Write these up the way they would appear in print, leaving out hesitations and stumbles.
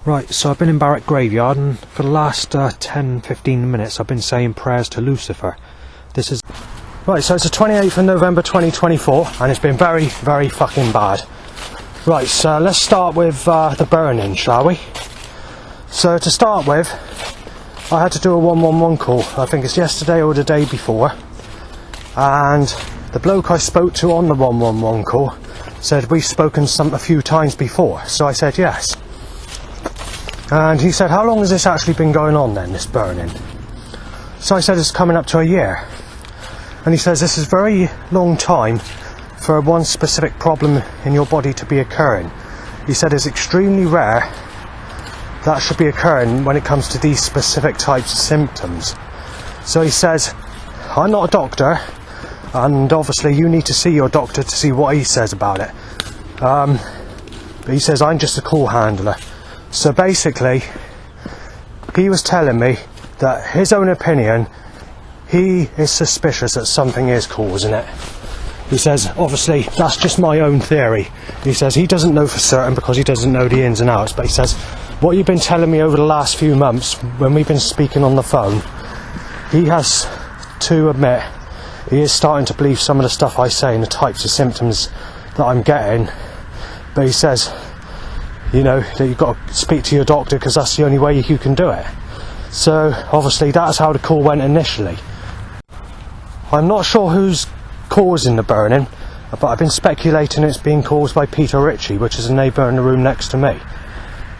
Right, so I've been in Barrack Graveyard, and for the last 10-15 minutes I've been saying prayers to Lucifer. This is... Right, so it's the 28th of November 2024, and it's been very, very fucking bad. Right, so let's start with the burning, shall we? So to start with, I had to do a 111 call. I think it's yesterday or the day before. And the bloke I spoke to on the 111 call said, we've spoken a few times before. So I said yes. And he said, how long has this actually been going on then, this burning? So I said, it's coming up to a year. And he says, this is a very long time for one specific problem in your body to be occurring. He said it's extremely rare that should be occurring when it comes to these specific types of symptoms. So he says, I'm not a doctor, and obviously you need to see your doctor to see what he says about it. But he says, I'm just a call handler. So basically, he was telling me that his own opinion, he is suspicious that something is causing it. He says, obviously, that's just my own theory. He says he doesn't know for certain because he doesn't know the ins and outs, but he says, what you've been telling me over the last few months when we've been speaking on the phone, he has to admit he is starting to believe some of the stuff I say and the types of symptoms that I'm getting. But he says, you know, that you've got to speak to your doctor because that's the only way you can do it. So obviously that's how the call went initially. I'm not sure who's causing the burning, but I've been speculating it's being caused by Peter Ritchie, which is a neighbour in the room next to me.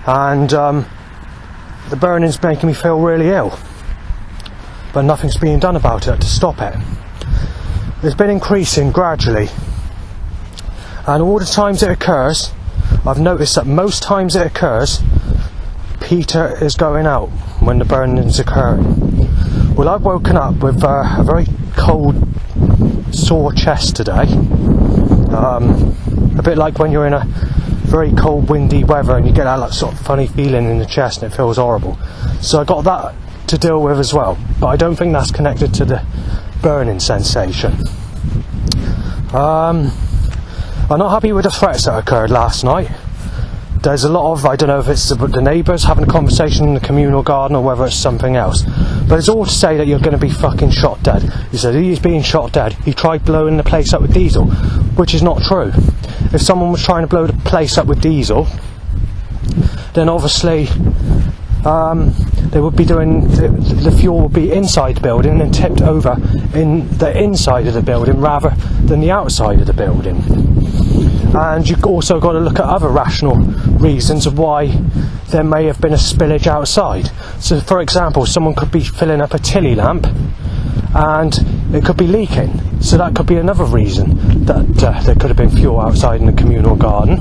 And the burning's making me feel really ill, but nothing's being done about it to stop it. It's been increasing gradually, and all the times it occurs, I've noticed that most times it occurs, Peter is going out when the burning is occurring. Well, I've woken up with a very cold, sore chest today. A bit like when you're in a very cold, windy weather and you get that sort of funny feeling in the chest and it feels horrible. So I got that to deal with as well, but I don't think that's connected to the burning sensation. I'm not happy with the threats that occurred last night. There's a lot of, I don't know if it's the neighbours having a conversation in the communal garden or whether it's something else. But it's all to say that you're going to be fucking shot dead. He said he is being shot dead. He tried blowing the place up with diesel, which is not true. If someone was trying to blow the place up with diesel, then obviously they would be doing, the fuel would be inside the building and tipped over in the inside of the building rather than the outside of the building. And you've also got to look at other rational reasons of why there may have been a spillage outside. So for example, someone could be filling up a Tighly lamp and it could be leaking. So that could be another reason that there could have been fuel outside in the communal garden.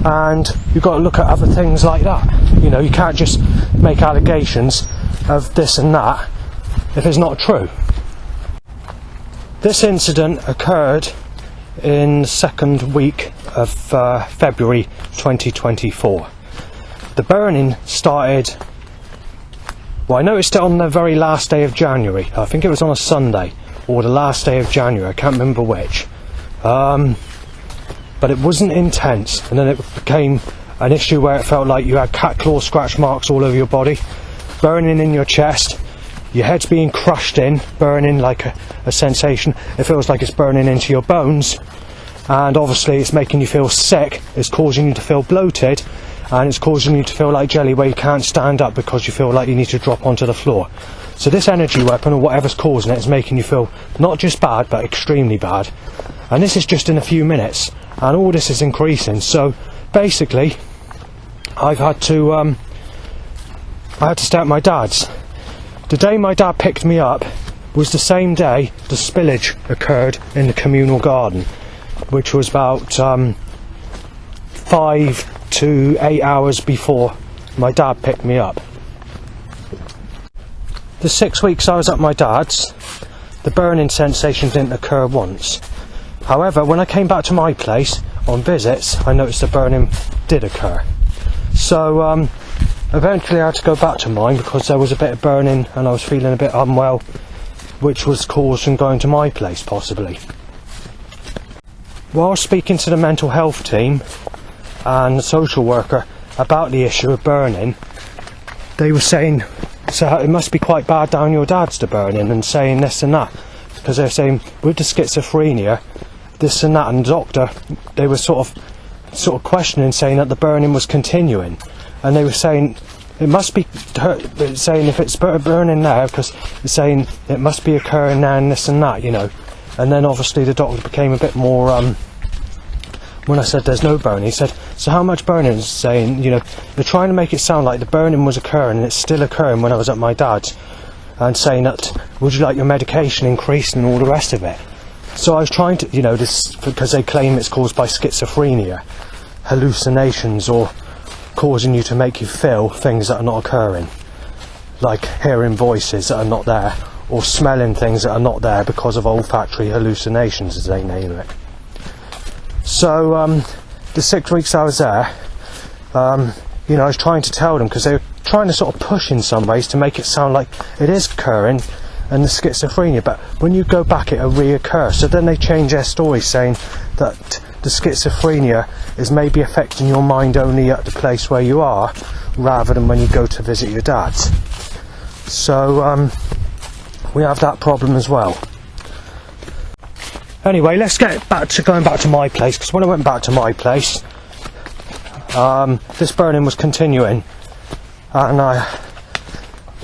And you've got to look at other things like that. You know, you can't just make allegations of this and that if it's not true. This incident occurred in the second week of February 2024. The burning started, well, I noticed it on the very last day of January. I think it was on a Sunday or the last day of January, I can't remember which. But it wasn't intense, and then it became an issue where it felt like you had cat claw scratch marks all over your body, burning in your chest, your head's being crushed in, burning like a sensation. It feels like it's burning into your bones, and obviously it's making you feel sick, it's causing you to feel bloated, and it's causing you to feel like jelly where you can't stand up because you feel like you need to drop onto the floor. So this energy weapon, or whatever's causing it, is making you feel not just bad but extremely bad. And this is just in a few minutes, and all this is increasing. So basically I had to stay at my dad's. The day my dad picked me up was the same day the spillage occurred in the communal garden, which was about 5 to 8 hours before my dad picked me up. The 6 weeks I was at my dad's, the burning sensation didn't occur once. However, when I came back to my place on visits, I noticed the burning did occur. So eventually I had to go back to mine because there was a bit of burning and I was feeling a bit unwell, which was caused from going to my place possibly. While speaking to the mental health team and the social worker, about the issue of burning, they were saying, so it must be quite bad down your dad's to burning, and saying this and that, because they're saying with the schizophrenia, this and that, and the doctor, they were sort of questioning, saying that the burning was continuing, and they were saying it must be saying if it's burning now, because it's saying it must be occurring now and this and that, you know. And then obviously the doctor became a bit more when I said there's no burning, he said, so how much burning? Is saying, you know, they're trying to make it sound like the burning was occurring, and it's still occurring when I was at my dad's, and saying that, would you like your medication increased and all the rest of it. So I was trying to, you know, this, because they claim it's caused by schizophrenia, hallucinations, or causing you to make you feel things that are not occurring, like hearing voices that are not there, or smelling things that are not there because of olfactory hallucinations, as they name it. So the 6 weeks I was there, you know, I was trying to tell them, because they were trying to sort of push in some ways to make it sound like it is occurring, and the schizophrenia, but when you go back it'll reoccur. So then they change their story, saying that the schizophrenia is maybe affecting your mind only at the place where you are, rather than when you go to visit your dad's. So we have that problem as well. Anyway, let's get back to going back to my place, because when I went back to my place, this burning was continuing, and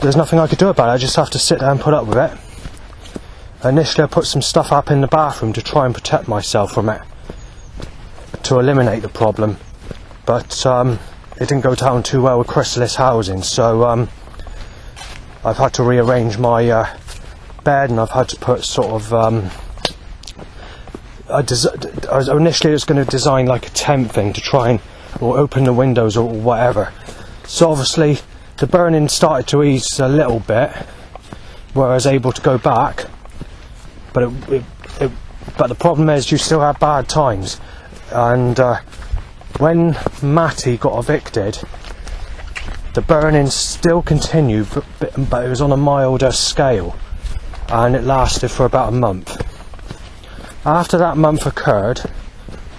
there's nothing I could do about it. I just have to sit there and put up with it. Initially I put some stuff up in the bathroom to try and protect myself from it, to eliminate the problem, but it didn't go down too well with chrysalis housing, so I've had to rearrange my bed, and I've had to put sort of initially I was going to design like a tent thing to try and, or open the windows or whatever. So obviously the burning started to ease a little bit, where I was able to go back, but but the problem is you still have bad times. And when Matty got evicted, the burning still continued, but it was on a milder scale, and it lasted for about a month. After that month occurred,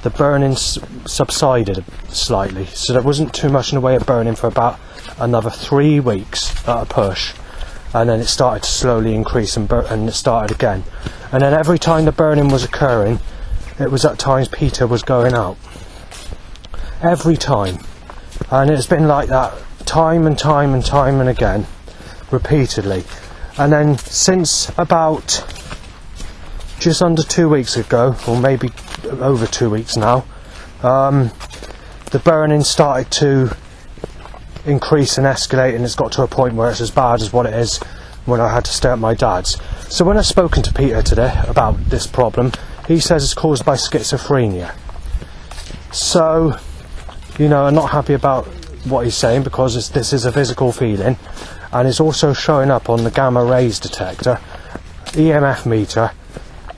the burning subsided slightly, so there wasn't too much in the way of burning for about another 3 weeks at a push, and then it started to slowly increase, and it started again. And then every time the burning was occurring, it was at times Peter was going out. Every time. And it's been like that time and time and time and again, repeatedly. And then since about just under 2 weeks ago, or maybe over 2 weeks now, the burning started to increase and escalate, and it's got to a point where it's as bad as what it is when I had to stay at my dad's. So when I've spoken to Peter today about this problem, he says it's caused by schizophrenia. So, you know, I'm not happy about what he's saying, because this is a physical feeling, and it's also showing up on the gamma rays detector, EMF meter,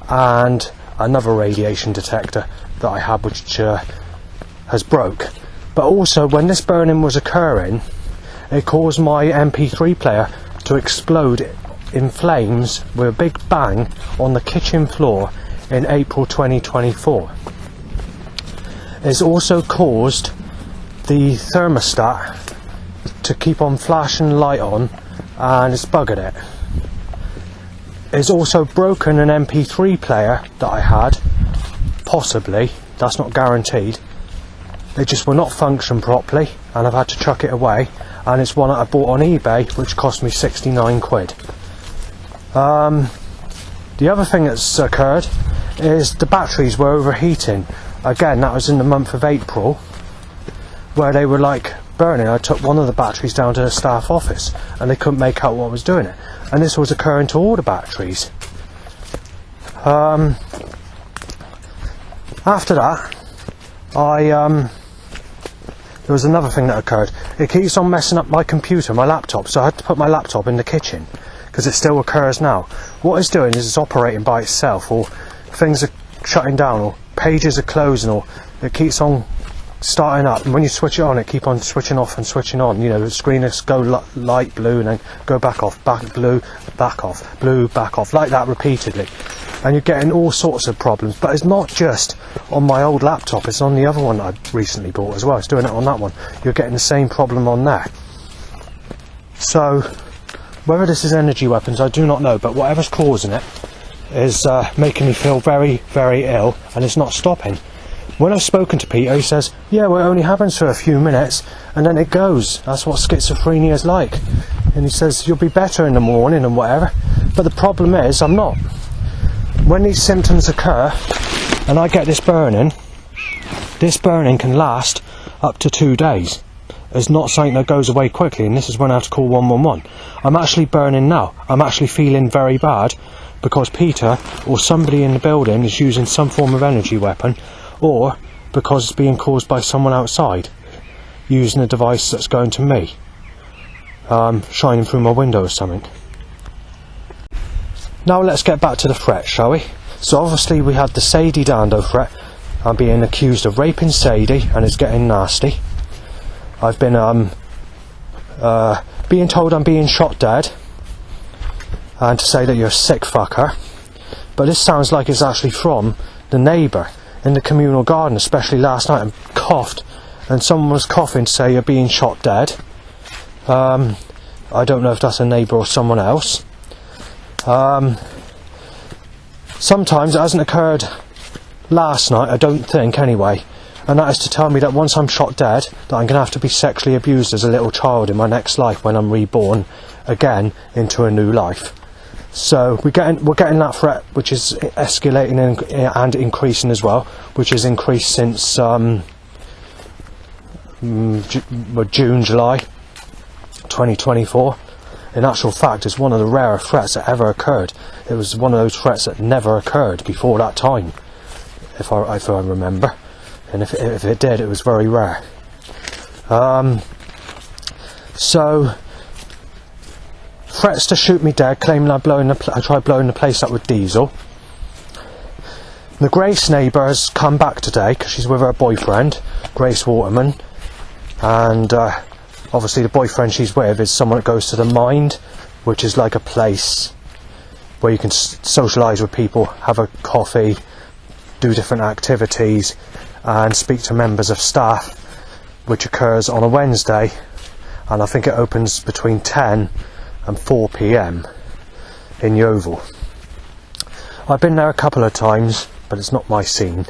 and another radiation detector that I have, which has broke. But also, when this burning was occurring, it caused my MP3 player to explode in flames with a big bang on the kitchen floor in April 2024. It's also caused the thermostat to keep on flashing light on, and it's buggered it. It's also broken an MP3 player that I had, possibly, that's not guaranteed. It just will not function properly, and I've had to chuck it away, and it's one that I bought on eBay, which cost me 69 quid. The other thing that's occurred is the batteries were overheating. Again, that was in the month of April, where they were like burning. I took one of the batteries down to the staff office, and they couldn't make out what was doing it. And this was occurring to all the batteries. After that, there was another thing that occurred. It keeps on messing up my computer, my laptop, so I had to put my laptop in the kitchen, because it still occurs now. What it's doing is it's operating by itself, or things are shutting down, or pages are closing, or it keeps on starting up, and when you switch it on, it keeps on switching off and switching on. You know, the screen is go light blue and then go back off, back blue, back off, blue, back off, like that repeatedly. and you're getting all sorts of problems. But it's not just on my old laptop, it's on the other one that I recently bought as well. It's doing it on that one. You're getting the same problem on there. So whether this is energy weapons, I do not know, but whatever's causing it is making me feel very, very ill, and it's not stopping. When I've spoken to Peter, he says, yeah, well, it only happens for a few minutes and then it goes. That's what schizophrenia is like. And he says, you'll be better in the morning and whatever. But the problem is, I'm not. When these symptoms occur and I get this burning can last up to 2 days. It's not something that goes away quickly, and this is when I have to call 111. I'm actually burning now. I'm actually feeling very bad because Peter or somebody in the building is using some form of energy weapon, or because it's being caused by someone outside using a device that's going to me, shining through my window or something. Now let's get back to the threat, shall we? So obviously we had the Sadie Dando threat. I'm being accused of raping Sadie, and it's getting nasty. I've been being told I'm being shot dead, and to say that you're a sick fucker. But this sounds like it's actually from the neighbour in the communal garden, especially last night, and coughed, and someone was coughing to say you're being shot dead. I don't know if that's a neighbour or someone else. Sometimes it hasn't occurred last night, I don't think anyway, and that is to tell me that once I'm shot dead, that I'm going to have to be sexually abused as a little child in my next life when I'm reborn again into a new life. So we're getting that threat, which is escalating and increasing as well, which has increased since June, July 2024. In actual fact, it's one of the rarer threats that ever occurred. It was one of those threats that never occurred before that time, if I remember. And if it did, it was very rare. So threats to shoot me dead, claiming I tried blowing the place up with diesel. The Grace neighbour has come back today because she's with her boyfriend, Grace Waterman, and obviously the boyfriend she's with is someone that goes to the Mind, which is like a place where you can socialise with people, have a coffee, do different activities, and speak to members of staff, which occurs on a Wednesday, and I think it opens between 10 and 4 PM in Yeovil. I've been there a couple of times, but it's not my scene.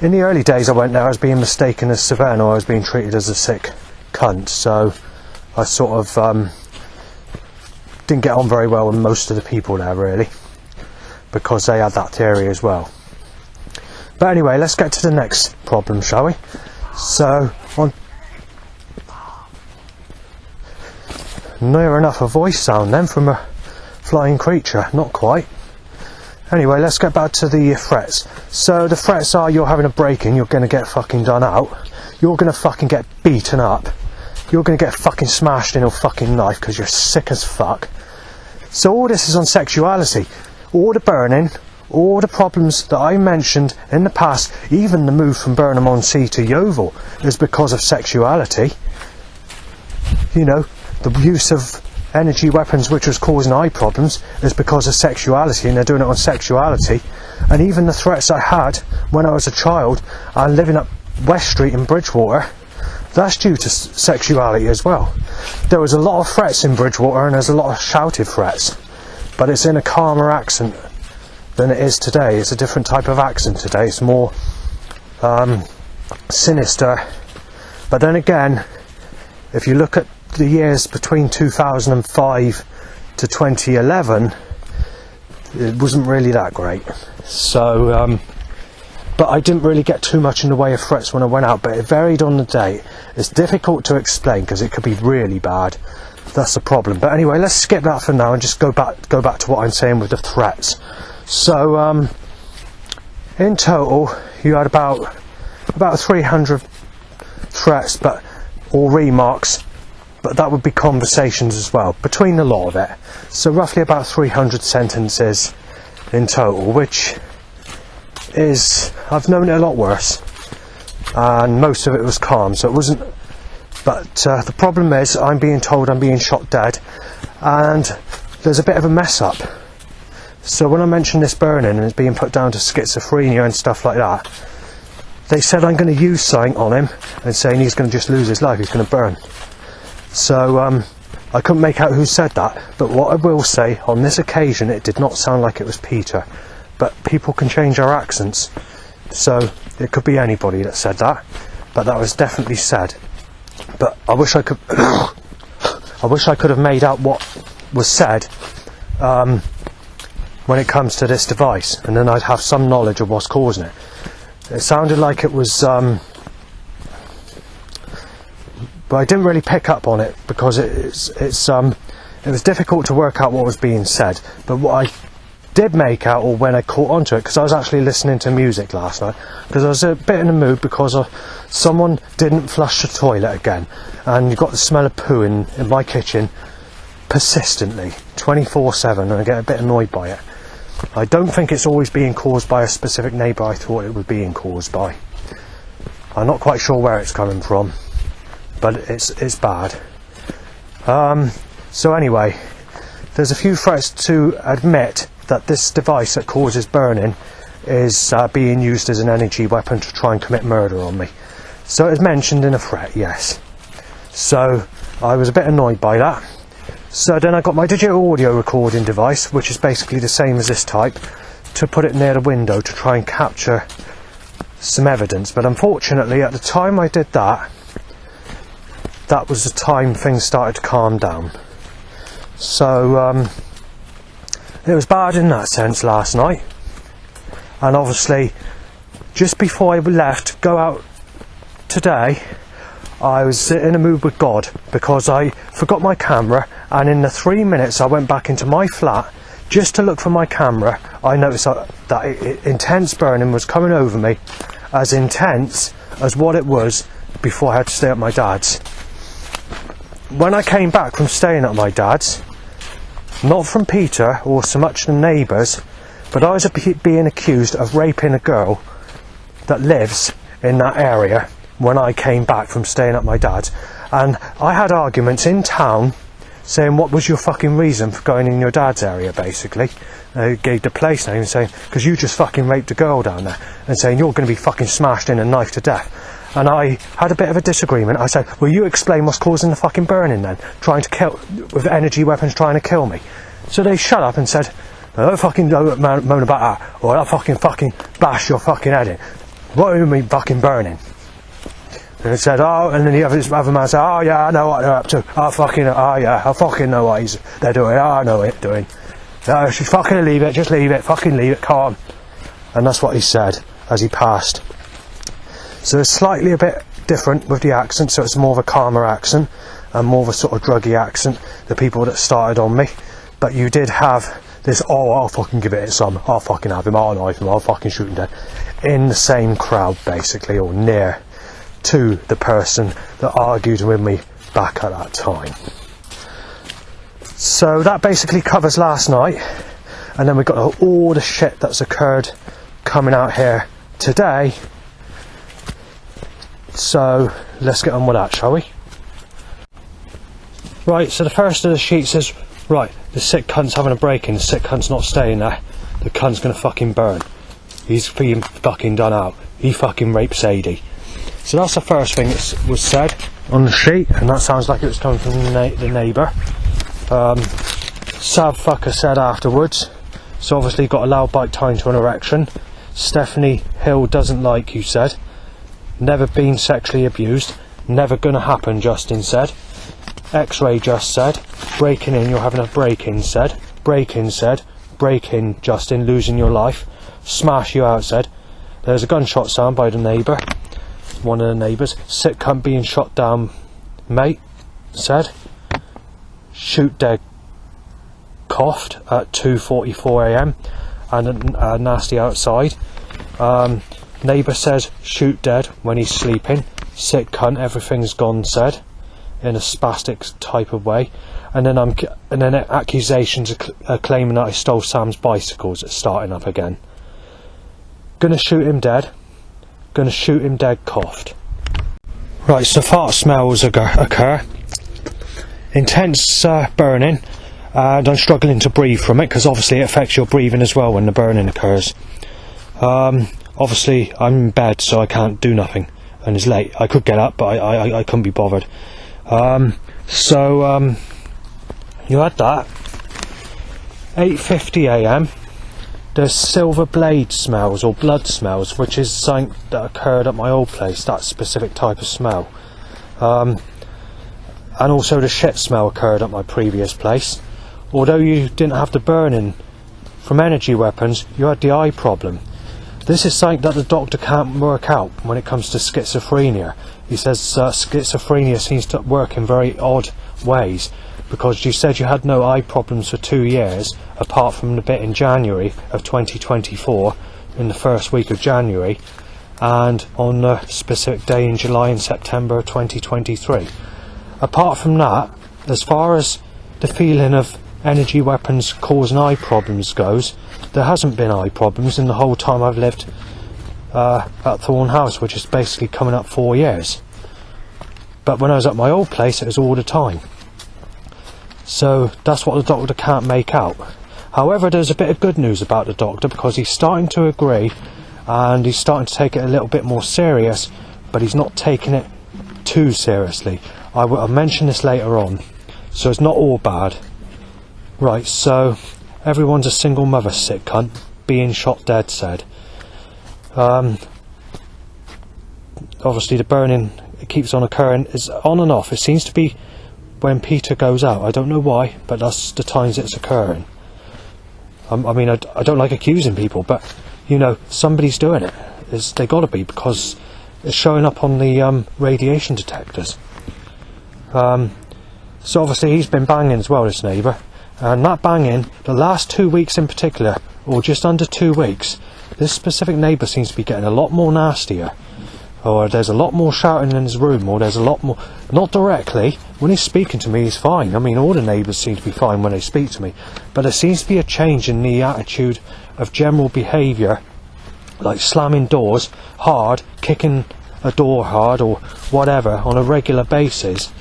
In the early days I went there, I was being mistaken as Savannah, I was being treated as a sick cunt, so I sort of didn't get on very well with most of the people there really, because they had that theory as well. But anyway, let's get to the next problem, shall we? So, near enough a voice sound then from a flying creature, not quite. Anyway, let's get back to the threats. So the threats are, you're having a break-in, you're going to get fucking done out, you're going to fucking get beaten up, you're going to get fucking smashed in a fucking knife because you're sick as fuck. So all this is on sexuality. All the burning, all the problems that I mentioned in the past, even the move from Burnham-on-Sea to Yeovil, is because of sexuality. You know, the use of energy weapons which was causing eye problems is because of sexuality, and they're doing it on sexuality. And even the threats I had when I was a child and living up West Street in Bridgewater, that's due to sexuality as well. There was a lot of threats in Bridgewater, and there's a lot of shouted threats, but it's in a calmer accent than it is today. It's a different type of accent today. It's more sinister. But then again, if you look at the years between 2005 to 2011, it wasn't really that great. So but I didn't really get too much in the way of threats when I went out, but it varied on the day. It's difficult to explain because it could be really bad. That's the problem. But anyway, let's skip that for now and just go back to what I'm saying with the threats. So in total you had about 300 threats, or remarks, but that would be conversations as well, between the lot of it. So roughly about 300 sentences in total, which is, I've known it a lot worse, and most of it was calm, so it wasn't. But the problem is, I'm being told I'm being shot dead, and there's a bit of a mess up. So when I mentioned this burning and it's being put down to schizophrenia and stuff like that, they said I'm going to use something on him and saying he's going to just lose his life, he's going to burn. So I couldn't make out who said that, but what I will say, on this occasion it did not sound like it was Peter. But people can change their accents, so it could be anybody that said that, but that was definitely said. But I wish I could I wish I could have made out what was said when it comes to this device, and then I'd have some knowledge of what's causing it. It sounded like it was but I didn't really pick up on it because it was difficult to work out what was being said. But what I did make out, or when I caught onto it, because I was actually listening to music last night, because I was a bit in the mood because someone didn't flush the toilet again, and you got the smell of poo in my kitchen persistently, 24/7, and I get a bit annoyed by it. I don't think it's always being caused by a specific neighbour I thought it was being caused by. I'm not quite sure where it's coming from, but it's bad. So anyway, there's a few threats to admit that this device that causes burning is being used as an energy weapon to try and commit murder on me. So it's mentioned in a threat, yes. So I was a bit annoyed by that. So then I got my digital audio recording device, which is basically the same as this type, to put it near the window to try and capture some evidence. But unfortunately, at the time I did that, that was the time things started to calm down. So it was bad in that sense last night. And obviously, just before I left to go out today, I was in a mood with God because I forgot my camera, and in the 3 minutes I went back into my flat just to look for my camera, I noticed that intense burning was coming over me, as intense as what it was before I had to stay at my dad's. When I came back from staying at my dad's, not from Peter or so much the neighbours, but I was being accused of raping a girl that lives in that area when I came back from staying at my dad's. And I had arguments in town saying, what was your fucking reason for going in your dad's area, basically. They gave the place name saying, because you just fucking raped a girl down there, and saying you're going to be fucking smashed in and knifed to death. And I had a bit of a disagreement. I said, will you explain what's causing the fucking burning then? Trying to kill, with energy weapons trying to kill me. So they shut up and said, don't fucking moan about that, or I'll fucking bash your fucking head in. What do you mean fucking burning? And it said, oh, and then the other man said, oh yeah, I know what they're up to. I fucking know what they're doing. Oh, I know what they're doing. No, just fucking leave it, just leave it, fucking leave it, come on. And that's what he said as he passed. So it's slightly a bit different with the accent, so it's more of a calmer accent and more of a sort of druggy accent, the people that started on me. But you did have this, oh, I'll fucking give it some, I'll fucking have him, I'll knife him, I'll fucking shoot him dead, in the same crowd basically, or near to the person that argued with me back at that time. So that basically covers last night, and then we've got all the shit that's occurred coming out here today. So let's get on with that, shall we? Right, so the first of the sheet says, right, the sick cunt's having a break-in, the sick cunt's not staying there, the cunt's gonna fucking burn. He's being fucking done out. He fucking raped Sadie. So that's the first thing that was said on the sheet, and that sounds like it was coming from the neighbour. Sav fucker said afterwards, so obviously got a loud bike tying to an erection. Stephanie Hill doesn't like you said. Never been sexually abused. Never gonna happen, Justin said. X-ray just said. Breaking in, you're having a break-in said. Break-in said. Break-in, Justin, losing your life. Smash you out said. There's a gunshot sound by the neighbour. One of the neighbours. Sick cunt being shot down, mate, said. Shoot dead, coughed at 2:44 AM and nasty outside. Neighbour says shoot dead when he's sleeping. Sick cunt, everything's gone said, in a spastic type of way. And then accusations are claiming that I stole Sam's bicycles. It's starting up again. Gonna shoot him dead. Gonna shoot him dead, coughed. Right, so fart smells occur. Intense burning. and I'm struggling to breathe from it, because obviously it affects your breathing as well when the burning occurs. Obviously I'm in bed, so I can't do nothing, and it's late. I could get up, but I couldn't be bothered. So you had that. 8:50 AM. There's silver blade smells, or blood smells, which is something that occurred at my old place, that specific type of smell. And also the shit smell occurred at my previous place. Although you didn't have the burning from energy weapons, you had the eye problem. This is something that the doctor can't work out when it comes to schizophrenia. He says schizophrenia seems to work in very odd ways, because you said you had no eye problems for 2 years, apart from the bit in January of 2024, in the first week of January, and on the specific day in July and September of 2023. Apart from that, as far as the feeling of energy weapons causing eye problems goes, there hasn't been eye problems in the whole time I've lived at Thorn House, which is basically coming up 4 years. But when I was at my old place, it was all the time. So that's what the doctor can't make out. However, there's a bit of good news about the doctor, because he's starting to agree, and he's starting to take it a little bit more serious, but he's not taking it too seriously. I'll mention this later on, so it's not all bad. Right, so everyone's a single mother, sick cunt, being shot dead said. Obviously the burning, it keeps on occurring. It's on and off. It seems to be when Peter goes out. I don't know why, but that's the times it's occurring. I mean, I don't like accusing people, but you know, somebody's doing it. They got to be, because it's showing up on the radiation detectors. So obviously he's been banging as well, this neighbour, and that banging, the last 2 weeks in particular, or just under 2 weeks, this specific neighbour seems to be getting a lot more nastier. Or there's a lot more shouting in his room, or there's a lot more, not directly, when he's speaking to me he's fine. I mean, all the neighbours seem to be fine when they speak to me, but there seems to be a change in the attitude of general behaviour, like slamming doors hard, kicking a door hard, or whatever, on a regular basis,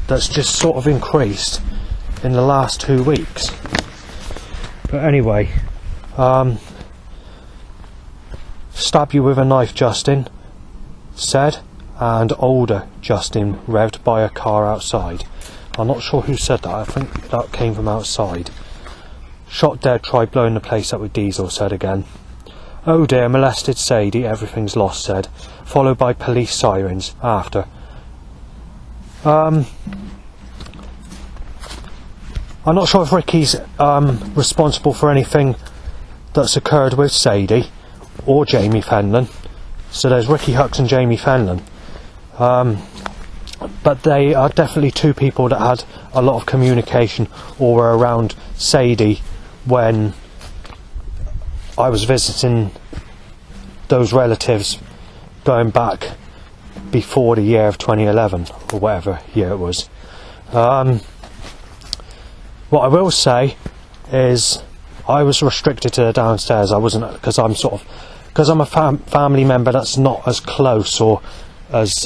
that's just sort of increased in the last 2 weeks. But anyway, stab you with a knife, Justin said, and older Justin revved by a car outside. I'm not sure who said that. I think that came from outside. Shot dead, tried blowing the place up with diesel, said again. Oh dear, molested Sadie, everything's lost, said, followed by police sirens after. I'm not sure if Ricky's responsible for anything that's occurred with Sadie or Jamie Fenlon. So there's Ricky Hux and Jamie Fenlon. But they are definitely two people that had a lot of communication or were around Sadie when I was visiting those relatives going back before the year of 2011 or whatever year it was. What I will say is I was restricted to the downstairs. I wasn't, because I'm a family member that's not as close, or as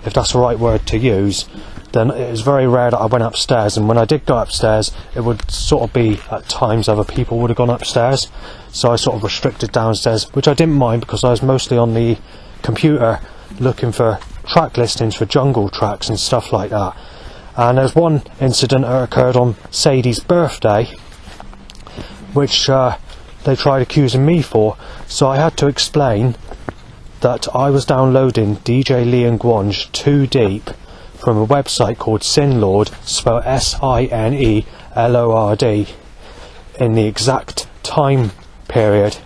if that's the right word to use, then it was very rare that I went upstairs, and when I did go upstairs it would sort of be at times other people would have gone upstairs, so I sort of restricted downstairs, which I didn't mind because I was mostly on the computer looking for track listings for jungle tracks and stuff like that. And there's one incident that occurred on Sadie's birthday, which they tried accusing me for, so I had to explain that I was downloading DJ Leon Gwange 2 Deep from a website called Sinlord, spelled Sinelord, in the exact time period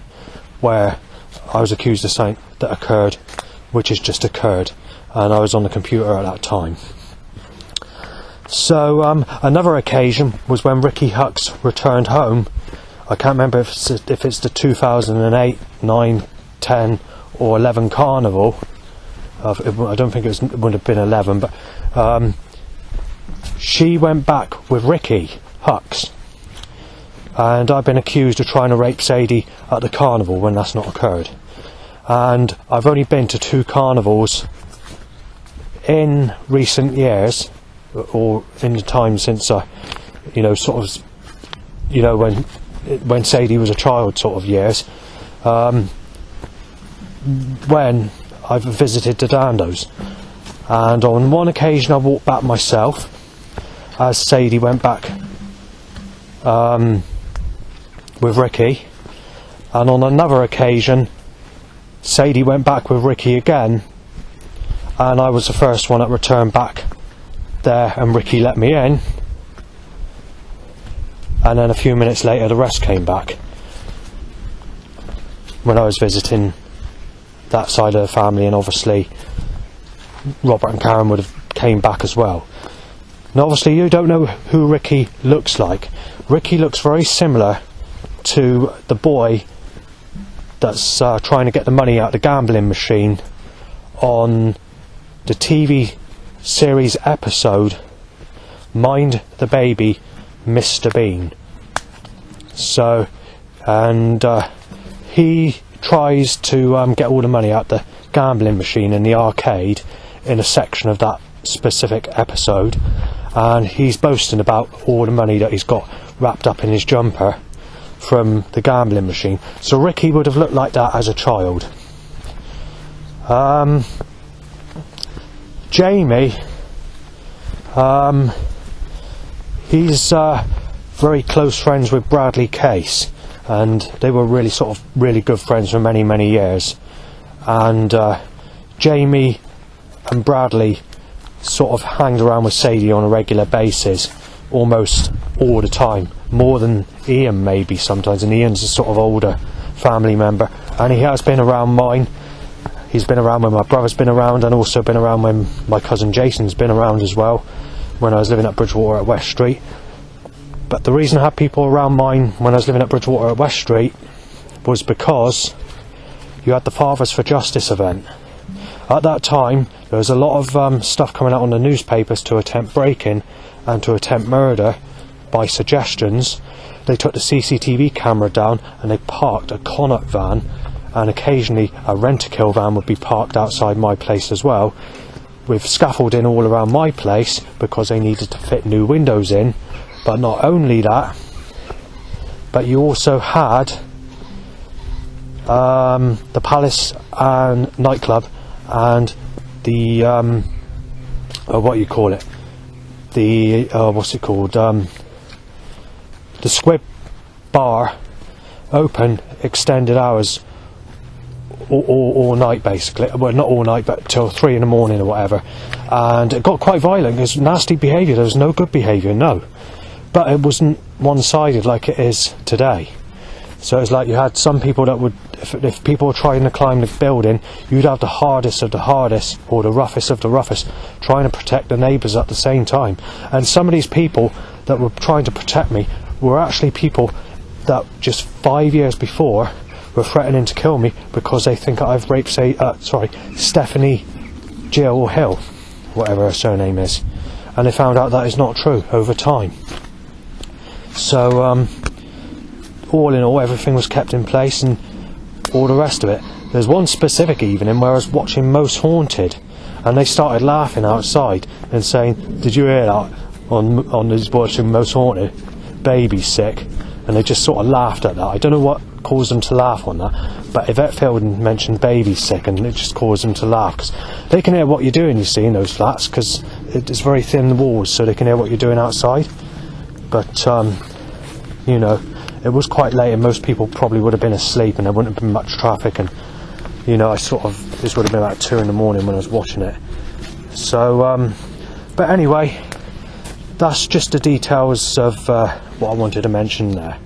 where I was accused of something that occurred, which has just occurred, and I was on the computer at that time. So another occasion was when Ricky Hux returned home. I can't remember if it's the 2008, 9, 10 or 11 carnival. I don't think it would have been 11, but she went back with Ricky Hux, and I've been accused of trying to rape Sadie at the carnival when that's not occurred. And I've only been to 2 carnivals in recent years, or in the time since I you know, sort of, you know, when Sadie was a child sort of years, when I've visited the Dandos. And on one occasion I walked back myself as Sadie went back with Ricky, and on another occasion Sadie went back with Ricky again, and I was the first one that returned back there, and Ricky let me in, and then a few minutes later the rest came back when I was visiting that side of the family, and obviously Robert and Karen would have came back as well. Now obviously you don't know who Ricky looks like. Ricky looks very similar to the boy that's trying to get the money out of the gambling machine on the TV series episode Mind the Baby, Mr. Bean. So, and he tries to get all the money out the gambling machine in the arcade in a section of that specific episode, and he's boasting about all the money that he's got wrapped up in his jumper from the gambling machine. So Ricky would have looked like that as a child. Jamie, he's very close friends with Bradley Case, and they were really sort of really good friends for many years. And Jamie and Bradley sort of hanged around with Sadie on a regular basis, almost all the time, more than Ian maybe sometimes, and Ian's a sort of older family member, and he has been around mine. He's been around when my brother's been around, and also been around when my cousin Jason's been around as well, when I was living at Bridgewater at West Street. But the reason I had people around mine when I was living at Bridgewater at West Street was because you had the Fathers for Justice event. At that time there was a lot of stuff coming out on the newspapers to attempt break-in and to attempt murder by suggestions. They took the CCTV camera down and they parked a Connaught van, and occasionally a Rent-A-Kill van would be parked outside my place as well, with scaffolding all around my place because they needed to fit new windows in. But not only that, but you also had the Palace and nightclub and the what you call it, the what's it called, the Squib bar open extended hours all night basically. Well, not all night, but till 3 in the morning or whatever. And it got quite violent. It was nasty behaviour. There was no good behaviour, no. But it wasn't one-sided like it is today. So it's like you had some people that would, if people were trying to climb the building, you'd have the hardest of the hardest, or the roughest of the roughest, trying to protect the neighbours at the same time. And some of these people that were trying to protect me were actually people that just 5 years before were threatening to kill me because they think I've raped, Stephanie Jill Hill, whatever her surname is. And they found out that is not true over time. So all in all, everything was kept in place and all the rest of it. There's one specific evening where I was watching Most Haunted, and they started laughing outside and saying, "Did you hear that on this watching Most Haunted? Baby's sick." And they just sort of laughed at that. I don't know what caused them to laugh on that, but Yvette Fielding mentioned baby's sick, and it just caused them to laugh, because they can hear what you're doing, you see, in those flats, because it's very thin walls, so they can hear what you're doing outside. But you know, it was quite late and most people probably would have been asleep and there wouldn't have been much traffic, and you know, this would have been about 2 in the morning when I was watching it. So but anyway, that's just the details of what I wanted to mention there.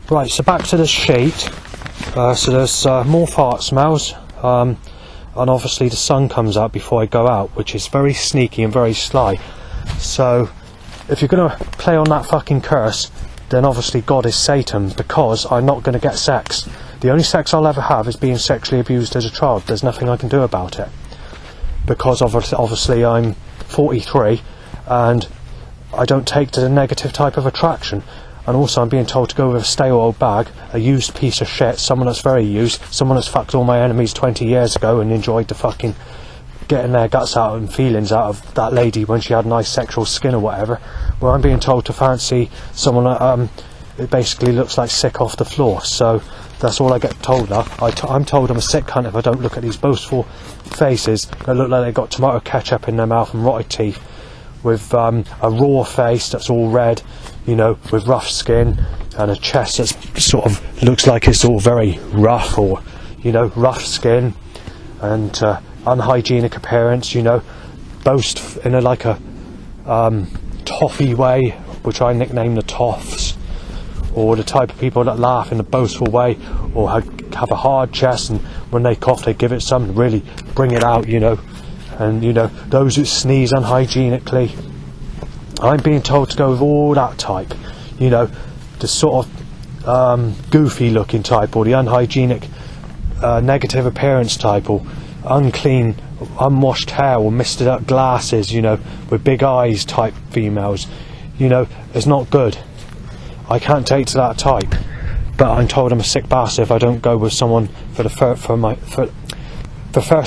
Right, so back to the sheet. So there's more fart smells, and obviously the sun comes out before I go out, which is very sneaky and very sly. So if you're going to play on that fucking curse, then obviously God is Satan, because I'm not going to get sex. The only sex I'll ever have is being sexually abused as a child. There's nothing I can do about it, because obviously I'm 43 and I don't take to the negative type of attraction. And also I'm being told to go with a stale old bag, a used piece of shit, someone that's very used, someone that's fucked all my enemies 20 years ago and enjoyed the fucking getting their guts out and feelings out of that lady when she had nice sexual skin or whatever. Well, I'm being told to fancy someone that it basically looks like sick off the floor. So that's all I get told now. I'm told I'm a sick cunt if I don't look at these boastful faces that look like they've got tomato ketchup in their mouth and rotted teeth, with a raw face that's all red, you know, with rough skin, and a chest that sort of looks like it's all very rough, or, you know, rough skin, and unhygienic appearance, you know, boast in like a toffee way, which I nickname the toffs, or the type of people that laugh in a boastful way, or have a hard chest, and when they cough they give it some, really bring it out, you know. And, you know, those who sneeze unhygienically. I'm being told to go with all that type, you know, the sort of goofy looking type, or the unhygienic negative appearance type, or unclean unwashed hair, or misted up glasses, you know, with big eyes type females. You know, it's not good. I can't take to that type, but I'm told I'm a sick bastard if I don't go with someone for the first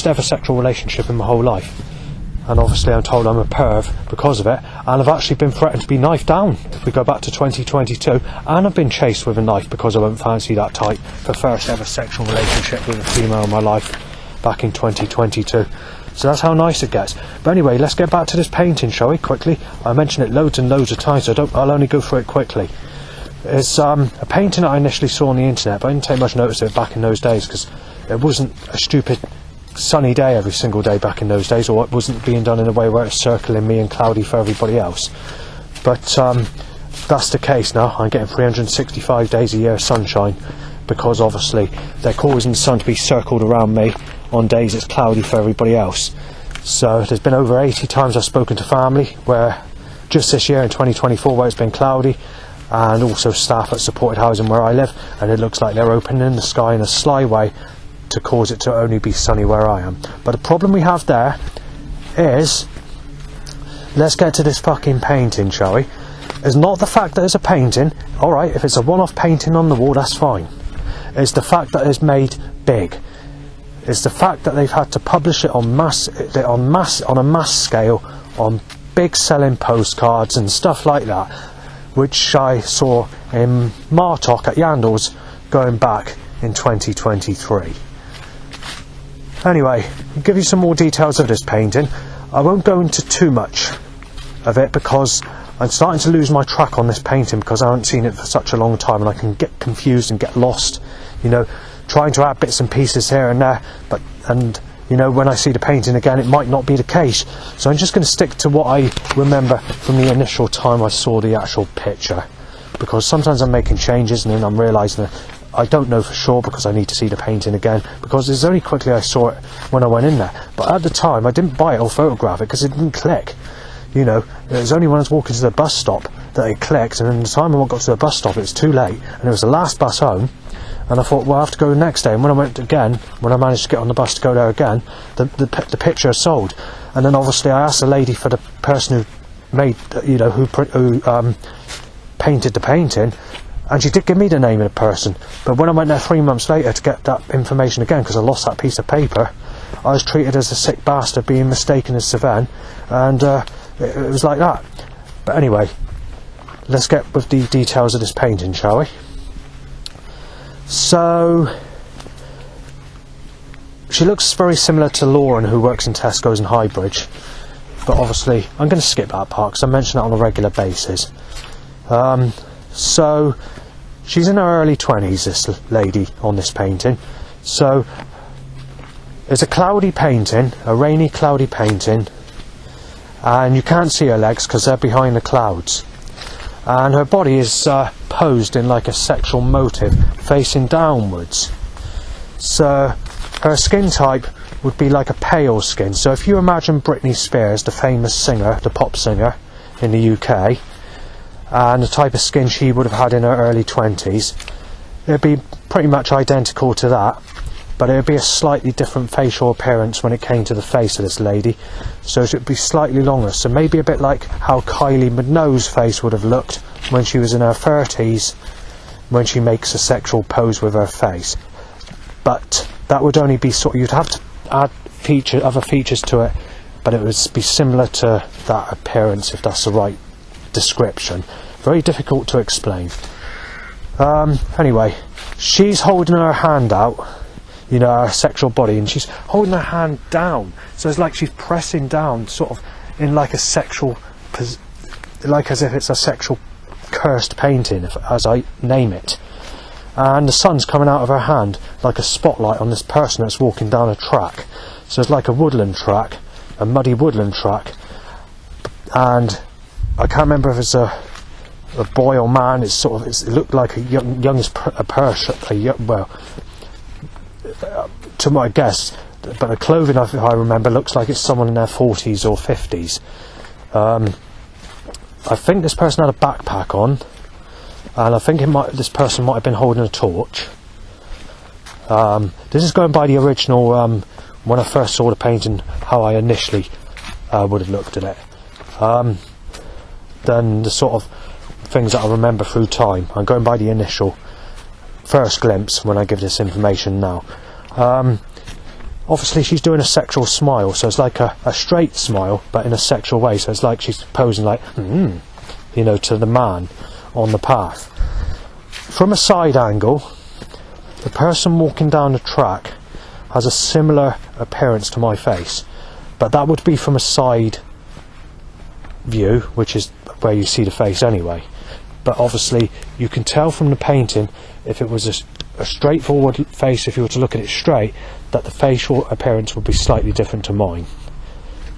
ever sexual relationship in my whole life. And obviously I'm told I'm a perv because of it, and I've actually been threatened to be knifed down if we go back to 2022, and I've been chased with a knife because I won't fancy that type for first ever sexual relationship with a female in my life back in 2022. So that's how nice it gets. But anyway, let's get back to this painting, shall we, quickly? I mentioned it loads and loads of times, so I'll only go through it quickly. It's a painting that I initially saw on the internet, but I didn't take much notice of it back in those days because it wasn't a stupid sunny day every single day back in those days, or it wasn't being done in a way where it's circling me and cloudy for everybody else. But that's the case now. I'm getting 365 days a year of sunshine, because obviously they're causing the sun to be circled around me on days it's cloudy for everybody else. So there's been over 80 times I've spoken to family where just this year in 2024 where it's been cloudy, and also staff at supported housing where I live, and it looks like they're opening the sky in a sly way to cause it to only be sunny where I am. But the problem we have there is, let's get to this fucking painting, shall we? It's not the fact that it's a painting. Alright, if it's a one-off painting on the wall, that's fine. It's the fact that it's made big. It's the fact that they've had to publish it on a mass scale, on big selling postcards and stuff like that, which I saw in Martok at Yandles going back in 2023. Anyway, I'll give you some more details of this painting. I won't go into too much of it because I'm starting to lose my track on this painting, because I haven't seen it for such a long time and I can get confused and get lost, you know, trying to add bits and pieces here and there, and you know, when I see the painting again it might not be the case. So I'm just going to stick to what I remember from the initial time I saw the actual picture, because sometimes I'm making changes and then I'm realising that I don't know for sure because I need to see the painting again, because it's only quickly I saw it when I went in there. But at the time I didn't buy it or photograph it because it didn't click. You know, it was only when I was walking to the bus stop that it clicked, and then the time I got to the bus stop it was too late, and it was the last bus home, and I thought, well, I have to go the next day. And when I went again, when I managed to get on the bus to go there again, the picture sold. And then obviously I asked the lady for the person who made, you know, who painted the painting, and she did give me the name of the person. But when I went there 3 months later to get that information again, because I lost that piece of paper, I was treated as a sick bastard being mistaken as Savan, and it was like that. But anyway, let's get with the details of this painting, shall we? So she looks very similar to Lauren, who works in Tesco's in Highbridge, but obviously I'm going to skip that part because I mention that on a regular basis. So she's in her early 20s, this lady on this painting. So it's a cloudy painting, a rainy cloudy painting, and you can't see her legs because they're behind the clouds, and her body is posed in like a sexual motive facing downwards. So her skin type would be like a pale skin. So if you imagine Britney Spears, the famous singer, the pop singer in the UK, and the type of skin she would have had in her early 20s, it'd be pretty much identical to that, but it would be a slightly different facial appearance when it came to the face of this lady. So it would be slightly longer, so maybe a bit like how Kylie Minogue's face would have looked when she was in her 30s, when she makes a sexual pose with her face. But that would only be sort of, you'd have to add other features to it, but it would be similar to that appearance, if that's the right description. Very difficult to explain. Anyway, she's holding her hand out, you know, her sexual body, and she's holding her hand down, so it's like she's pressing down, sort of in like a sexual, like as if it's a sexual cursed painting, as I name it. And the sun's coming out of her hand like a spotlight on this person that's walking down a track. So it's like a woodland track, a muddy woodland track, and I can't remember if it's a boy or man. It's sort of, it looked like a youngest person, well, to my guess, but the clothing, if I remember, looks like it's someone in their 40s or 50s. I think this person had a backpack on, and I think this person might have been holding a torch. This is going by the original, when I first saw the painting, how I initially would have looked at it. Then the sort of things that I remember through time. I'm going by the initial first glimpse when I give this information now. Obviously she's doing a sexual smile, so it's like a straight smile, but in a sexual way, so it's like she's posing like, you know, to the man on the path. From a side angle, the person walking down the track has a similar appearance to my face, but that would be from a side view, which is where you see the face anyway. But obviously you can tell from the painting, if it was a straightforward face, if you were to look at it straight, that the facial appearance would be slightly different to mine.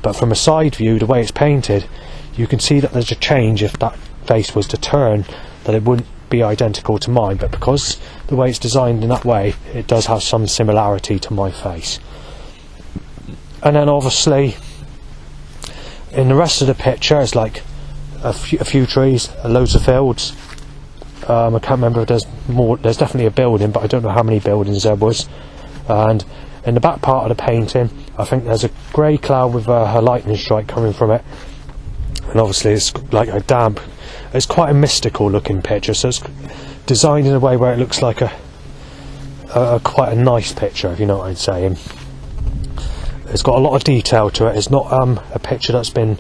But from a side view, the way it's painted, you can see that there's a change. If that face was to turn, that it wouldn't be identical to mine, but because the way it's designed in that way, it does have some similarity to my face. And then obviously in the rest of the picture, it's like a few trees, loads of fields. I can't remember if there's more. There's definitely a building, but I don't know how many buildings there was. And in the back part of the painting, I think there's a grey cloud with a lightning strike coming from it, and obviously it's like a damp. It's quite a mystical looking picture, so it's designed in a way where it looks like a quite a nice picture, if you know what I'm saying. It's got a lot of detail to it. It's not a picture that's been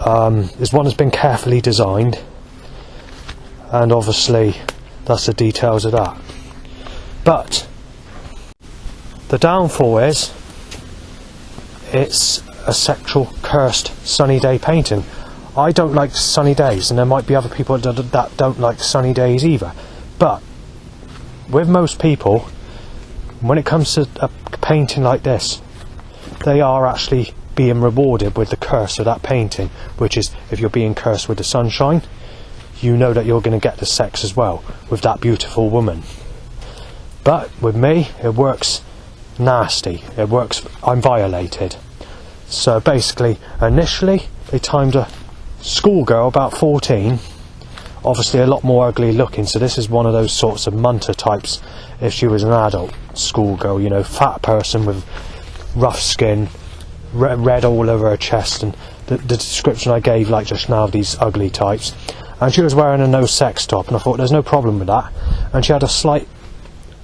it's one that's been carefully designed, and obviously that's the details of that. But the downfall is it's a sexual cursed sunny day painting. I don't like sunny days, and there might be other people that don't like sunny days either, but with most people, when it comes to a painting like this, they are actually being rewarded with the curse of that painting, which is, if you're being cursed with the sunshine, you know that you're going to get the sex as well with that beautiful woman. But with me, it works nasty. It works, I'm violated. So basically, initially they timed a schoolgirl about 14, obviously a lot more ugly looking, so this is one of those sorts of munter types. If she was an adult schoolgirl, you know, fat person with rough skin, red all over her chest, and the description I gave like just now of these ugly types. And she was wearing a no sex top, and I thought there's no problem with that. And she had a slight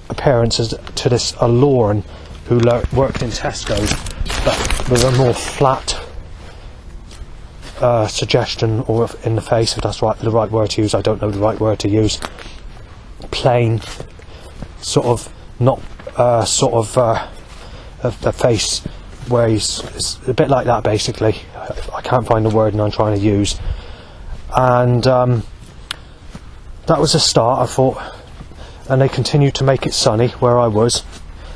appearance to this Lauren who worked in Tesco's, but with a more flat suggestion, or in the face, if that's the right word to use. I don't know the right word to use. Plain, sort of, not a face where it's a bit like that basically. I can't find the word and I'm trying to use. And that was a start, I thought. And they continued to make it sunny where I was,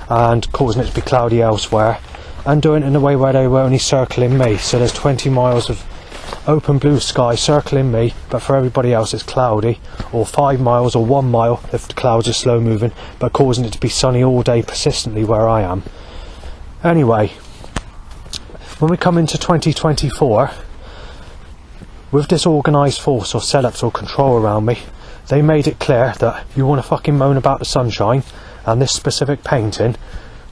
and causing it to be cloudy elsewhere, and doing it in a way where they were only circling me. So there's 20 miles of open blue sky circling me, but for everybody else it's cloudy, or 5 miles or 1 mile if the clouds are slow moving, but causing it to be sunny all day persistently where I am. Anyway, when we come into 2024, with this organised force or setups or control around me, they made it clear that you want to fucking moan about the sunshine and this specific painting,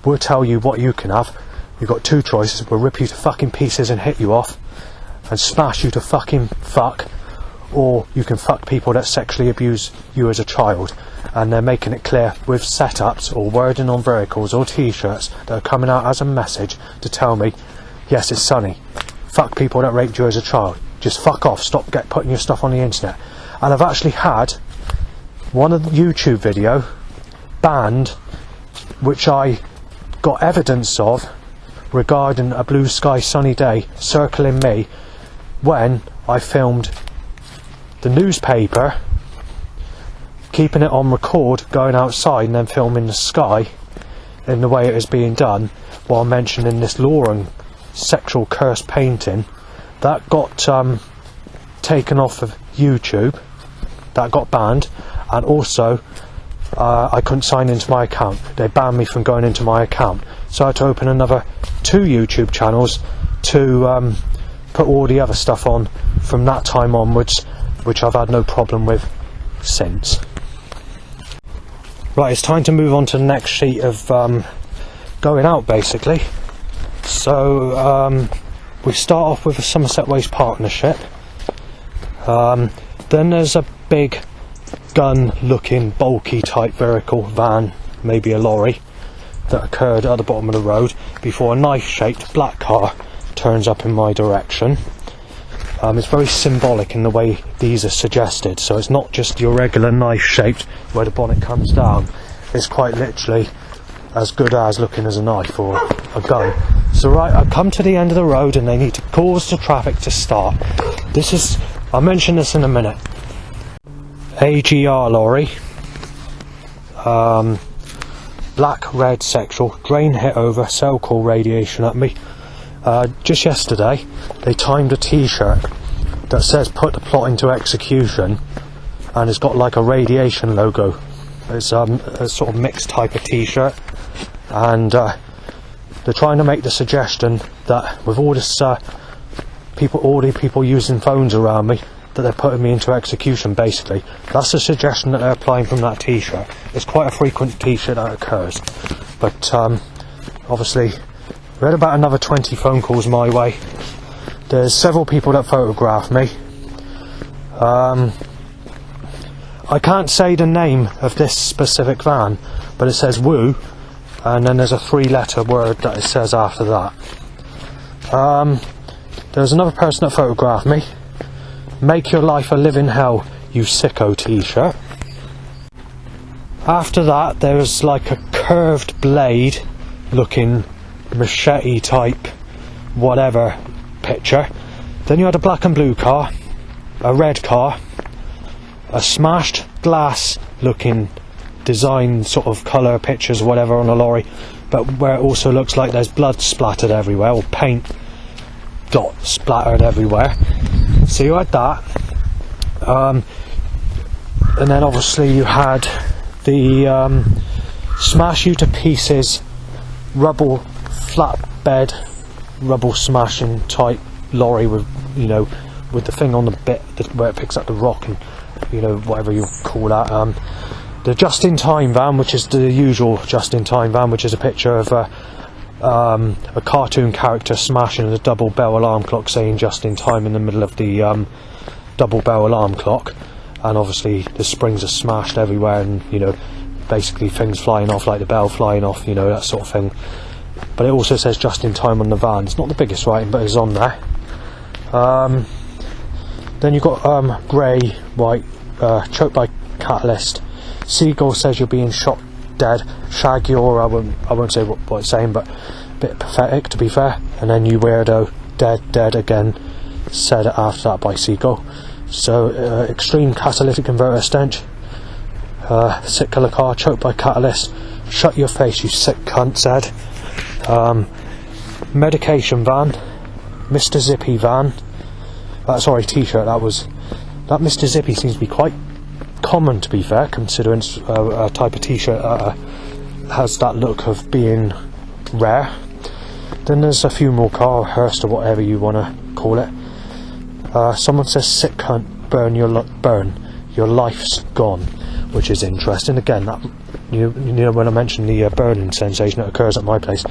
we'll tell you what you can have. You've got two choices: we'll rip you to fucking pieces and hit you off and smash you to fucking fuck, or you can fuck people that sexually abuse you as a child. and they're making it clear with setups or wording on vehicles or t-shirts that are coming out as a message to tell me, yes, it's sunny. Fuck people that raped you as a child. Just fuck off. Stop putting your stuff on the internet. And I've actually had one of the YouTube video banned, which I got evidence of regarding a blue sky sunny day circling me when I filmed the newspaper, keeping it on record, going outside and then filming the sky in the way it is being done, while mentioning this Lauren sexual curse painting. That got taken off of YouTube, that got banned, and also I couldn't sign into my account. They banned me from going into my account, so I had to open another 2 YouTube channels to put all the other stuff on from that time onwards, which I've had no problem with since. Right, it's time to move on to the next sheet of going out, basically. So we start off with a Somerset Waste partnership. Then there's a big gun looking bulky type vehicle van, maybe a lorry, that occurred at the bottom of the road before a knife shaped black car turns up in my direction. It's very symbolic in the way these are suggested, so it's not just your regular knife shaped where the bonnet comes down. It's quite literally as good as looking as a knife or a gun. So right, I come to the end of the road and they need to cause the traffic to start. This is, I'll mention this in a minute. AGR lorry, black red sexual, drain hit over, cell call radiation at me. Just yesterday they timed a t-shirt that says put the plot into execution, and it's got like a radiation logo. It's a sort of mixed type of t-shirt, and they're trying to make the suggestion that with all this all the people using phones around me, that they're putting me into execution. Basically, that's the suggestion that they're applying from that t-shirt. It's quite a frequent t-shirt that occurs, but obviously we had about another 20 phone calls my way. There's several people that photographed me. I can't say the name of this specific van, but it says woo, and then there's a 3-letter word that it says after that. There's another person that photographed me. Make your life a living hell, you sicko t-shirt. After that there was like a curved blade looking machete type whatever picture. Then you had a black and blue car, a red car, a smashed glass looking design sort of colour pictures whatever on a lorry, but where it also looks like there's blood splattered everywhere, or paint dot splattered everywhere. So you had that, and then obviously you had the smash you to pieces rubble flatbed rubble smashing type lorry with, you know, with the thing on the bit where it picks up the rock and, you know, whatever you call that. The just-in-time van, which is the usual just-in-time van, which is a picture of a cartoon character smashing a double bell alarm clock saying just in time in the middle of the double bell alarm clock, and obviously the springs are smashed everywhere, and, you know, basically things flying off, like the bell flying off, you know, that sort of thing. But it also says just in time on the van. It's not the biggest writing, but it's on there. Then you've got grey, white, choked by catalyst. Seagull says you're being shot dead. Shaggy, or I won't say what it's saying, but a bit pathetic to be fair. And then you weirdo, dead again, said after that by Seagull. So extreme catalytic converter stench. Sick colour car, choked by catalyst. Shut your face, you sick cunt, said. Medication van, Mr. Zippy van. Sorry, t-shirt. That Mr. Zippy seems to be quite common, to be fair, considering it's a type of t-shirt that has that look of being rare. Then there's a few more car, hearse, or whatever you want to call it. Someone says sick cunt, burn, your life's gone, which is interesting. Again, that you know, when I mentioned the burning sensation that occurs at my place,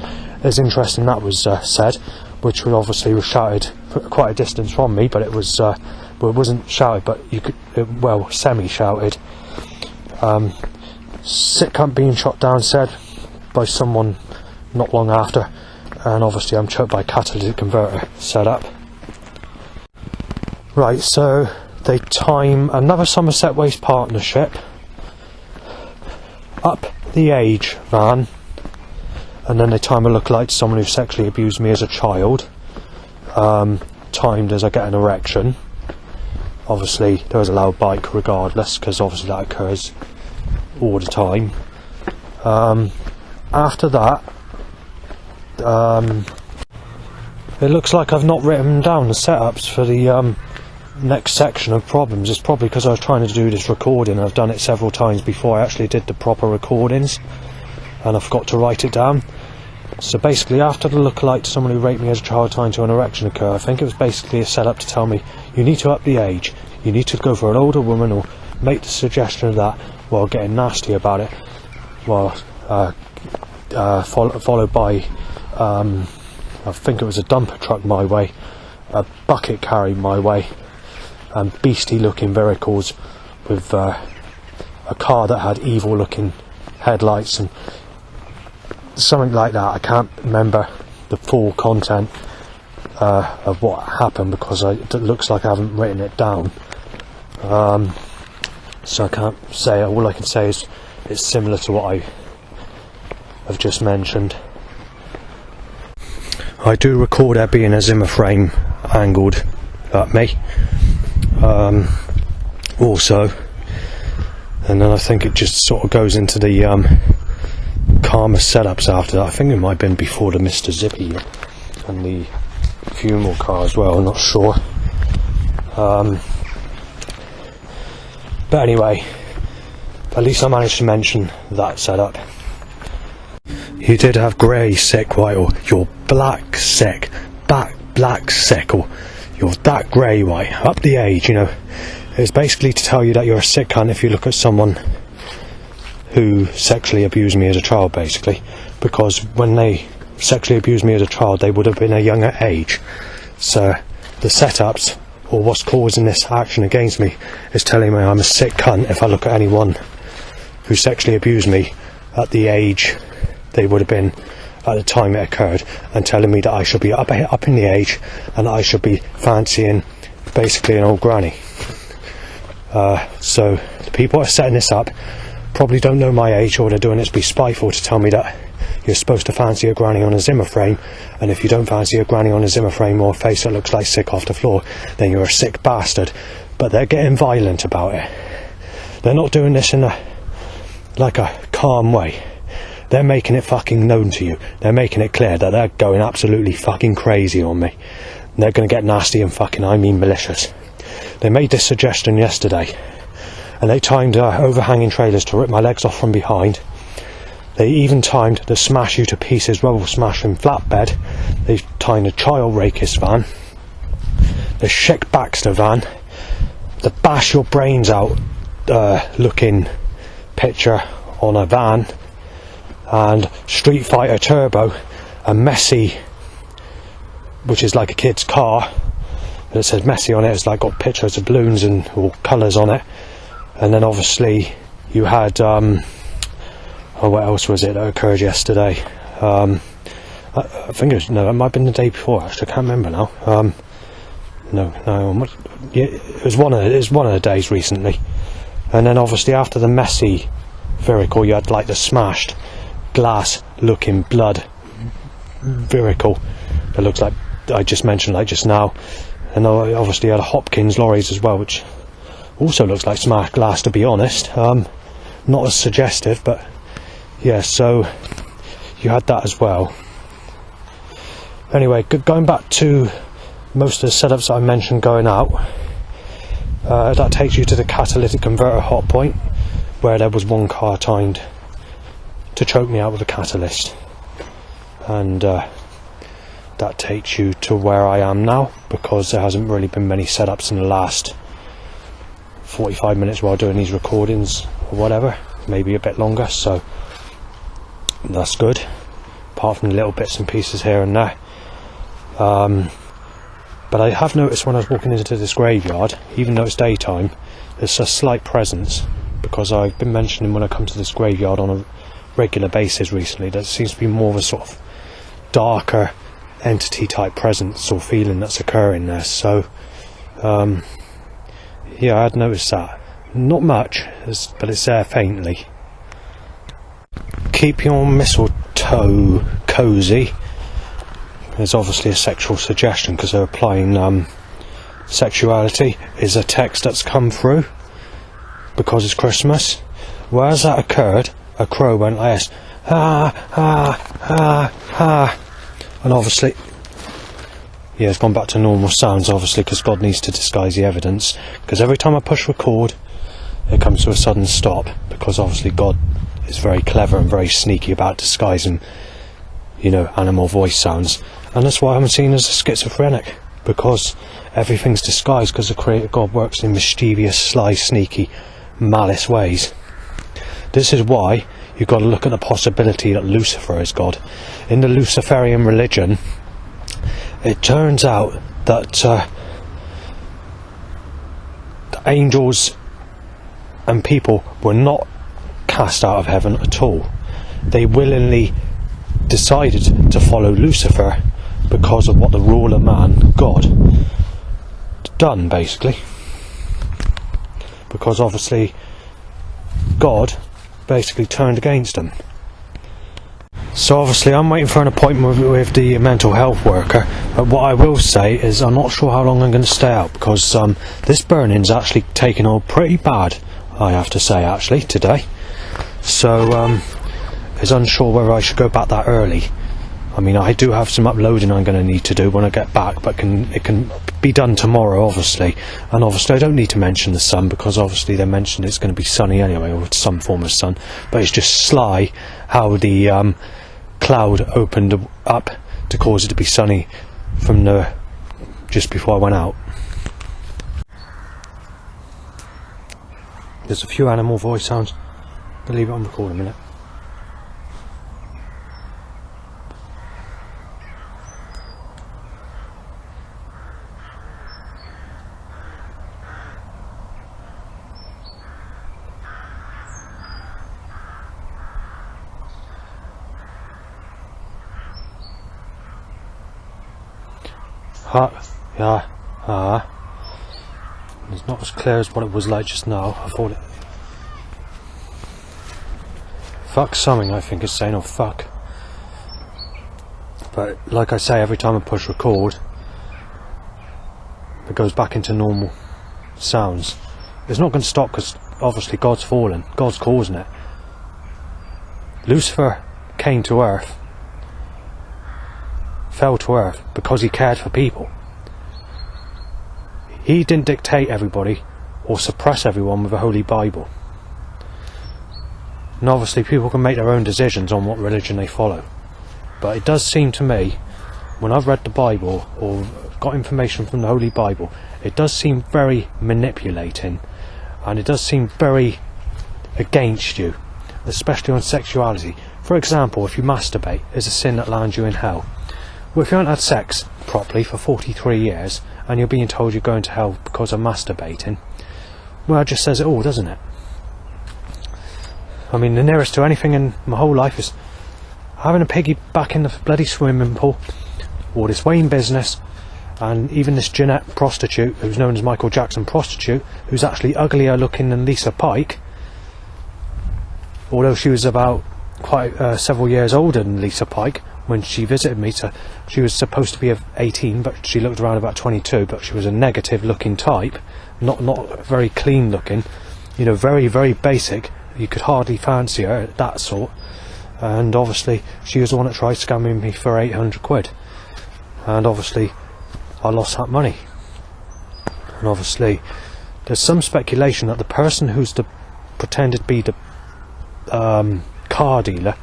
it's interesting that was said, which obviously was shouted quite a distance from me, but it was well, it wasn't shouted, but you could, well, semi-shouted. sick cunt being shot down, said by someone not long after, and obviously I'm choked by catalytic converter set up. Right, so they time another Somerset Waste partnership up the age van, and then they time a lookalike to someone who sexually abused me as a child, timed as I get an erection. Obviously there was a loud bike regardless, because obviously that occurs all the time. After that, it looks like I've not written down the setups for the next section of problems. It's probably because I was trying to do this recording. I've done it several times before I actually did the proper recordings, and I forgot to write it down. So basically, after the lookalike to someone who raped me as a child time to an erection occur, I think it was basically a setup to tell me you need to up the age, you need to go for an older woman, or make the suggestion of that while getting nasty about it, while followed by I think it was a dumper truck my way, a bucket carry my way, and beastly looking vehicles with a car that had evil looking headlights and something like that. I can't remember the full content of what happened, because it looks like I haven't written it down, so I can't say. All I can say is it's similar to what I have just mentioned. I do record there being a Zimmer frame angled at me, also, and then I think it just sort of goes into the calmer setups after that. I think it might have been before the Mr. Zippy and the funeral car as well, I'm not sure. But anyway, at least I managed to mention that setup. You did have grey sick, white, or you're black sick, black sick, or you're that grey white, up the age, you know. It's basically to tell you that you're a sick cunt if you look at someone who sexually abused me as a child, basically, because when they sexually abused me as a child they would have been a younger age. So the setups, or what's causing this action against me, is telling me I'm a sick cunt if I look at anyone who sexually abused me at the age they would have been at the time it occurred, and telling me that I should be up in the age and I should be fancying basically an old granny. So the people that are setting this up probably don't know my age, or they're doing it to be spiteful, to tell me that you're supposed to fancy a granny on a Zimmer frame, and if you don't fancy a granny on a Zimmer frame or a face that looks like sick off the floor, then you're a sick bastard. But they're getting violent about it. They're not doing this in a calm way. They're making it fucking known to you. They're making it clear that they're going absolutely fucking crazy on me. And they're going to get nasty and fucking, I mean, malicious. They made this suggestion yesterday, and they timed overhanging trailers to rip my legs off from behind. They even timed the smash you to pieces rubble smashing flatbed. They've timed a child rakist van, the Sheik Baxter van, the bash your brains out looking picture on a van, and Street Fighter Turbo, a Messi, which is like a kid's car, and it says Messi on it. It's like got pictures of balloons and all colours on it. And then obviously you had what else was it that occurred yesterday? I think it might have been the day before, actually. I can't remember now. It was one of the days recently. And then obviously after the Messi vehicle, you had like the smashed glass looking blood vehicle that looks like I just mentioned, like just now. And obviously you had Hopkins lorries as well, which also looks like smashed glass, to be honest. Not as suggestive, but yeah, so you had that as well. Anyway, going back to most of the setups that I mentioned going out, that takes you to the catalytic converter hot point, where there was one car timed to choke me out with a catalyst, and that takes you to where I am now, because there hasn't really been many setups in the last 45 minutes while doing these recordings, or whatever, maybe a bit longer, so that's good, apart from the little bits and pieces here and there. But I have noticed when I was walking into this graveyard, even though it's daytime, there's a slight presence because I've been mentioning when I come to this graveyard on a regular basis recently, there seems to be more of a sort of darker entity type presence or feeling that's occurring there. So yeah, I had noticed that. Not much, but it's there faintly. Keep your mistletoe cosy. There's obviously a sexual suggestion because they're applying sexuality. Is a text that's come through because it's Christmas. Whereas that occurred, a crow went like this, ha ha ha ha, and obviously, yeah, it's gone back to normal sounds, obviously, because God needs to disguise the evidence. Because every time I push record, it comes to a sudden stop, because obviously God is very clever and very sneaky about disguising, you know, animal voice sounds. And that's why I'm seen as a schizophrenic, because everything's disguised, because the Creator God works in mischievous, sly, sneaky, malice ways. This is why you've got to look at the possibility that Lucifer is God. In the Luciferian religion, it turns out that the angels and people were not cast out of heaven at all. They willingly decided to follow Lucifer because of what the ruler man, God, done, basically. Because obviously God basically turned against them. So obviously I'm waiting for an appointment with the mental health worker, but what I will say is I'm not sure how long I'm going to stay out, because this burning's actually taken on pretty bad, I have to say, actually, today. So it's unsure whether I should go back that early. I mean, I do have some uploading I'm going to need to do when I get back, but it can be done tomorrow, obviously. And obviously I don't need to mention the sun, because obviously they mentioned it's going to be sunny anyway, or some form of sun. But it's just sly how the cloud opened up to cause it to be sunny from just before I went out. There's a few animal voice sounds. I'll leave it on record a minute. It's not as clear as what it was like just now. I thought it. Fuck something, I think it's saying, or fuck. But like I say, every time I push record, it goes back into normal sounds. It's not going to stop because obviously God's fallen. God's causing it. Lucifer came to earth, fell to earth because he cared for people. He didn't dictate everybody or suppress everyone with a holy Bible. And obviously people can make their own decisions on what religion they follow. But it does seem to me, when I've read the Bible or got information from the Holy Bible, it does seem very manipulating, and it does seem very against you, especially on sexuality. For example, if you masturbate, is a sin that lands you in hell. Well, if you haven't had sex properly for 43 years and you're being told you're going to hell because of masturbating, well, it just says it all, doesn't it? I mean, the nearest to anything in my whole life is having a piggy back in the bloody swimming pool, or this Wayne business, and even this Jeanette prostitute, who's known as Michael Jackson prostitute, who's actually uglier looking than Lisa Pike, although she was about quite several years older than Lisa Pike when she visited me. So she was supposed to be 18, but she looked around about 22, but she was a negative looking type, not very clean looking, you know, very, very basic. You could hardly fancy her, that sort. And obviously she was the one that tried scamming me for 800 quid, and obviously I lost that money. And obviously there's some speculation that the person who's pretended to be the car dealer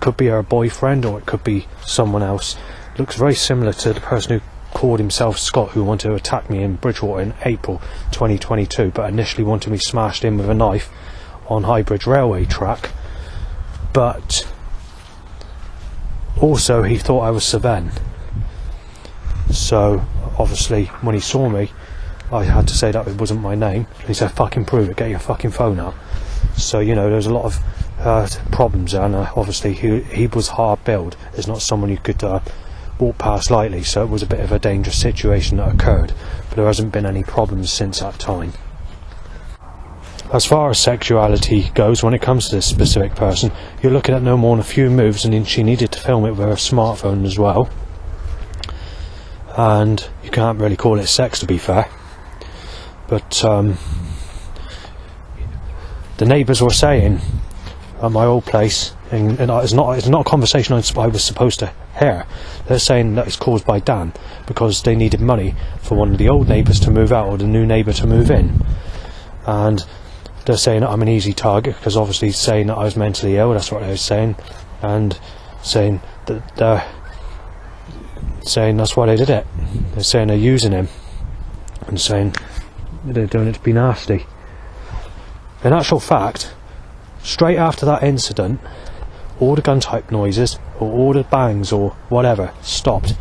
could be her boyfriend, or it could be someone else. Looks very similar to the person who called himself Scott, who wanted to attack me in Bridgewater in April 2022, but initially wanted me smashed in with a knife on Highbridge railway track. But also he thought I was Saven. So obviously when he saw me, I had to say that it wasn't my name. He said, fucking prove it, get your fucking phone out. So, you know, there's a lot of problems there, and obviously he was hard built. It's not someone you could walk past lightly, so it was a bit of a dangerous situation that occurred, but there hasn't been any problems since that time. As far as sexuality goes, when it comes to this specific person, you're looking at no more than a few moves, and then she needed to film it with her smartphone as well. And you can't really call it sex, to be fair. But the neighbours were saying at my old place, and it's not a conversation I was supposed to hear. They're saying that it's caused by Dan, because they needed money for one of the old neighbours to move out, or the new neighbour to move in. And they're saying that I'm an easy target, because obviously saying that I was mentally ill, that's what they were saying, and saying that they're saying that's why they did it. They're saying they're using him, and saying they're doing it to be nasty. In actual fact, straight after that incident, all the gun type noises, or all the bangs or whatever, stopped,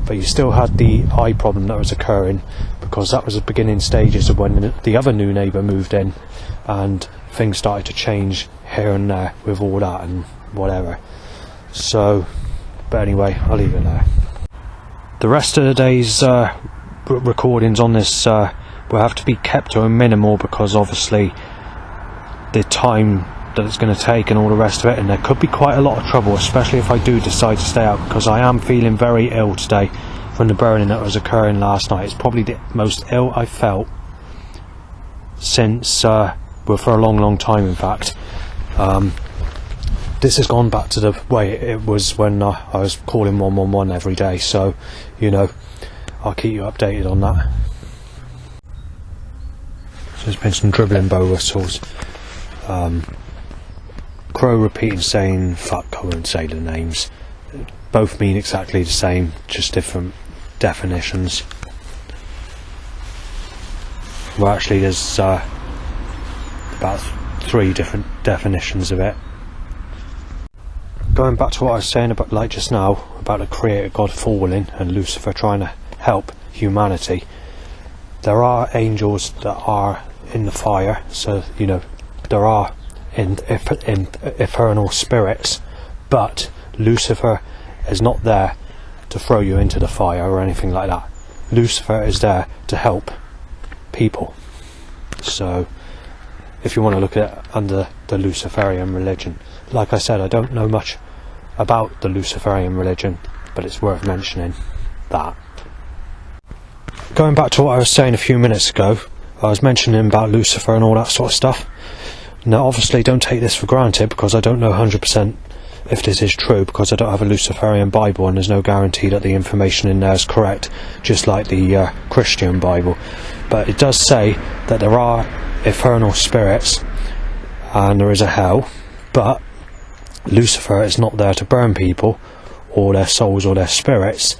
but you still had the eye problem that was occurring, because that was the beginning stages of when the other new neighbour moved in, and things started to change here and there with all that and whatever. So, but anyway, I'll leave it there. The rest of the day's recordings on this will have to be kept to a minimal, because obviously the time that it's going to take and all the rest of it, and there could be quite a lot of trouble, especially if I do decide to stay out, because I am feeling very ill today from the burning that was occurring last night. It's probably the most ill I've felt since well, for a long time, in fact. This has gone back to the way it was when I was calling 111 every day, so, you know, I'll keep you updated on that. So there's been some dribbling bow whistles. Crow repeating saying fuck, I won't say the names. Both mean exactly the same, just different definitions. Well, actually there's about 3 different definitions of it. Going back to what I was saying about, like just now, about the creator God falling and Lucifer trying to help humanity, there are angels that are in the fire, so, you know, there are infernal spirits, but Lucifer is not there to throw you into the fire or anything like that. Lucifer is there to help people. So if you want to look at it under the Luciferian religion, like I said, I don't know much about the Luciferian religion, but it's worth mentioning that. Going back to what I was saying a few minutes ago, I was mentioning about Lucifer and all that sort of stuff. Now obviously don't take this for granted, because I don't know 100% if this is true, because I don't have a Luciferian Bible, and there's no guarantee that the information in there is correct, just like the Christian Bible. But it does say that there are infernal spirits and there is a hell, but Lucifer is not there to burn people or their souls or their spirits,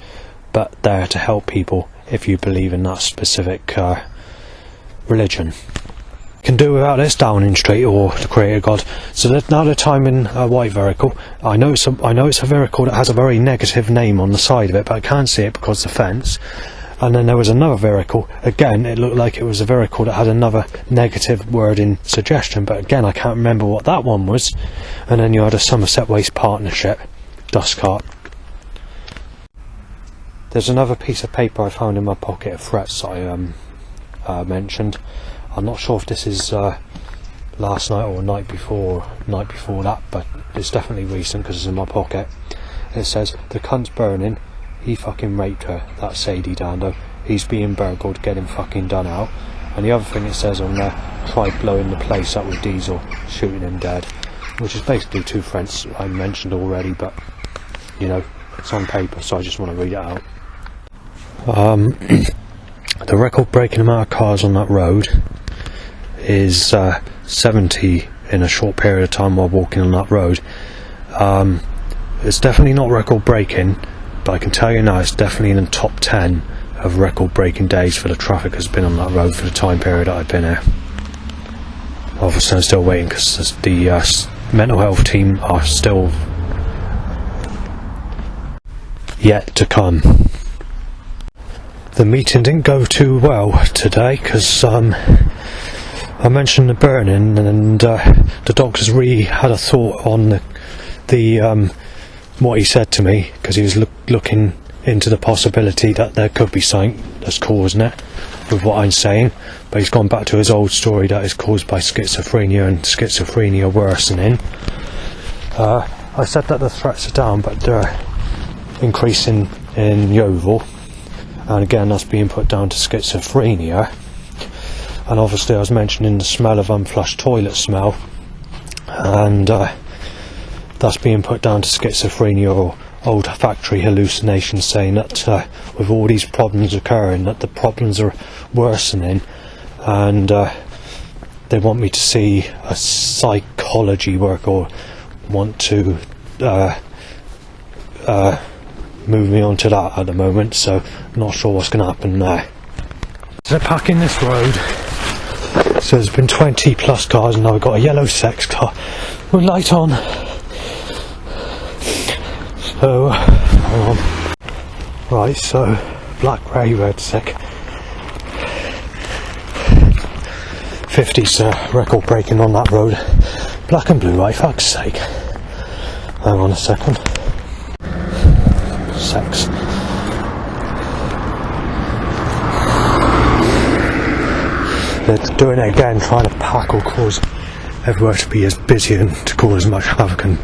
but there to help people if you believe in that specific religion. Can do without this Downing Street or the Creator God. So now the time in a white vehicle. I know it's a vehicle that has a very negative name on the side of it, but I can't see it because of the fence. And then there was another vehicle, again it looked like it was a vehicle that had another negative wording suggestion, but again I can't remember what that one was. And then you had a Somerset Waste Partnership dust cart. There's another piece of paper I found in my pocket of threats that I mentioned. I'm not sure if this is last night or night before that, but it's definitely recent because it's in my pocket. It says, "The cunt's burning, he fucking raped her, that Sadie Dando, he's being burgled, get him fucking done out." And the other thing it says on there, "Try blowing the place up with diesel, shooting him dead," which is basically 2 threats I mentioned already, but you know, it's on paper, so I just want to read it out. The record breaking amount of cars on that road is 70 in a short period of time while walking on that road. It's definitely not record breaking, but I can tell you now it's definitely in the top 10 of record breaking days for the traffic that's been on that road for the time period that I've been here. Obviously I'm still waiting because the mental health team are still yet to come. The meeting didn't go too well today because I mentioned the burning, and the doctor's really had a thought on the what he said to me, because he was looking into the possibility that there could be something that's causing it with what I'm saying, but he's gone back to his old story that is caused by schizophrenia and schizophrenia worsening. I said that the threats are down, but they're increasing in Yeovil, and again that's being put down to schizophrenia. And obviously I was mentioning the smell of unflushed toilet smell, and that's being put down to schizophrenia or olfactory hallucinations, saying that with all these problems occurring, that the problems are worsening, and they want me to see a psychology work, or want to move me on to that at the moment, so I'm not sure what's going to happen there. So they're packing this road, so there's been 20 plus cars, and now we've got a yellow sex car with light on. So, hang on. Right, so black, grey, red, sick. 50's record breaking on that road. Black and blue, right, fuck's sake. Hang on a second. Sex. They're doing it again, trying to pack or cause everywhere to be as busy and to cause as much havoc and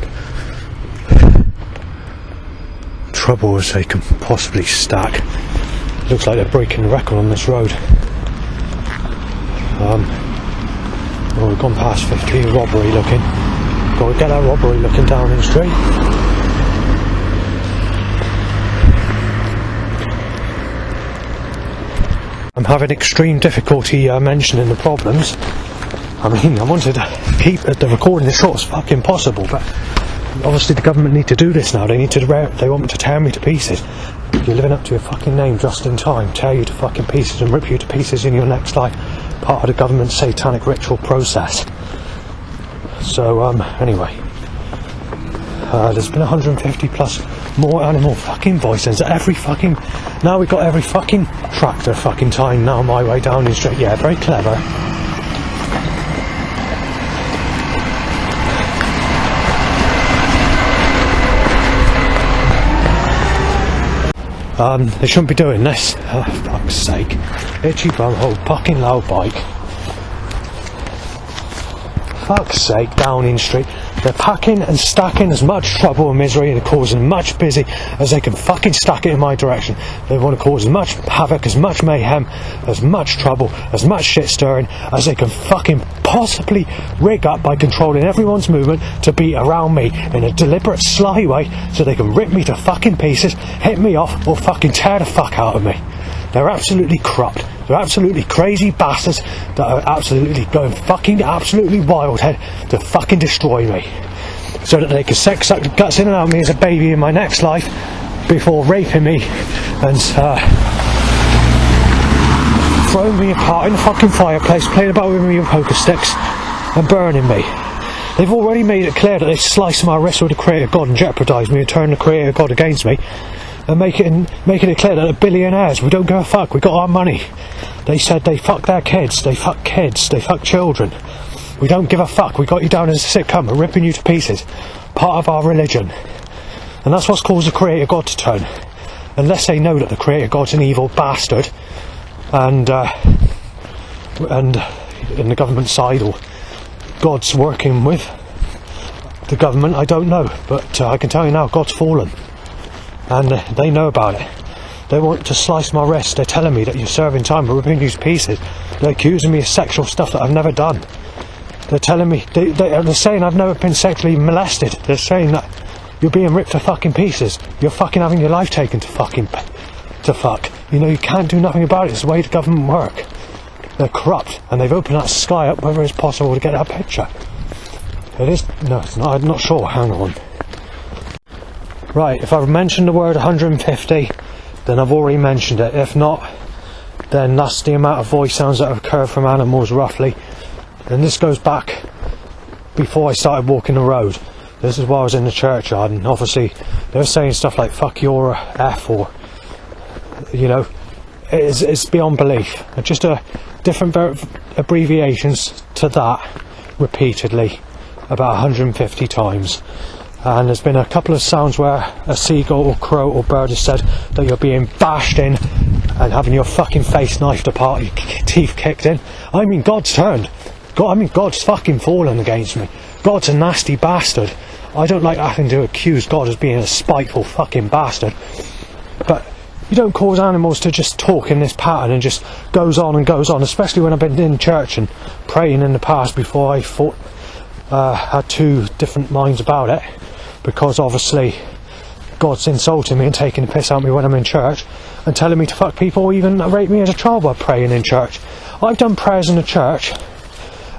trouble as they can possibly stack. Looks like they're breaking the record on this road. Well, we've gone past 50, robbery looking. Got to get that robbery looking down in the street. I'm having extreme difficulty mentioning the problems. I mean, I wanted to keep the recording as short as fucking possible, but obviously the government need to do this now. They want me to tear me to pieces. You're living up to your fucking name just in time. Tear you to fucking pieces and rip you to pieces in your next life. Part of the government's satanic ritual process. So anyway, there's been 150 plus more animal fucking voices. Now we've got every fucking tractor fucking time now my way down the street. Yeah, very clever. They shouldn't be doing this. Oh, fuck's sake. Itchy bumhole, fucking loud bike. Fuck's sake, Downing Street. They're packing and stacking as much trouble and misery and causing as much busy as they can fucking stack it in my direction. They want to cause as much havoc, as much mayhem, as much trouble, as much shit stirring as they can fucking possibly rig up by controlling everyone's movement to be around me in a deliberate, sly way, so they can rip me to fucking pieces, hit me off, or fucking tear the fuck out of me. They're absolutely corrupt. They're absolutely crazy bastards that are absolutely going fucking absolutely wild head to fucking destroy me, so that they can sex suck the guts in and out of me as a baby in my next life before raping me and throwing me apart in the fucking fireplace, playing about with me with poker sticks and burning me. They've already made it clear that they slice my wrist with the Creator God and jeopardise me and turn the Creator God against me, and making it clear that they're billionaires. We don't give a fuck, we got our money. They said they fuck their kids, they fuck children. We don't give a fuck, we got you down as a sitcom, we're ripping you to pieces. Part of our religion. And that's what's caused the Creator God to turn. Unless they know that the Creator God's an evil bastard, and in the government side, or God's working with the government, I don't know. But I can tell you now, God's fallen. And they know about it. They want to slice my wrist. They're telling me that you're serving time, we're ripping you to pieces. They're accusing me of sexual stuff that I've never done. They're telling me, they're saying I've never been sexually molested. They're saying that you're being ripped to fucking pieces. You're fucking having your life taken to fuck. You know, you can't do nothing about it. It's the way the government work. They're corrupt, and they've opened that sky up whether it's possible to get that picture. It is, no, it's not, I'm not sure, hang on. Right, if I've mentioned the word 150, then I've already mentioned it. If not, then that's the amount of voice sounds that have occurred from animals roughly. And this goes back before I started walking the road. This is while I was in the churchyard, and obviously they were saying stuff like fuck your F, or, you know, it's beyond belief. Just different abbreviations to that repeatedly about 150 times. And there's been a couple of sounds where a seagull or crow or bird has said that you're being bashed in and having your fucking face knifed apart, your teeth kicked in. I mean, God's turned. God's fucking fallen against me. God's a nasty bastard. I don't like having to accuse God as being a spiteful fucking bastard. But you don't cause animals to just talk in this pattern and just goes on and goes on, especially when I've been in church and praying in the past before I had two different minds about it. Because obviously God's insulting me and taking the piss out of me when I'm in church and telling me to fuck people, or even rape me as a child by praying in church. I've done prayers in the church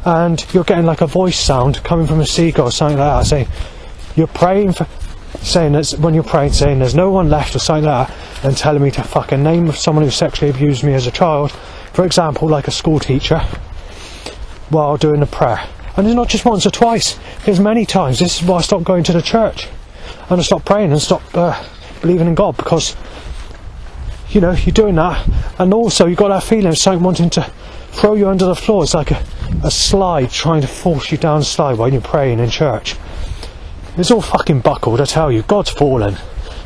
and you're getting like a voice sound coming from a seagull or something like that, saying you're praying for, saying that when you're praying, saying there's no one left or something like that, and telling me to fuck a name of someone who sexually abused me as a child, for example like a school teacher, while doing the prayer. And it's not just once or twice, it's many times. This is why I stopped going to the church and I stopped praying and stopped believing in God, because you know, you're doing that, and also you've got that feeling of something wanting to throw you under the floor. It's like a slide trying to force you down the slide while you're praying in church. It's all fucking buckled, I tell you. God's fallen.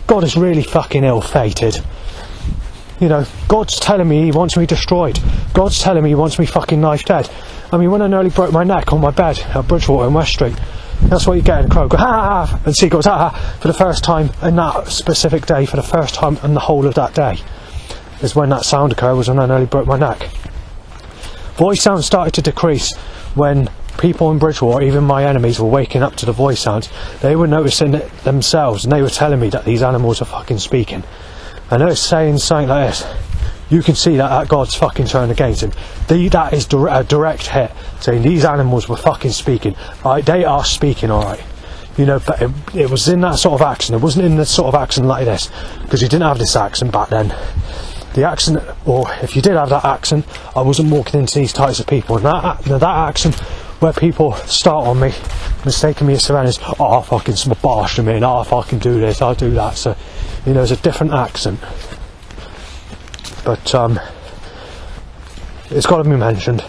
God is really fucking ill-fated. You know, God's telling me he wants me destroyed. God's telling me he wants me fucking knife dead. I mean, when I nearly broke my neck on my bed at Bridgewater in West Street, that's what you get in Crow. Go, ha ha ha, and see, goes, ha ha, for the first time in that specific day, for the first time in the whole of that day, is when that sound occurred, was when I nearly broke my neck. Voice sound started to decrease when people in Bridgewater, even my enemies, were waking up to the voice sounds. They were noticing it themselves, and they were telling me that these animals are fucking speaking. And they're saying something like this: you can see that God's fucking turned against him. That is a direct hit, saying these animals were fucking speaking. They are speaking, alright. You know, but it was in that sort of accent. It wasn't in the sort of accent like this, because you didn't have this accent back then. The accent, or if you did have that accent, I wasn't walking into these types of people. And that accent, where people start on me, mistaking me as surroundings, oh, I fucking smash them in, oh, I fucking do this, I'll do that. So, you know, it's a different accent. But, it's got to be mentioned.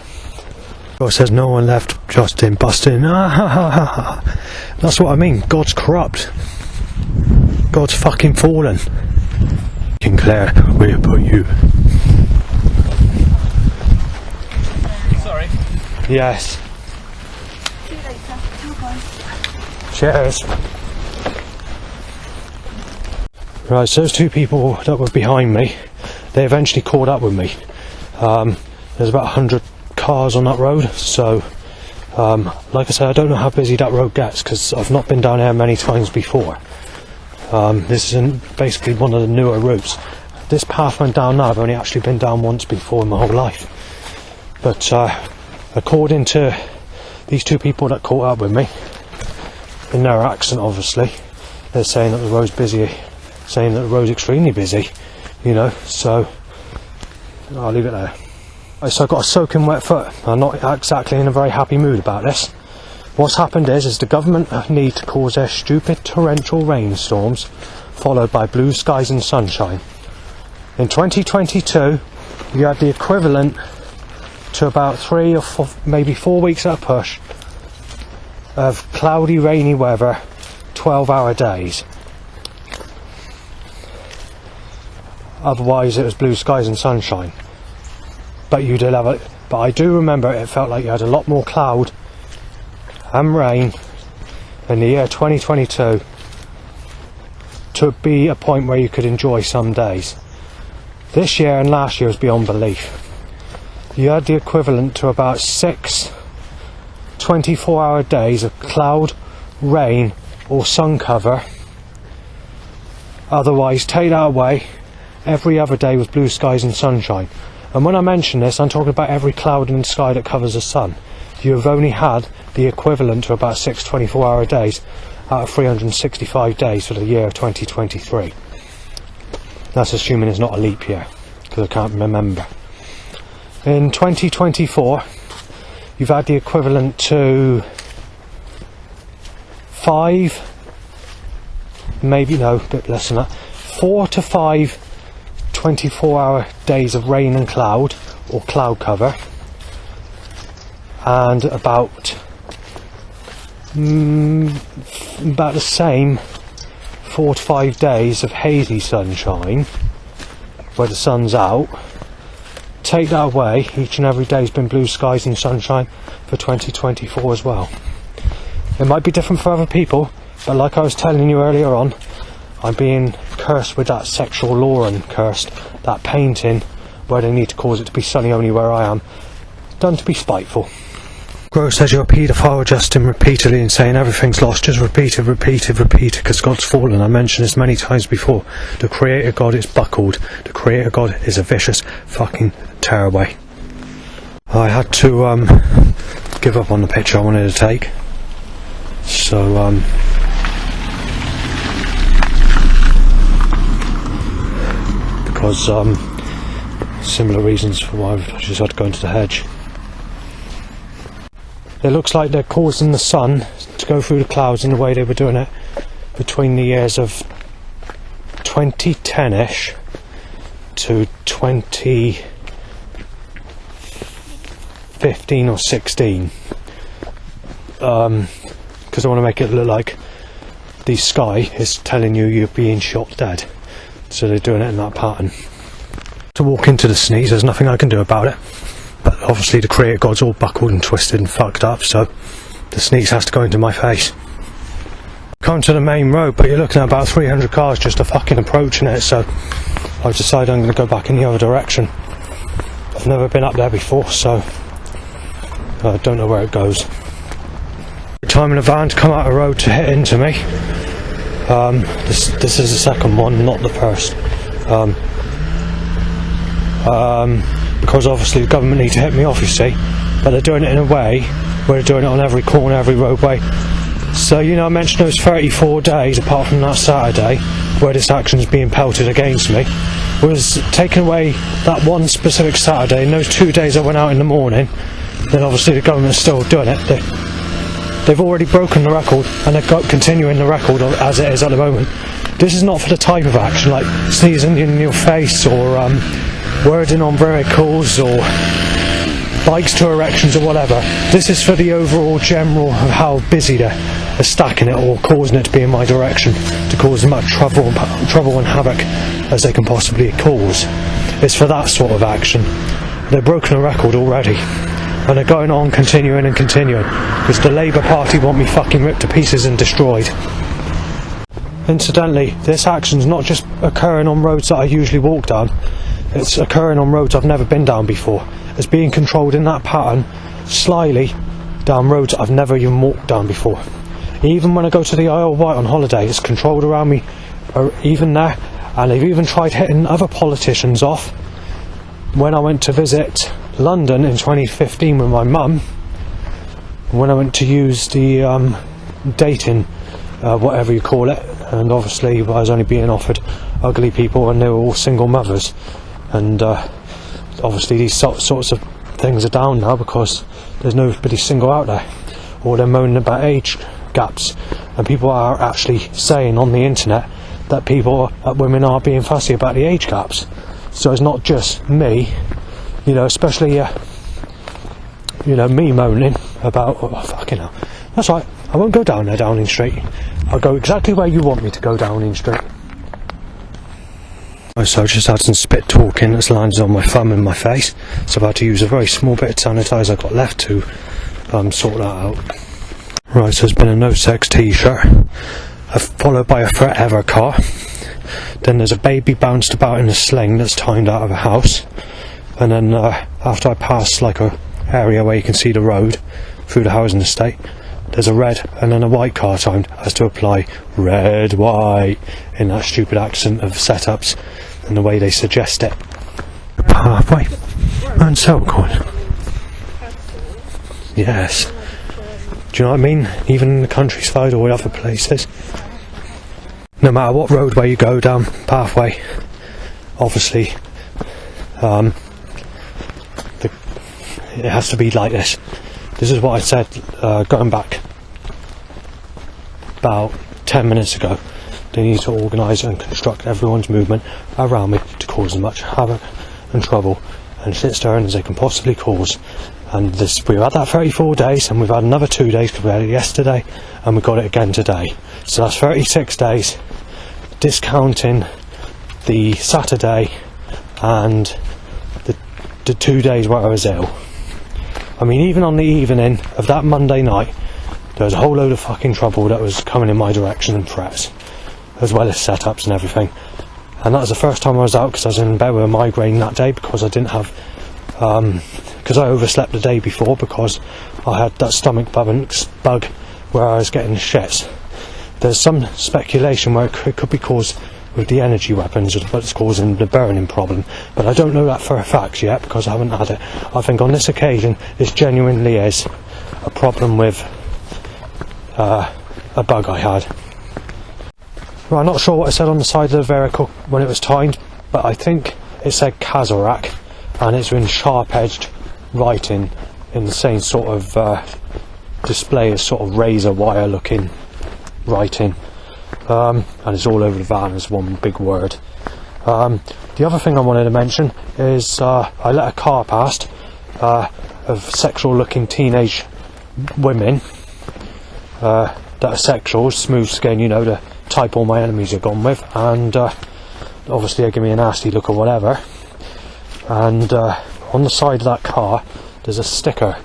God says no one left, Justin, busting. That's what I mean. God's corrupt. God's fucking fallen. King Claire, where about you? Sorry. Yes. See you later. Bye. Cheers. Right, so those two people that were behind me, they eventually caught up with me. There's about 100 cars on that road, so like I said, I don't know how busy that road gets because I've not been down here many times before. This is basically one of the newer routes. This path went down now, I've only actually been down once before in my whole life. But according to these two people that caught up with me, in their accent obviously, they're saying that the road's busy, saying that the road's extremely busy, you know, so I'll leave it there. Right, so I've got a soaking wet foot. I'm not exactly in a very happy mood about this. What's happened is the government need to cause their stupid torrential rainstorms followed by blue skies and sunshine. In 2022 you had the equivalent to about 3 or 4, maybe 4 weeks at a push of cloudy, rainy weather, 12-hour days. Otherwise it was blue skies and sunshine. But you did have it. But I do remember it felt like you had a lot more cloud and rain in the year 2022 to be a point where you could enjoy some days. This year and last year was beyond belief. You had the equivalent to about 6 24-hour days of cloud, rain or sun cover. Otherwise, take that away, every other day was blue skies and sunshine. And when I mention this, I'm talking about every cloud in the sky that covers the sun. You have only had the equivalent to about 6 24-hour days out of 365 days for the year of 2023. That's assuming it's not a leap year, because I can't remember. In 2024, you've had the equivalent to 5, maybe no, a bit less than that, 4 to 5 24-hour days of rain and cloud, or cloud cover, and about the same 4 to 5 days of hazy sunshine where the sun's out. Take that away, each and every day's been blue skies and sunshine for 2024 as well. It might be different for other people, but like I was telling you earlier on, I'm being cursed with that sexual Lauren cursed, that painting where they need to cause it to be sunny only where I am, done to be spiteful. Grow says you're a paedophile, Justin, repeatedly, and saying everything's lost. Just repeat it, because God's fallen. I mentioned this many times before. The Creator God is buckled. The Creator God is a vicious fucking tearaway. I had to give up on the picture I wanted to take. So, because similar reasons for why I just had to go into the hedge. It looks like they're causing the sun to go through the clouds in the way they were doing it between the years of 2010-ish to 2015 or 16. Because I want to make it look like the sky is telling you you're being shot dead. So they're doing it in that pattern. To walk into the sneeze, there's nothing I can do about it. But obviously the Creator God's all buckled and twisted and fucked up, so the sneeze has to go into my face. Come to the main road, but you're looking at about 300 cars just fucking approaching it, so I've decided I'm going to go back in the other direction. I've never been up there before, so I don't know where it goes. Time in a van to come out of the road to hit into me. This is the second one, not the first. Because obviously the government need to hit me off, you see, but they're doing it in a way where they're doing it on every corner, every roadway. So, you know, I mentioned those 34 days apart from that Saturday where this action's being pelted against me, was taking away that one specific Saturday, and those 2 days I went out in the morning. Then obviously the government's still doing it. They've already broken the record, and they're continuing the record as it is at the moment. This is not for the type of action like sneezing in your face or wording on vehicles or bikes to erections or whatever. This is for the overall general of how busy they're stacking it or causing it to be in my direction, to cause as much trouble and havoc as they can possibly cause. It's for that sort of action. They've broken a record already, and they're going on continuing because the Labour Party want me fucking ripped to pieces and destroyed. Incidentally, this action's not just occurring on roads that I usually walk down, it's occurring on roads I've never been down before. It's being controlled in that pattern, slyly, down roads I've never even walked down before. Even when I go to the Isle of Wight on holiday, it's controlled around me, even there, and they've even tried hitting other politicians off. When I went to visit London in 2015 with my mum, when I went to use the dating, whatever you call it, and obviously I was only being offered ugly people and they were all single mothers, and obviously these sorts of things are down now because there's nobody single out there, or they're moaning about age gaps, and people are actually saying on the internet that women are being fussy about the age gaps. So it's not just me, you know, especially me moaning about, oh fucking hell. That's right, I won't go down there, Downing Street. I'll go exactly where you want me to go, Downing Street. So I just had some spit talking that's landed on my thumb and my face, so I've had to use a very small bit of sanitizer I've got left to sort that out. Right, so there's been a no sex t-shirt, followed by a forever car. Then there's a baby bounced about in a sling that's timed out of a house, and then after I pass like a area where you can see the road through the housing estate, there's a red and then a white car timed as to apply red, white in that stupid accent of setups and the way they suggest it. Halfway and so on. Yes. Do you know what I mean? Even in the countryside or other places, no matter what roadway you go down, pathway, obviously it has to be like this. This is what I said going back about 10 minutes ago. They need to organise and construct everyone's movement around me to cause as much havoc and trouble and shit stirring as they can possibly cause. And we've had that 34 days, and we've had another 2 days because we had it yesterday and we got it again today. So that's 36 days, discounting the Saturday and the 2 days where I was ill. I mean, even on the evening of that Monday night, there was a whole load of fucking trouble that was coming in my direction and threats, as well as setups and everything. And that was the first time I was out because I was in bed with a migraine that day because I didn't have, because I overslept the day before because I had that stomach bug where I was getting shits. There's some speculation where it could be caused with the energy weapons, what's causing the burning problem, but I don't know that for a fact yet because I haven't had it. I think on this occasion this genuinely is a problem with a bug I had. Well, I'm not sure what it said on the side of the vehicle when it was timed, but I think it said Kazarak, and it's in sharp-edged writing in the same sort of display as sort of razor wire looking writing, and it's all over the van as one big word. The other thing I wanted to mention is I let a car past of sexual looking teenage women that are sexual, smooth skin, you know, the type all my enemies are gone with, and obviously they give me a nasty look or whatever. And on the side of that car there's a sticker.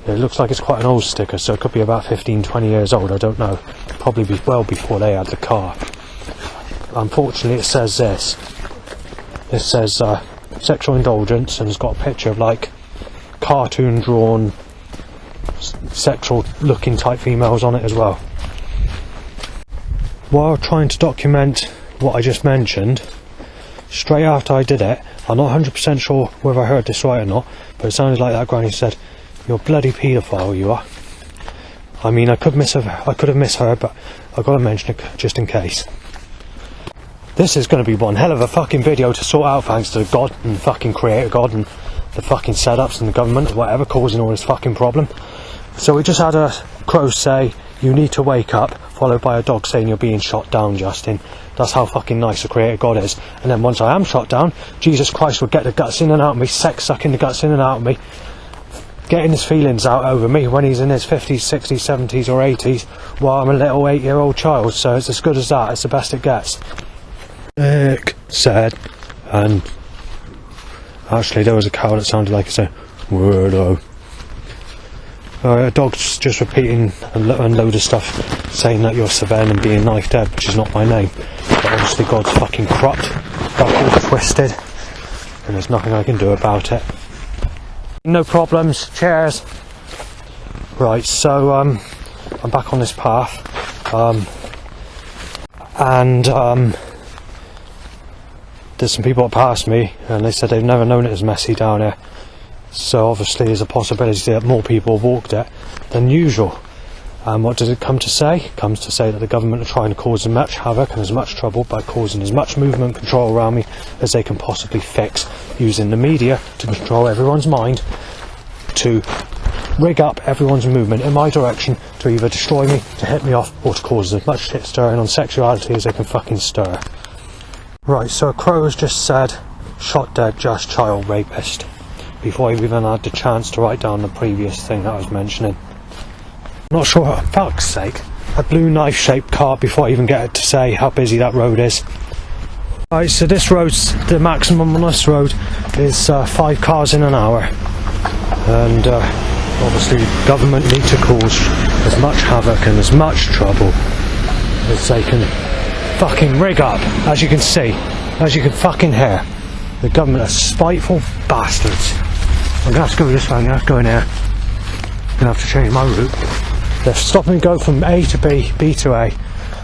It looks like it's quite an old sticker, so it could be about 15-20 years old, I don't know. Probably well before they had the car. Unfortunately it says this. It says sexual indulgence, and it's got a picture of like cartoon drawn sexual looking type females on it as well. While trying to document what I just mentioned, straight after I did it, I'm not 100% sure whether I heard this right or not, but it sounded like that granny said, "You're a bloody paedophile, you are." I mean, I could have misheard, but I've got to mention it just in case. This is going to be one hell of a fucking video to sort out, thanks to God and fucking Creator God and the fucking setups and the government or whatever causing all this fucking problem. So we just had a crow say, "You need to wake up," followed by a dog saying, "You're being shot down, Justin." That's how fucking nice the Creator God is. And then once I am shot down, Jesus Christ would get the guts in and out of me, sex sucking the guts in and out of me, getting his feelings out over me when he's in his 50s, 60s, 70s or 80s, while I'm a little 8-year-old child. So it's as good as that, it's the best it gets. Said, and actually there was a cow that sounded like it said, "Wordo." A dog's just repeating a load of stuff, saying that you're Savannah and being knife dead, which is not my name. But obviously God's fucking corrupt, buckled, twisted, and there's nothing I can do about it. No problems, cheers. Right, so I'm back on this path, and there's some people that passed me, and they said they've never known it as messy down here. So obviously there's a possibility that more people have walked it than usual. And what does it come to say? It comes to say that the government are trying to cause as much havoc and as much trouble by causing as much movement control around me as they can possibly fix, using the media to control everyone's mind, to rig up everyone's movement in my direction, to either destroy me, to hit me off, or to cause as much shit stirring on sexuality as they can fucking stir. Right, so a crow has just said, "Shot dead, just child rapist," before I even had the chance to write down the previous thing that I was mentioning. I'm not sure, for fuck's sake, a blue knife shaped car before I even get it to say how busy that road is. Right, so this road's, the maximum on this road is 5 cars in an hour, and obviously government need to cause as much havoc and as much trouble as they can fucking rig up, as you can see, as you can fucking hear. The government are spiteful bastards. I'm going to have to go this way, I'm going to have to go in here. I'm going to have to change my route. They're stopping me go from A to B, B to A.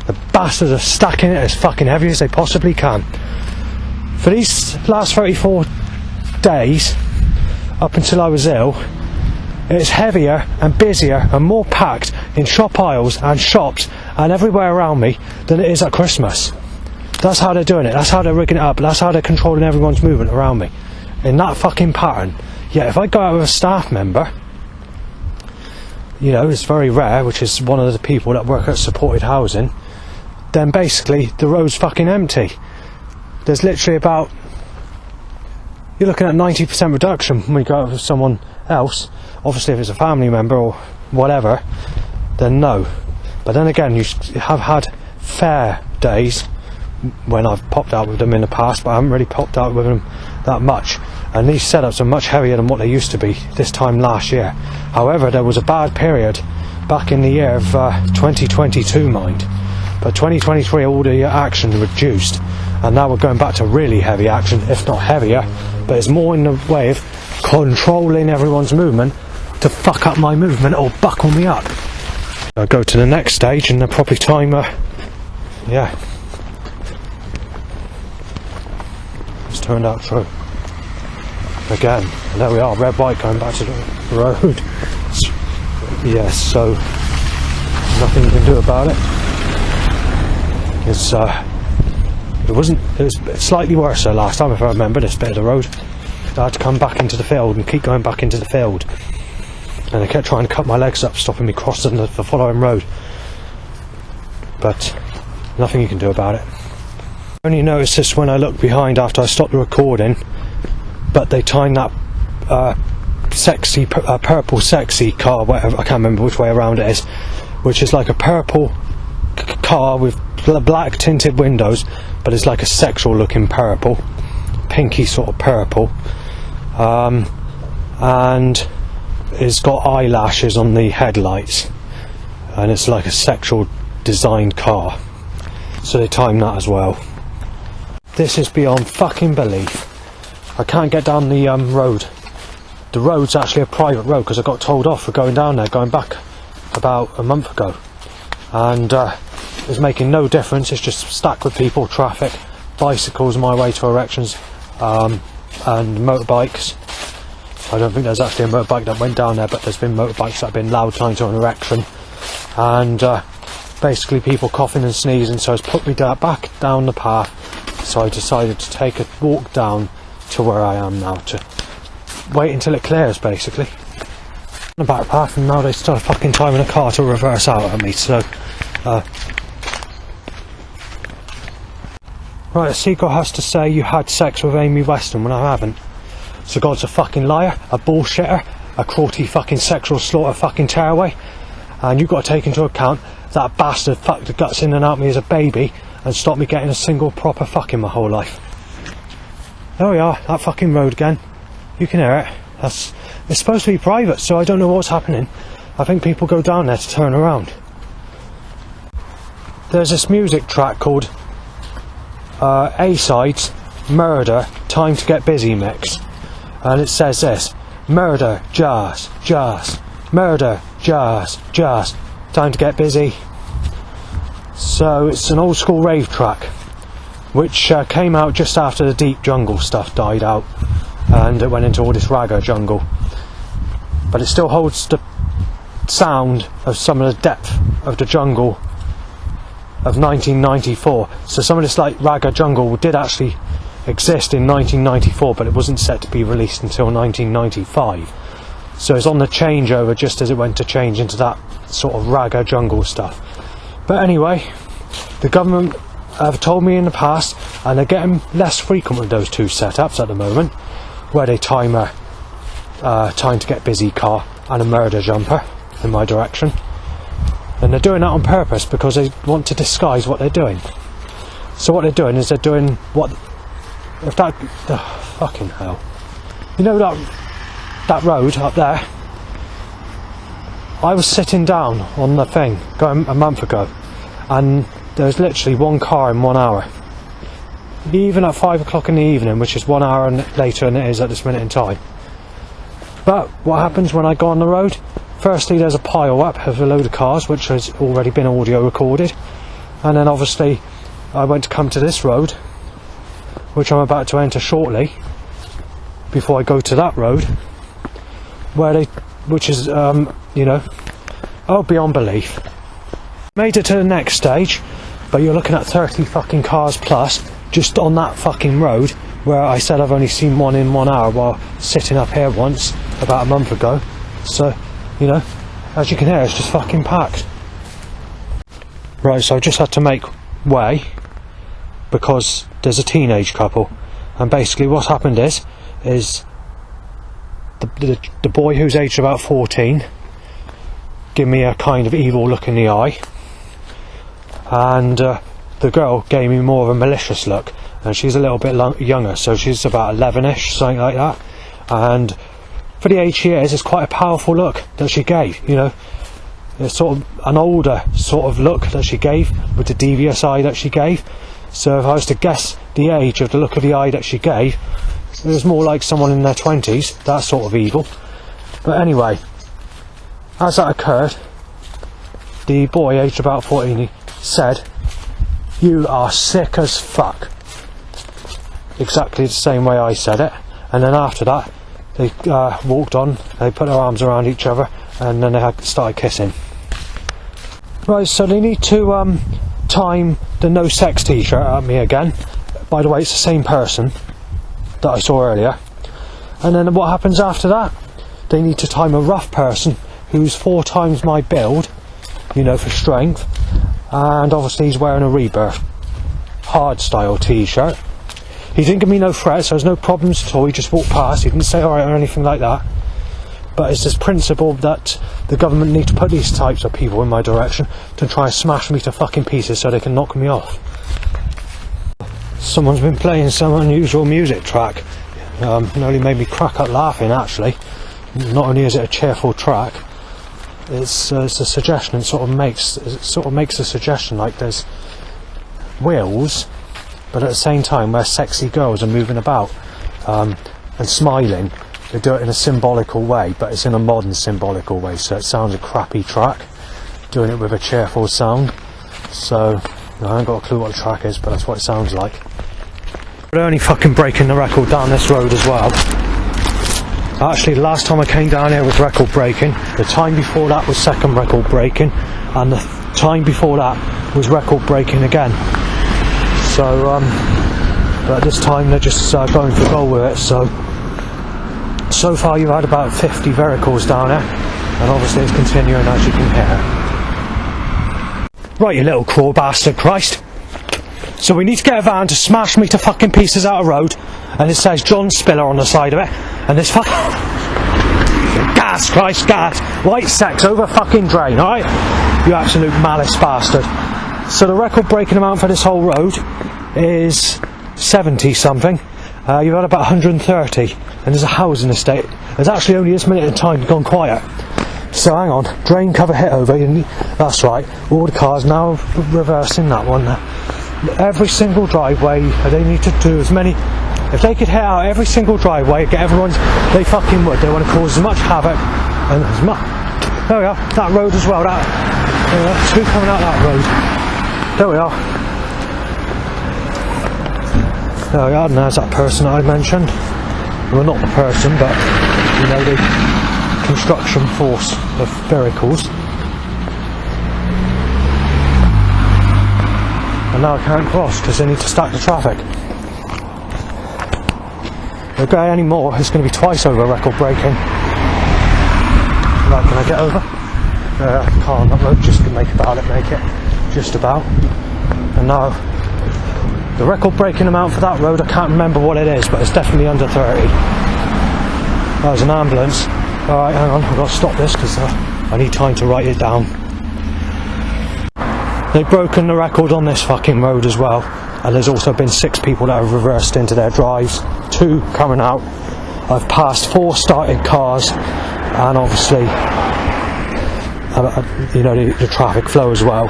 The bastards are stacking it as fucking heavy as they possibly can. For these last 34 days, up until I was ill, it's heavier and busier and more packed in shop aisles and shops and everywhere around me than it is at Christmas. That's how they're doing it, that's how they're rigging it up, that's how they're controlling everyone's movement around me. In that fucking pattern. Yet if I go out with a staff member, you know, it's very rare, which is one of the people that work at supported housing, then basically the road's fucking empty. There's literally about you're looking at 90% reduction when you go out with someone else. Obviously if it's a family member or whatever, then no. But then again, you have had fair days when I've popped out with them in the past, but I haven't really popped out with them that much. And these setups are much heavier than what they used to be this time last year. However, there was a bad period back in the year of 2022, mind. But 2023, all the action reduced, and now we're going back to really heavy action, if not heavier. But it's more in the way of controlling everyone's movement to fuck up my movement or buckle me up. I go to the next stage and the proper timer. Yeah, it's turned out true. Again, and there we are, red bike going back to the road. Yes, so nothing you can do about it. It's it was slightly worse though last time, if I remember, this bit of the road. I had to come back into the field and keep going back into the field, and they kept trying to cut my legs up, stopping me crossing the following road. But nothing you can do about it. I only noticed this when I looked behind after I stopped the recording, but they timed that purple sexy car, whatever, I can't remember which way around it is, which is like a purple car with black tinted windows, but it's like a sexual looking purple, pinky sort of purple, and it's got eyelashes on the headlights, and it's like a sexual designed car. So they timed that as well. This is beyond fucking belief. I can't get down the road. The road's actually a private road because I got told off for going down there, going back about a month ago, and it's making no difference. It's just stacked with people, traffic, bicycles my way to erections, and motorbikes. I don't think there's actually a motorbike that went down there, but there's been motorbikes that have been loud trying to an erection, and basically people coughing and sneezing, so it's put me back down the path. So I decided to take a walk down to where I am now, to wait until it clears basically. The back path, and now they start fucking timing a car to reverse out at me, so right, a seagull has to say you had sex with Amy Weston when I haven't. So God's a fucking liar, a bullshitter, a cruelty fucking sexual slaughter fucking tearaway, and you've got to take into account that bastard fucked the guts in and out of me as a baby and stopped me getting a single proper fucking my whole life. There we are, that fucking road again. You can hear it. It's supposed to be private, so I don't know what's happening. I think people go down there to turn around. There's this music track called A-Sides, Murder, Time to Get Busy Mix. And it says this: murder, jazz, jazz, murder, jazz, jazz, time to get busy. So it's an old school rave track, which came out just after the deep jungle stuff died out, and it went into all this ragga jungle. But it still holds the sound of some of the depth of the jungle of 1994. So some of this like ragga jungle did actually exist in 1994, but it wasn't set to be released until 1995. So it's on the changeover just as it went to change into that sort of ragga jungle stuff. But anyway, the government have told me in the past, and they're getting less frequent with those two setups at the moment, where they time a time to get busy car and a murder jumper in my direction. And they're doing that on purpose because they want to disguise what they're doing. So what they're doing is they're doing what, if that, fucking hell, you know that road up there, I was sitting down on the thing going a month ago, and there was literally one car in 1 hour, even at 5 o'clock in the evening, which is 1 hour later than it is at this minute in time. But what happens when I go on the road? Firstly, there's a pile up of a load of cars which has already been audio recorded, and then obviously I went to come to this road, which I'm about to enter shortly, before I go to that road, which is you know, oh, beyond belief. Made it to the next stage, but you're looking at 30 fucking cars plus just on that fucking road, where I said I've only seen one in 1 hour while sitting up here once about a month ago. So, you know, as you can hear, it's just fucking packed. Right, so I just had to make way because there's a teenage couple, and basically what's happened is is the boy who's aged about 14 give me a kind of evil look in the eye, and the girl gave me more of a malicious look, and she's a little bit younger, so she's about 11ish, something like that. And for the age she is, it's quite a powerful look that she gave, you know. It's sort of an older sort of look that she gave, with the devious eye that she gave. So if I was to guess the age of the look of the eye that she gave, it was more like someone in their 20s, that sort of evil. But anyway, as that occurred, the boy aged about 14 said, "You are sick as fuck." Exactly the same way I said it. And then after that, they walked on, they put their arms around each other, and then they started kissing. Right, so they need to time the no sex t-shirt at me again. By the way, it's the same person that I saw earlier. And then what happens after that? They need to time a rough person who's 4 times my build, you know, for strength, and obviously he's wearing a Rebirth hard style t-shirt. He didn't give me no threats, there was no problems at all, he just walked past, he didn't say alright or anything like that. But it's this principle that the government need to put these types of people in my direction to try and smash me to fucking pieces so they can knock me off. Someone's been playing some unusual music track. It nearly made me crack up laughing, actually. Not only is it a cheerful track, it's a suggestion. It sort of makes a suggestion like there's wheels, but at the same time where sexy girls are moving about and smiling. They do it in a symbolical way, but it's in a modern symbolical way, so it sounds a crappy track, doing it with a cheerful sound. So I haven't got a clue what the track is, but that's what it sounds like. They're only fucking breaking the record down this road as well. Actually, the last time I came down here was record breaking, the time before that was second record breaking, and the time before that was record breaking again. So but this time they're just going for goal with it. So far you've had about 50 vehicles down there, and obviously it's continuing, as you can hear. Right, you little crawl bastard, Christ. So we need to get a van to smash me to fucking pieces out of road, and it says John Spiller on the side of it, and this gas, Christ, gas, white sex over fucking drain, alright? You absolute malice bastard. So the record breaking amount for this whole road is 70 something. You've had about 130, and there's a housing estate. There's actually only this minute in time gone quiet. So hang on, drain cover hit over, that's right, all the cars now reversing that one. Every single driveway, they need to do as many, if they could hit out every single driveway, get everyone's, they fucking would. They want to cause as much havoc, and as much, there we are, that road as well, that, there we are, 2 coming out that road, there we are. There we are, and there's that person I mentioned. Well, not the person, but, you know, the construction force of vehicles. And now I can't cross because they need to stack the traffic. If I go any more, it's going to be twice over record breaking. Right, can I get over? I can't, that road just to make it, just about. And now, the record breaking amount for that road, I can't remember what it is, but it's definitely under 30. That was an ambulance. Alright, hang on, I've got to stop this because I need time to write it down. They've broken the record on this fucking road as well, and there's also been 6 people that have reversed into their drives, 2 coming out. I've passed 4 started cars, and obviously, you know, the traffic flow as well.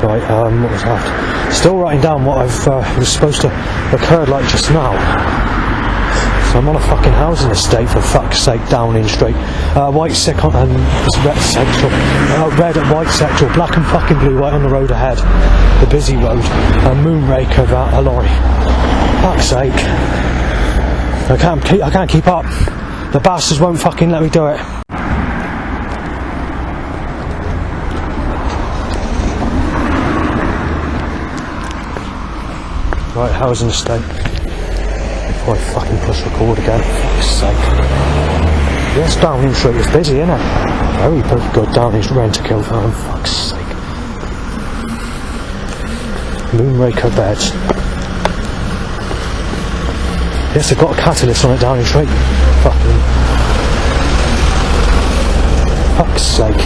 Right, what was that? Still writing down what was supposed to occur like just now. So I'm on a fucking housing estate, for fuck's sake, Downing Street. White sick on, and red sector, red and white sector, black and fucking blue right on the road ahead. The busy road, a moonraker, a lorry. Fuck's sake. I can't keep up. The bastards won't fucking let me do it. Right, housing estate. Before I fucking push record again, for fuck's sake. Yes, Downing Street is busy, isn't it? Very good Downing Street, rent-a-kill van, fuck's sake. Moonraker beds. Yes, they've got a catalyst on it down in straight. Fuck's sake.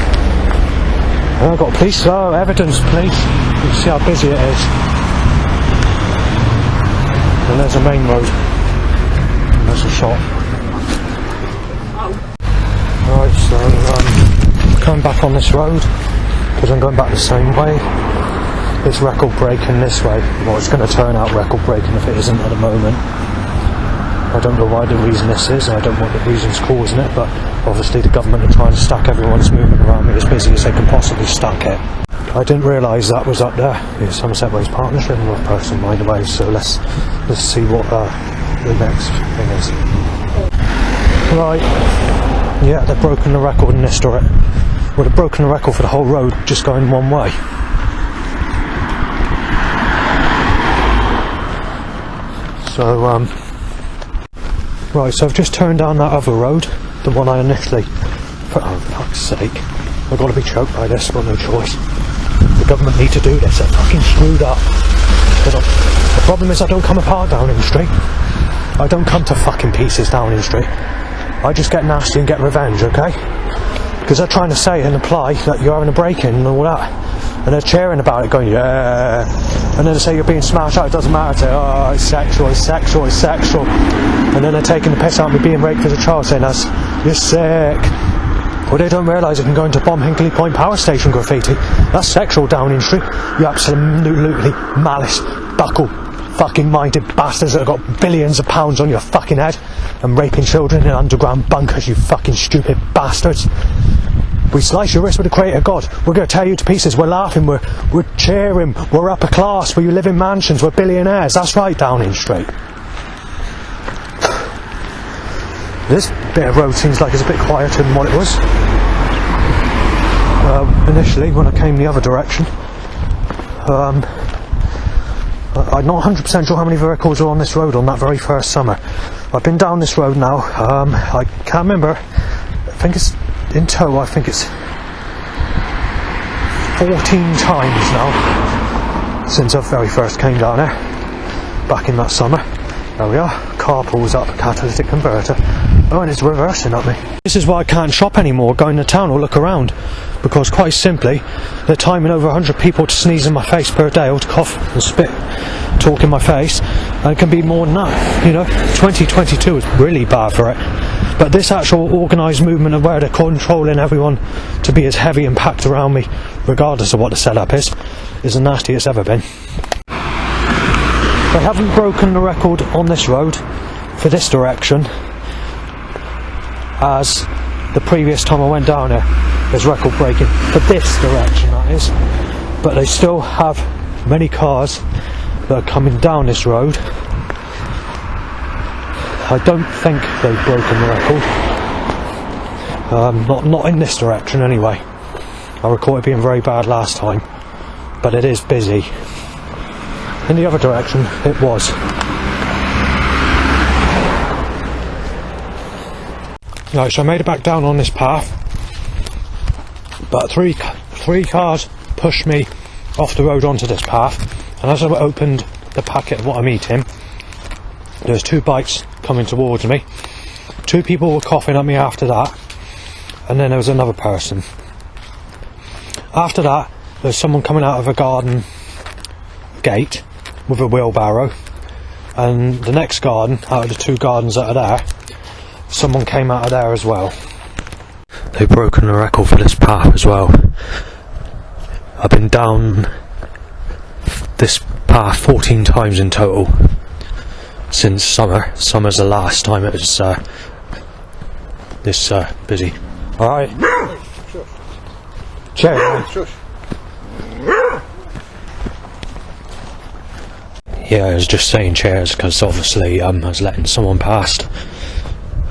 And I've got police, evidence police. You can see how busy it is. And there's a main road. And there's a shop. Right, so coming back on this road, because I'm going back the same way. It's record braking this way. Well, it's going to turn out record braking if it isn't at the moment. I don't know why the reason this is, and I don't know what the reason's causing it, but obviously the government are trying to stack everyone's movement around me as busy as they can possibly stack it. I didn't realise that was up there. It's Somerset Ways Partnership and Rough Person Mind Away, so let's see what the next thing is. Right, yeah, they've broken the record in this direction. Well, they've broken the record for the whole road just going one way. So, right, so I've just turned down that other road, the one I initially... Oh, fuck's sake. I've got to be choked by this, I've got no choice. The government need to do this, they're fucking screwed up. The problem is I don't come apart Downing Street. I don't come to fucking pieces Downing Street. I just get nasty and get revenge, okay? Because they're trying to say and imply that you're having a break-in and all that. And they're cheering about it, going, yeah. And then they say you're being smashed out, it doesn't matter. Say, oh, it's sexual, it's sexual, it's sexual. And then they're taking the piss out of me being raped as a child, saying, you're sick. Well, they don't realise it can go into bomb Hinkley Point Power Station graffiti. That's sexual Downing Street. You absolutely malice, buckle, fucking minded bastards that have got billions of pounds on your fucking head and raping children in underground bunkers, you fucking stupid bastards. We slice your wrist with the creator God. We're going to tear you to pieces. We're laughing, we're cheering, we're upper class, we live in mansions, we're billionaires. That's right, Downing Street. This bit of road seems like it's a bit quieter than what it was. Initially, when I came the other direction, I'm not 100% sure how many vehicles are on this road on that very first summer. I've been down this road now, I can't remember, I think it's, in tow, I think it's 14 times now, since I very first came down there, back in that summer. There we are, car pulls up, catalytic converter. Oh, and it's reversing at me. This is why I can't shop anymore, go into town or look around, because quite simply, they're timing over 100 people to sneeze in my face per day, or to cough and spit, talk in my face, and it can be more than that, you know. 2022 is really bad for it. But this actual organised movement of where they're controlling everyone to be as heavy and packed around me, regardless of what the setup is the nastiest it's ever been. They haven't broken the record on this road for this direction as the previous time I went down there. There's record breaking for this direction, that is. But they still have many cars that are coming down this road. I don't think they've broken the record. Not in this direction anyway. I recall it being very bad last time, but it is busy. In the other direction, it was. Right, so I made it back down on this path, but three cars pushed me off the road onto this path, and as I opened the packet of what I'm eating, there was two bikes coming towards me. Two people were coughing at me after that, and then there was another person. After that, there's someone coming out of a garden gate with a wheelbarrow, and the next garden, out of the two gardens that are there, someone came out of there as well. They've broken the record for this path as well. I've been down this path 14 times in total since summer. Summer's the last time it was this busy. Alright. Cheers. Yeah, I was just saying chairs because obviously I was letting someone past.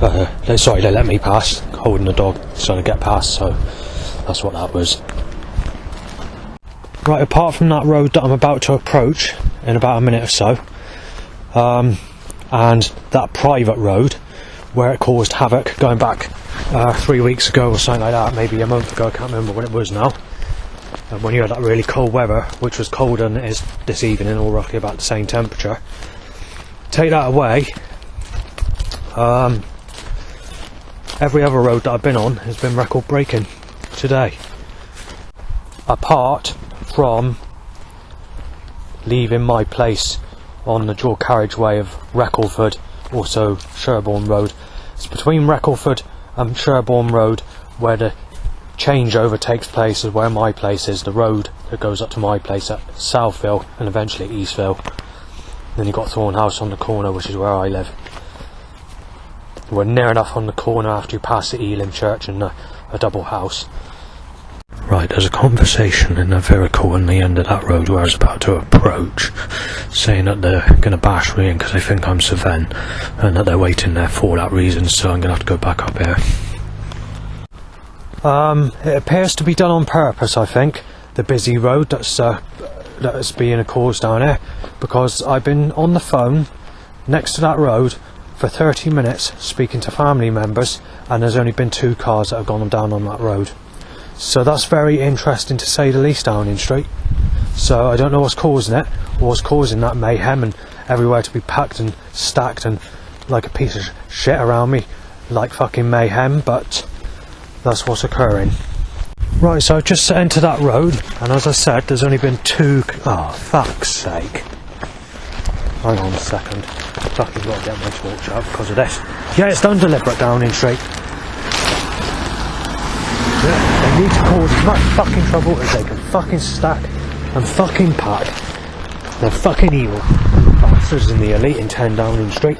They let me pass, holding the dog so to get past, so that's what that was. Right, apart from that road that I'm about to approach in about a minute or so, and that private road where it caused havoc going back 3 weeks ago or something like that, maybe a month ago, I can't remember what it was now. And when you had that really cold weather, which was colder than it is this evening, or roughly about the same temperature, take that away, every other road that I've been on has been record breaking today. Apart from leaving my place on the dual carriageway of Reckleford, also Sherborne Road. It's between Reckleford and Sherborne Road where the changeover takes place, is where my place is, the road that goes up to my place at Southville and eventually Eastville. Then you've got Thornhouse on the corner, which is where I live. We're near enough on the corner after you pass the Elim Church and a double house. Right, there's a conversation in a vehicle on the end of that road where I was about to approach, saying that they're going to bash me in because they think I'm Sven, and that they're waiting there for that reason, so I'm going to have to go back up here. It appears to be done on purpose, I think, the busy road that's being caused down here, because I've been on the phone next to that road for 30 minutes speaking to family members, and there's only been 2 cars that have gone down on that road. So that's very interesting to say the least, Downing Street. So I don't know what's causing it, or what's causing that mayhem and everywhere to be packed and stacked and like a piece of shit around me, like fucking mayhem, but that's what's occurring. Right, so I've just entered that road, and as I said, there's only been 2... Oh, fuck's sake. Hang on a second. Fucking got to get my torch out because of this. Yeah, it's done deliberate, Downing Street. Yeah, they need to cause as much fucking trouble as they can fucking stack and fucking pack. They're fucking evil bastards in the elite in 10 Downing Street.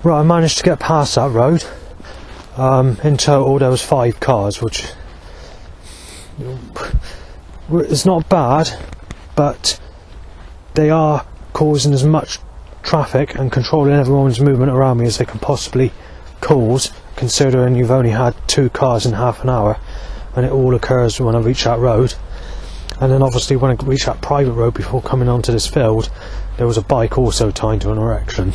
Right, I managed to get past that road. In total there was 5 cars, which is not bad, but they are causing as much traffic and controlling everyone's movement around me as they can possibly cause, considering you've only had 2 cars in half an hour, and it all occurs when I reach that road. And then obviously when I reached that private road before coming onto this field, there was a bike also tied to an erection.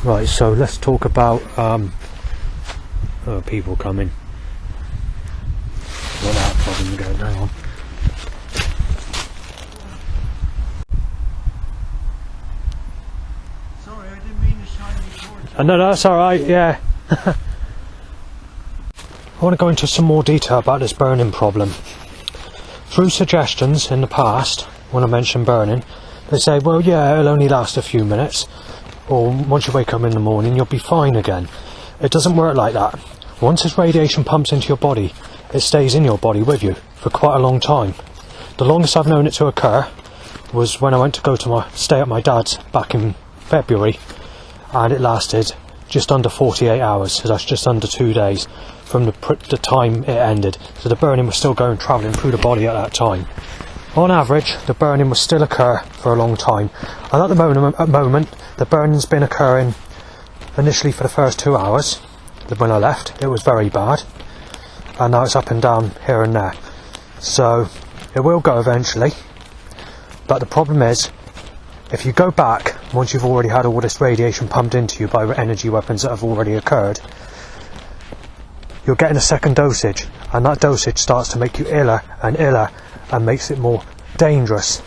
Right, so let's talk about people coming. Not that problem going, hang on. Sorry, I didn't mean to shine your torch. No, that's alright, yeah. I want to go into some more detail about this burning problem. Through suggestions in the past, when I mention burning, they say, well, yeah, it'll only last a few minutes, or once you wake up in the morning, you'll be fine again. It doesn't work like that. Once this radiation pumps into your body, it stays in your body with you for quite a long time. The longest I've known it to occur was when I went to go to stay at my dad's back in February, and it lasted just under 48 hours, so that's just under 2 days from the time it ended. So the burning was still travelling through the body at that time. On average, the burning will still occur for a long time, and at the moment the burning's been occurring initially for the first 2 hours. When I left, it was very bad, and now it's up and down here and there. So it will go eventually, but the problem is, if you go back once you've already had all this radiation pumped into you by energy weapons that have already occurred, you're getting a second dosage, and that dosage starts to make you iller and makes it more dangerous.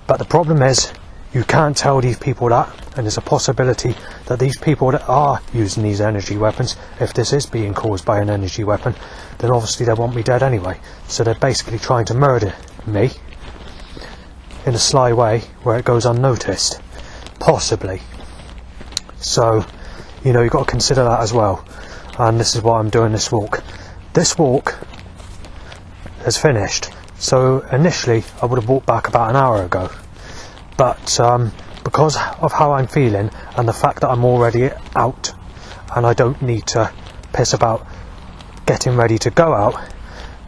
But the problem is, you can't tell these people that, and there's a possibility that these people that are using these energy weapons, if this is being caused by an energy weapon, then obviously they want me dead anyway. So they're basically trying to murder me in a sly way where it goes unnoticed, possibly. So, you know, you've got to consider that as well. And this is why I'm doing this walk. This walk has finished. So initially I would have walked back about an hour ago, but because of how I'm feeling and the fact that I'm already out and I don't need to piss about getting ready to go out,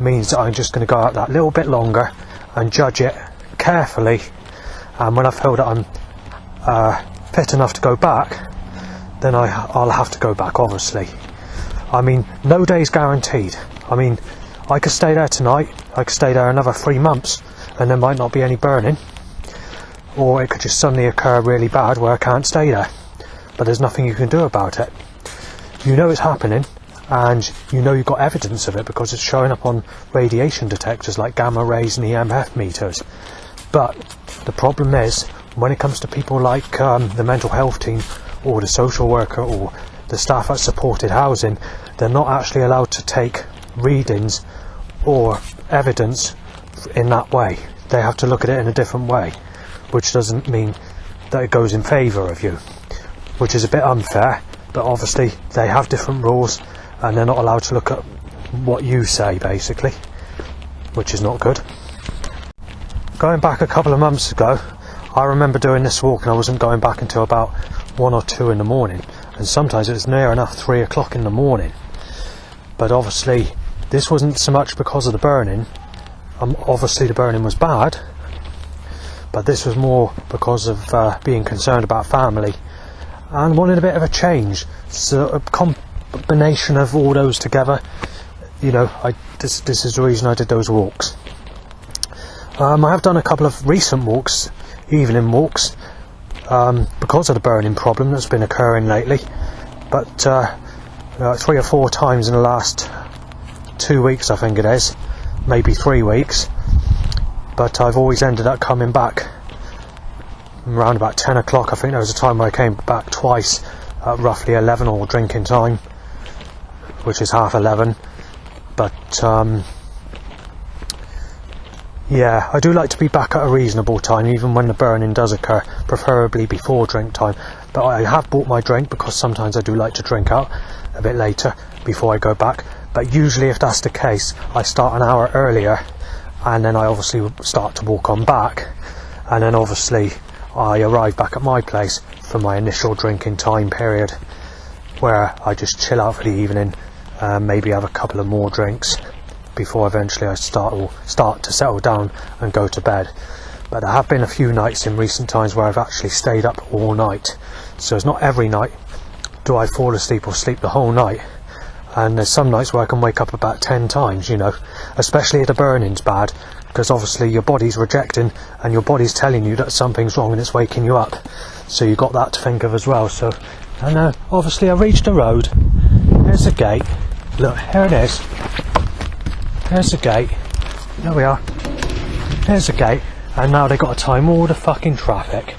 means that I'm just going to go out that little bit longer and judge it carefully, and when I feel that I'm fit enough to go back, then I'll have to go back, obviously. I mean, no day's guaranteed. I mean, I could stay there tonight, I could stay there another 3 months, and there might not be any burning. Or it could just suddenly occur really bad where I can't stay there. But there's nothing you can do about it. You know it's happening, and you know you've got evidence of it because it's showing up on radiation detectors like gamma rays and EMF meters. But the problem is, when it comes to people like the mental health team or the social worker or the staff at supported housing, they're not actually allowed to take readings or evidence in that way. They have to look at it in a different way, which doesn't mean that it goes in favour of you, which is a bit unfair, but obviously they have different rules and they're not allowed to look at what you say, basically, which is not good. Going back a couple of months ago, I remember doing this walk and I wasn't going back until about 1 or 2 in the morning, and sometimes it was near enough 3 o'clock in the morning. But obviously this wasn't so much because of the burning. Obviously the burning was bad, but this was more because of being concerned about family and wanting a bit of a change. So a combination of all those together, you know, this is the reason I did those walks. I have done a couple of recent walks, evening walks, because of the burning problem that's been occurring lately, but 3 or 4 times in the last 2 weeks, I think it is, maybe 3 weeks, but I've always ended up coming back around about 10 o'clock. I think there was a time where I came back twice at roughly 11 or drinking time, which is half 11, but yeah, I do like to be back at a reasonable time, even when the burning does occur, preferably before drink time. But I have bought my drink because sometimes I do like to drink out a bit later before I go back. But usually if that's the case, I start an hour earlier, and then I obviously start to walk on back, and then obviously I arrive back at my place for my initial drinking time period, where I just chill out for the evening, maybe have a couple of more drinks before eventually I start to settle down and go to bed. But there have been a few nights in recent times where I've actually stayed up all night, so it's not every night do I fall asleep or sleep the whole night, and there's some nights where I can wake up about 10 times, you know, especially if the burning's bad, because obviously your body's rejecting and your body's telling you that something's wrong and it's waking you up, so you've got that to think of as well. So, and obviously I reached the road, there's the gate, look, here it is. There's the gate, there we are, there's the gate, and now they've got to time all the fucking traffic.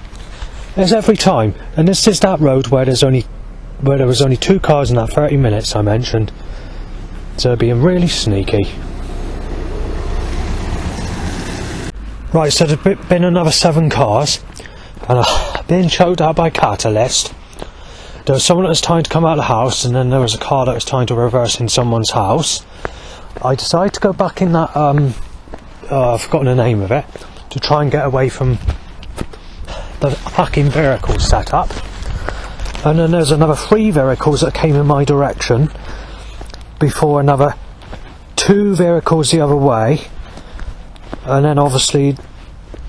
There's every time, and this is that road where there was only 2 cars in that 30 minutes I mentioned, so being really sneaky. Right, so there's been another 7 cars, and I've been choked out by catalyst. There was someone that was trying to come out of the house, and then there was a car that was trying to reverse in someone's house. I decided to go back in that, I've forgotten the name of it, to try and get away from the fucking vehicle setup. And then there's another 3 vehicles that came in my direction, before another 2 vehicles the other way, and then obviously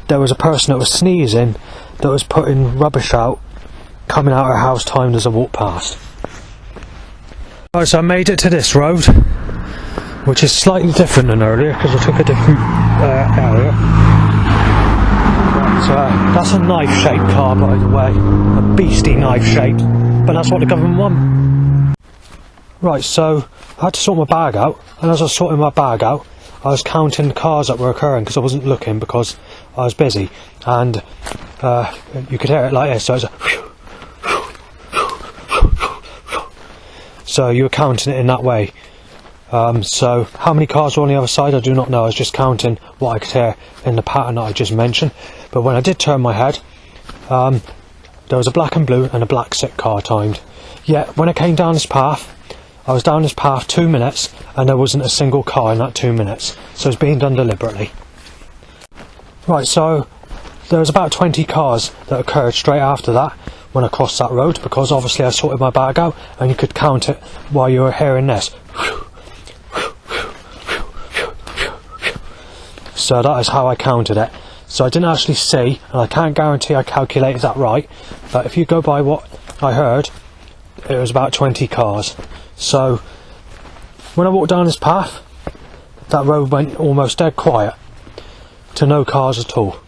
there was a person that was sneezing, that was putting rubbish out, coming out of her house timed as I walked past. Right, so I made it to this road, which is slightly different than earlier because I took a different area. But, that's a knife-shaped car, by the way, a beastie knife-shaped, but that's what the government want. Right, so I had to sort my bag out, and as I was sorting my bag out, I was counting the cars that were occurring because I wasn't looking because I was busy, and you could hear it like this, so it was so you were counting it in that way. So how many cars were on the other side I do not know. I was just counting what I could hear in the pattern that I just mentioned. But when I did turn my head, there was a black and blue and a black sick car timed. Yet when I came down this path, I was down this path 2 minutes and there wasn't a single car in that 2 minutes. So it's being done deliberately. Right, so there was about 20 cars that occurred straight after that when I crossed that road, because obviously I sorted my bag out and you could count it while you were hearing this. So that is how I counted it. So I didn't actually see, and I can't guarantee I calculated that right, but if you go by what I heard, it was about 20 cars. So when I walked down this path, that road went almost dead quiet to no cars at all.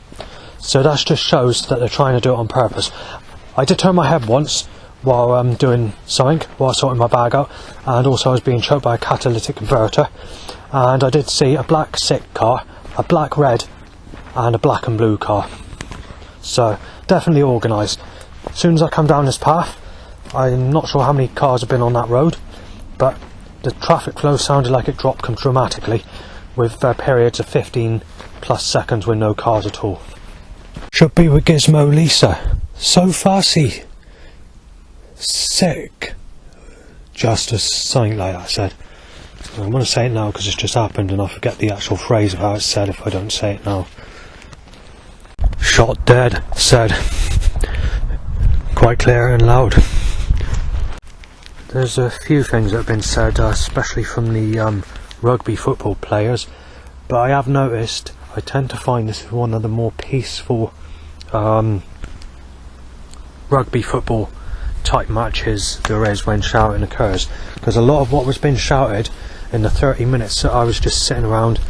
So that just shows that they're trying to do it on purpose. I did turn my head once while doing something, while sorting my bag out, and also I was being choked by a catalytic converter, and I did see a black sick car, a black red, and a black and blue car. So definitely organised. As soon as I come down this path, I'm not sure how many cars have been on that road, but the traffic flow sounded like it dropped dramatically, with periods of 15 plus seconds with no cars at all. Should be with Gizmo Lisa. So fussy. Sick. Just as something like that said. I'm going to say it now because it's just happened and I forget the actual phrase of how it's said if I don't say it now. Shot dead, said. Quite clear and loud. There's a few things that have been said, especially from the rugby football players, but I have noticed I tend to find this is one of the more peaceful rugby football type matches there is when shouting occurs, because a lot of what was being shouted in the 30 minutes that I was just sitting around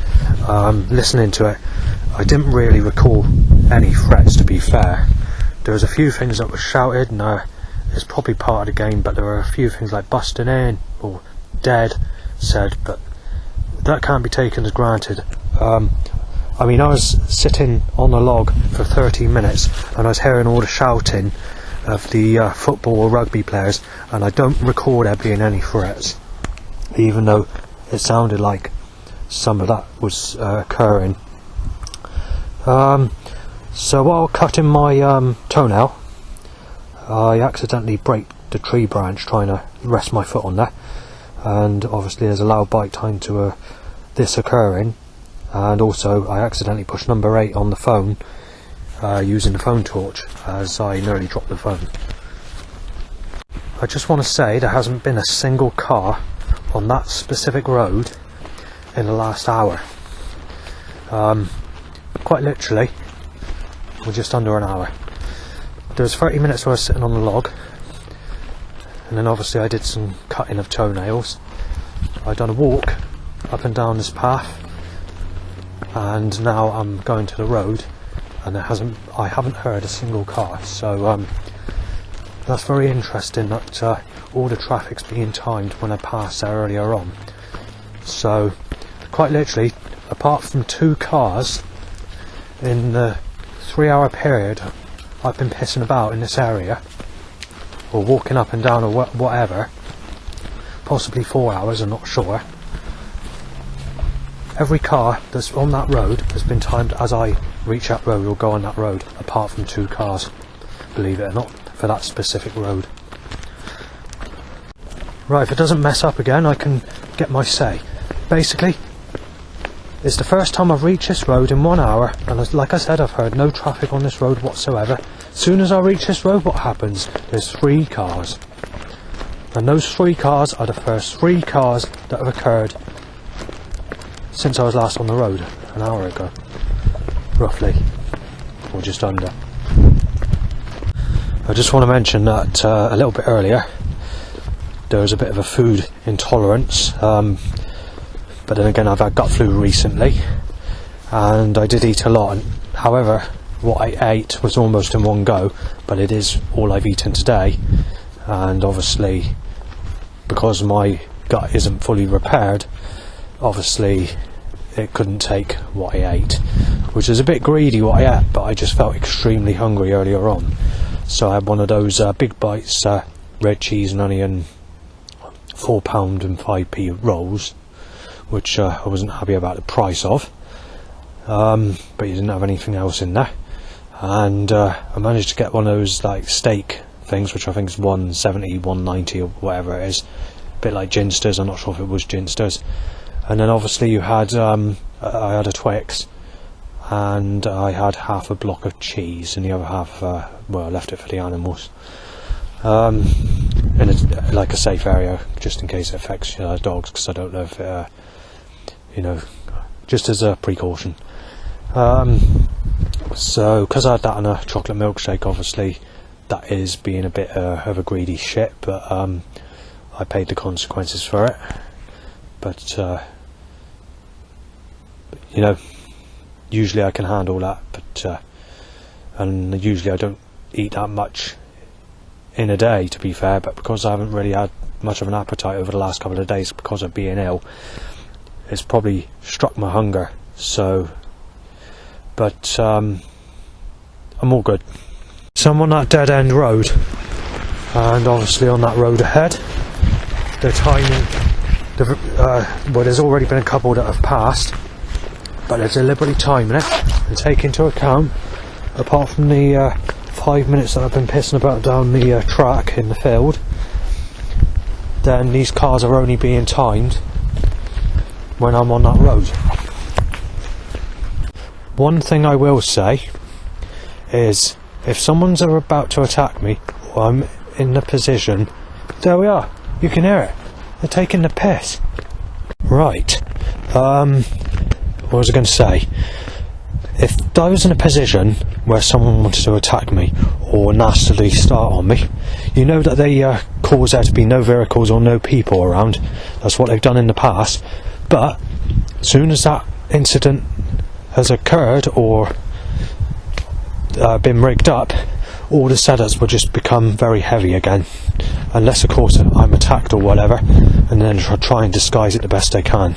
listening to it, I didn't really recall any threats, to be fair. There was a few things that were shouted and it's probably part of the game, but there were a few things like busting in or dead said, but that can't be taken as granted. I mean, I was sitting on a log for 30 minutes and I was hearing all the shouting of the football or rugby players, and I don't recall there being any threats, even though it sounded like some of that was occurring. So while cutting my toenail, I accidentally break the tree branch trying to rest my foot on there, and obviously there's a loud bite time to this occurring, and also I accidentally pushed number 8 on the phone using the phone torch as I nearly dropped the phone. I just want to say there hasn't been a single car on that specific road in the last hour. Quite literally, we're just under an hour. There was 30 minutes where I was sitting on the log, and then obviously I did some cutting of toenails. I'd done a walk up and down this path, and now I'm going to the road, and I haven't heard a single car. So that's very interesting that all the traffic's being timed when I passed there earlier on. So quite literally, apart from 2 cars in the 3-hour period I've been pissing about in this area, or walking up and down, or whatever, possibly 4 hours, I'm not sure. Every car that's on that road has been timed as I reach that road or go on that road, apart from 2 cars, believe it or not, for that specific road. Right, if it doesn't mess up again, I can get my say. Basically, it's the first time I've reached this road in 1 hour, and like I said, I've heard no traffic on this road whatsoever. As soon as I reach this road, what happens? There's 3 cars. And those 3 cars are the first 3 cars that have occurred since I was last on the road, an hour ago, roughly, or just under. I just want to mention that a little bit earlier there was a bit of a food intolerance, but then again I've had gut flu recently and I did eat a lot, and however what I ate was almost in one go, but it is all I've eaten today, and obviously because my gut isn't fully repaired, obviously it couldn't take what I ate, which is a bit greedy what I ate, but I just felt extremely hungry earlier on, so I had one of those big bites, red cheese and onion, £4 and 5p rolls, which I wasn't happy about the price of, but you didn't have anything else in there, and I managed to get one of those like steak things, which I think is £1.70, £1.90 or whatever it is, a bit like Ginsters. I'm not sure if it was Ginsters. And then obviously you had I had a Twix, and I had half a block of cheese, and the other half well, I left it for the animals in like a safe area, just in case it affects dogs, because I don't know if it, just as a precaution. So because I had that and a chocolate milkshake, obviously that is being a bit of a greedy shit, but I paid the consequences for it. But usually I can handle that, but and usually I don't eat that much in a day, to be fair, but because I haven't really had much of an appetite over the last couple of days because of being ill, it's probably struck my hunger. So, but I'm all good. So I'm on that dead end road, and obviously on that road ahead, they're timing. Well, there's already been a couple that have passed, but they're deliberately timing it and take into account, apart from the 5 minutes that I've been pissing about down the track in the field, then these cars are only being timed when I'm on that road. One thing I will say is, if someone's about to attack me, or I'm in the position, there we are, you can hear it, they're taking the piss. Right, what was I going to say? If I was in a position where someone wanted to attack me or nastily start on me, you know that they cause there to be no vehicles or no people around. That's what they've done in the past. But as soon as that incident has occurred or been rigged up, all the setups will just become very heavy again, unless of course I'm attacked or whatever, and then try and disguise it the best they can.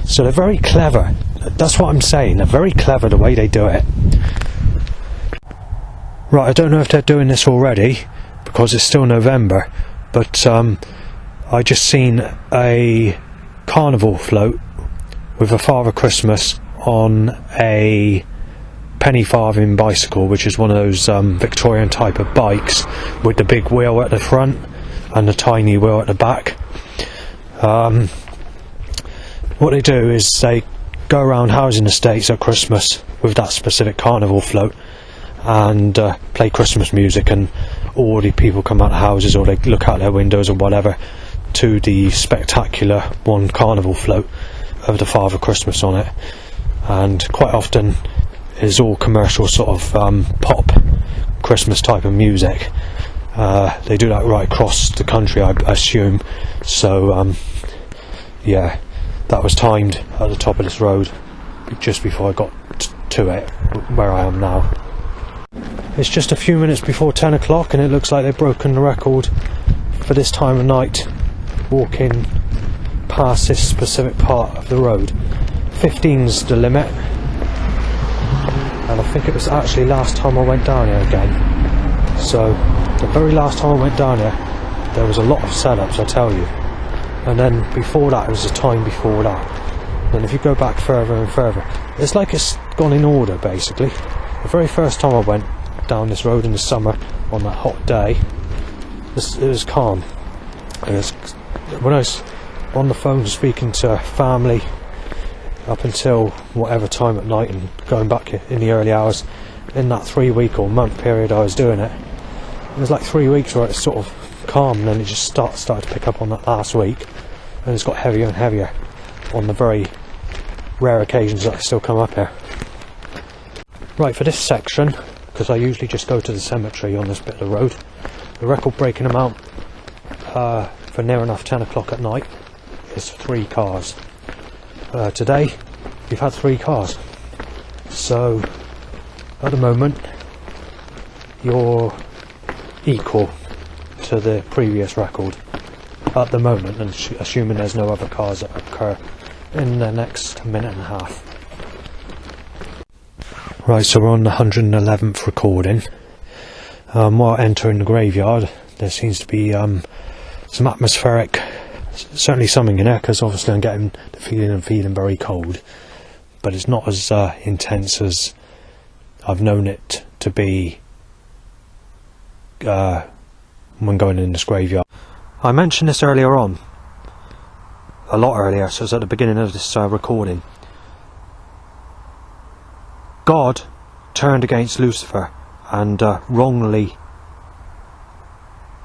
So they're very clever. That's what I'm saying, they're very clever the way they do it. Right, I don't know if they're doing this already because it's still November, but I just seen a carnival float with a Father Christmas on a penny farthing bicycle, which is one of those Victorian type of bikes with the big wheel at the front and the tiny wheel at the back. What they do is they go around housing estates at Christmas with that specific carnival float and play Christmas music, and all the people come out of houses or they look out their windows or whatever to the spectacular one carnival float of the Father Christmas on it. And quite often is all commercial sort of pop Christmas type of music. They do that right across the country, I assume. So yeah, that was timed at the top of this road just before I got to it, where I am now. It's just a few minutes before 10 o'clock and it looks like they've broken the record for this time of night walking past this specific part of the road. 15's the limit, and I think it was actually last time I went down here again. So the very last time I went down here there was a lot of setups, I tell you, and then before that it was a time before that. And if you go back further and further, it's like it's gone in order basically. The very first time I went down this road in the summer on that hot day, it was calm. When I was on the phone speaking to family up until whatever time at night and going back in the early hours, in that 3 week or month period I was doing it, it was like 3 weeks where it's sort of calm, and then it just started to pick up on that last week, and it's got heavier and heavier on the very rare occasions that I still come up here. Right, for this section, because I usually just go to the cemetery on this bit of the road, the record breaking amount for near enough 10 o'clock at night is 3 cars. Today we've had 3 cars, so at the moment you're equal to the previous record at the moment, and assuming there's no other cars that occur in the next minute and a half. Right, so we're on the 111th recording. While entering the graveyard, there seems to be some atmospheric, certainly something in there, because obviously I'm getting the feeling of feeling very cold, but it's not as intense as I've known it to be when going in this graveyard. I mentioned this earlier on, a lot earlier, so it's at the beginning of this recording. God turned against Lucifer and wrongly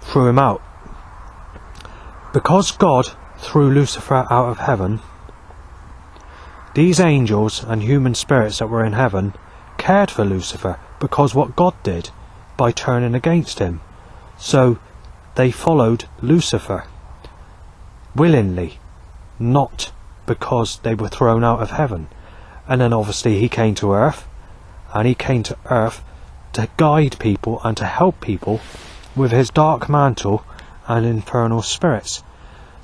threw him out. Because God threw Lucifer out of heaven, these angels and human spirits that were in heaven cared for Lucifer because what God did by turning against him. So they followed Lucifer willingly, not because they were thrown out of heaven. And then obviously he came to earth, and he came to earth to guide people and to help people with his dark mantle and infernal spirits.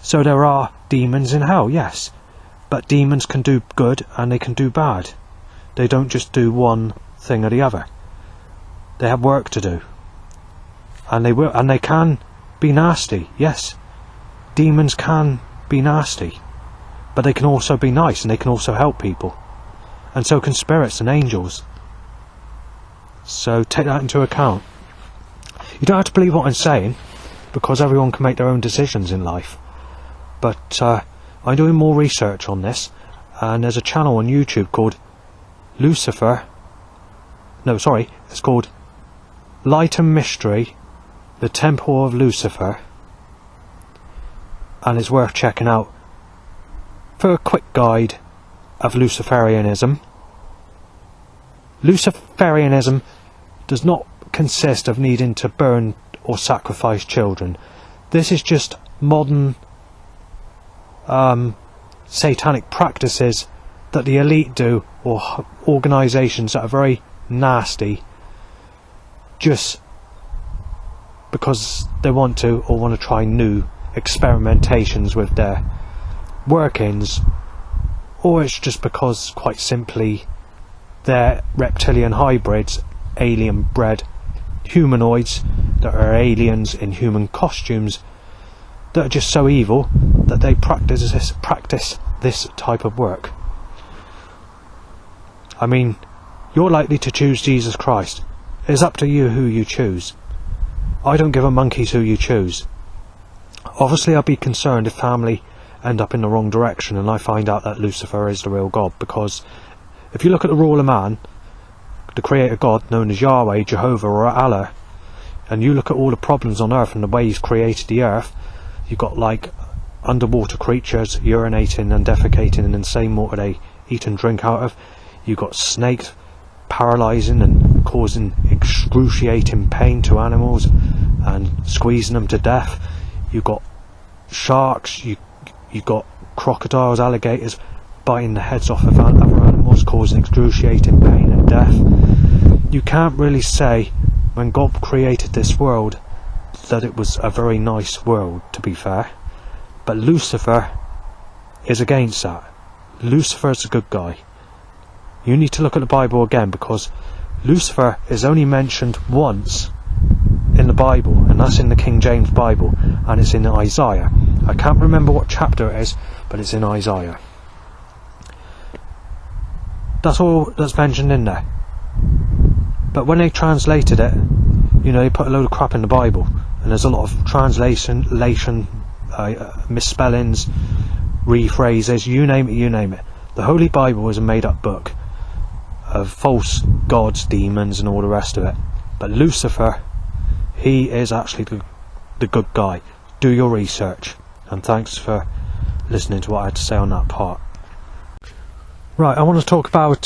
So there are demons in hell, yes, but demons can do good and they can do bad. They don't just do one thing or the other. They have work to do, and they can be nasty. Yes, demons can be nasty, but they can also be nice, and they can also help people, and so can spirits and angels. So take that into account. You don't have to believe what I'm saying, because everyone can make their own decisions in life. But I'm doing more research on this, and there's a channel on YouTube called Lucifer. No, sorry, it's called Light and Mystery, the Temple of Lucifer, and it's worth checking out for a quick guide of Luciferianism. Luciferianism does not consist of needing to burn or sacrifice children. This is just modern satanic practices that the elite do, or organisations that are very nasty, just because they want to, or want to try new experimentations with their workings, or it's just because, quite simply, they're reptilian hybrids, alien bred humanoids that are aliens in human costumes, that are just so evil that they practice this type of work. I mean, you're likely to choose Jesus Christ. It's up to you who you choose. I don't give a monkeys who you choose. Obviously I'd be concerned if family end up in the wrong direction and I find out that Lucifer is the real God, because if you look at the rule of man, the creator God known as Yahweh, Jehovah or Allah, and you look at all the problems on earth and the way he's created the earth, you've got like underwater creatures urinating and defecating in the same water they eat and drink out of. You've got snakes paralysing and causing excruciating pain to animals and squeezing them to death. You've got sharks, you've got crocodiles, alligators biting the heads off of other animals, causing excruciating pain and death. You can't really say, when God created this world, that it was a very nice world, to be fair. But Lucifer is against that. Lucifer's a good guy. You need to look at the Bible again, because Lucifer is only mentioned once in the Bible, and that's in the King James Bible, and it's in Isaiah. I can't remember what chapter it is, but it's in Isaiah. That's all that's mentioned in there. But when they translated it, you know, they put a load of crap in the Bible, and there's a lot of translation, misspellings, rephrases, you name it. The Holy Bible is a made-up book of false gods, demons and all the rest of it. But Lucifer, he is actually the good guy. Do your research, and thanks for listening to what I had to say on that part. Right, I want to talk about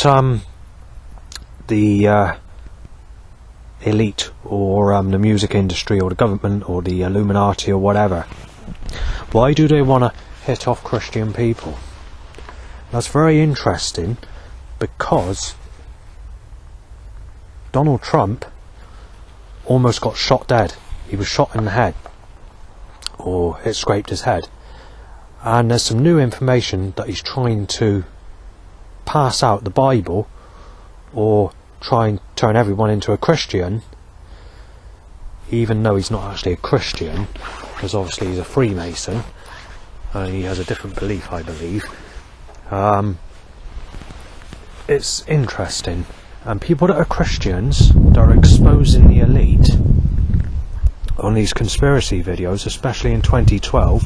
the elite, or the music industry, or the government, or the Illuminati, or whatever. Why do they want to hit off Christian people? That's very interesting, because Donald Trump almost got shot dead. He was shot in the head, or it scraped his head, and there's some new information that he's trying to pass out the Bible, or try and turn everyone into a Christian, even though he's not actually a Christian, because obviously he's a Freemason and he has a different belief, I believe. It's interesting, and people that are Christians that are exposing the elite on these conspiracy videos, especially in 2012,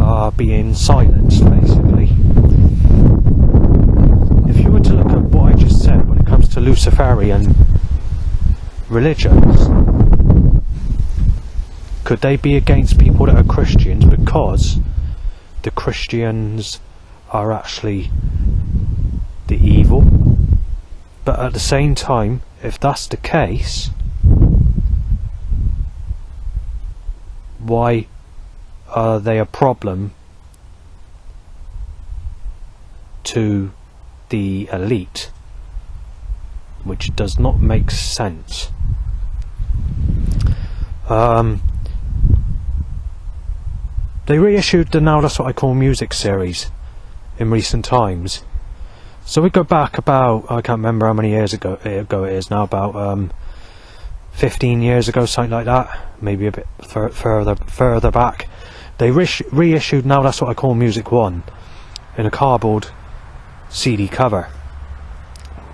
are being silenced, basically. If you were to look at what I just said when it comes to Luciferian religions, could they be against people that are Christians because the Christians are actually the evil? But at the same time, if that's the case, why are they a problem to the elite? Which does not make sense. They reissued the Now That's What I Call Music series in recent times. So we go back about, I can't remember how many years ago it is now, about 15 years ago, something like that, maybe a bit further back. They reissued Now That's What I Call Music 1 in a cardboard CD cover,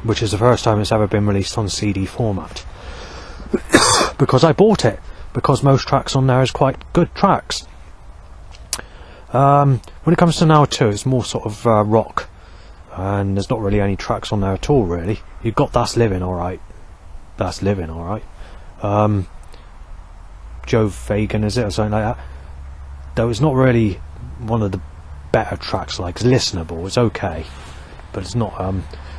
which is the first time it's ever been released on CD format. Because I bought it, because most tracks on there is quite good tracks. When it comes to Now 2, it's more sort of rock, and there's not really any tracks on there at all, really. You've got That's Living Alright. That's Living Alright. Joe Fagan, is it, or something like that? Though it's not really one of the better tracks, like, it's listenable, it's okay, but it's not,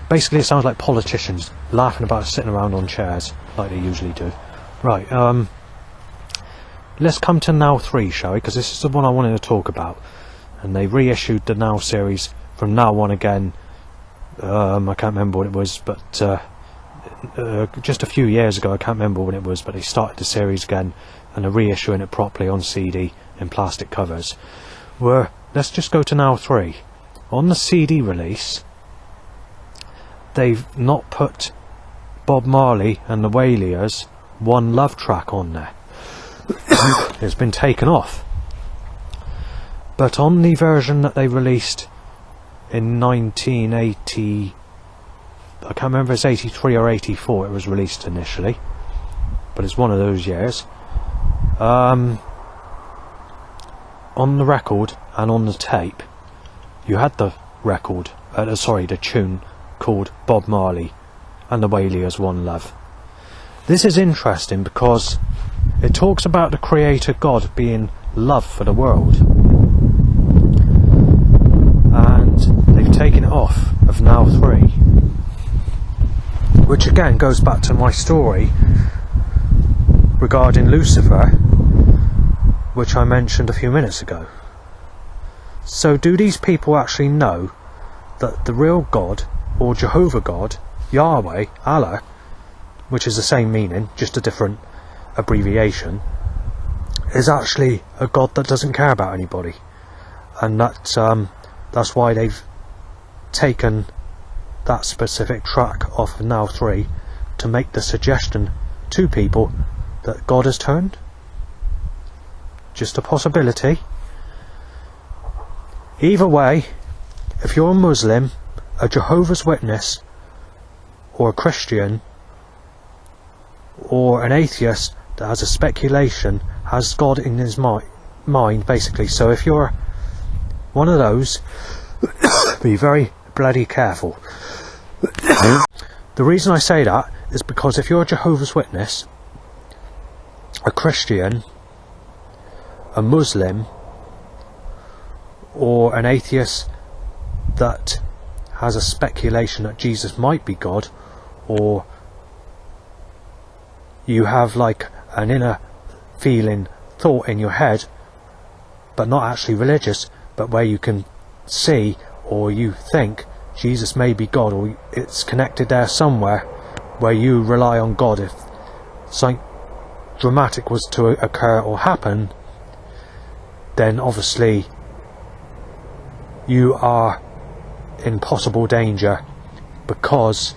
basically it sounds like politicians laughing about sitting around on chairs, like they usually do. Right, let's come to Now 3, shall we, because this is the one I wanted to talk about, and they reissued the Now series from Now On again. I can't remember what it was, but just a few years ago, I can't remember when it was, but they started the series again, and they're reissuing it properly on CD in plastic covers. Let's just go to Now 3. On the CD release, they've not put Bob Marley and the Wailers' One Love track on there. It's been taken off. But on the version that they released in 1980, I can't remember if it's 83 or 84 it was released initially, but it's one of those years. On the record and on the tape, you had the record, the tune called Bob Marley and the Wailers' One Love. This is interesting because it talks about the Creator God being love for the world, and they've taken it off of Now 3, which again goes back to my story regarding Lucifer, which I mentioned a few minutes ago. So do these people actually know that the real God, or Jehovah God, Yahweh, Allah, which is the same meaning, just a different abbreviation, is actually a God that doesn't care about anybody, and that's why they've taken that specific track off of Now 3 to make the suggestion to people that God has turned? Just a possibility. Either way, if you're a Muslim, a Jehovah's Witness, or a Christian, or an atheist that has a speculation, has God in his mind, basically. So if you're one of those, be very bloody careful. The reason I say that is because if you're a Jehovah's Witness, a Christian, a Muslim, or an atheist that has a speculation that Jesus might be God, or you have like an inner feeling, thought in your head, but not actually religious, but where you can see or you think Jesus may be God, or it's connected there somewhere where you rely on God. If something dramatic was to occur or happen, then obviously you are in possible danger, because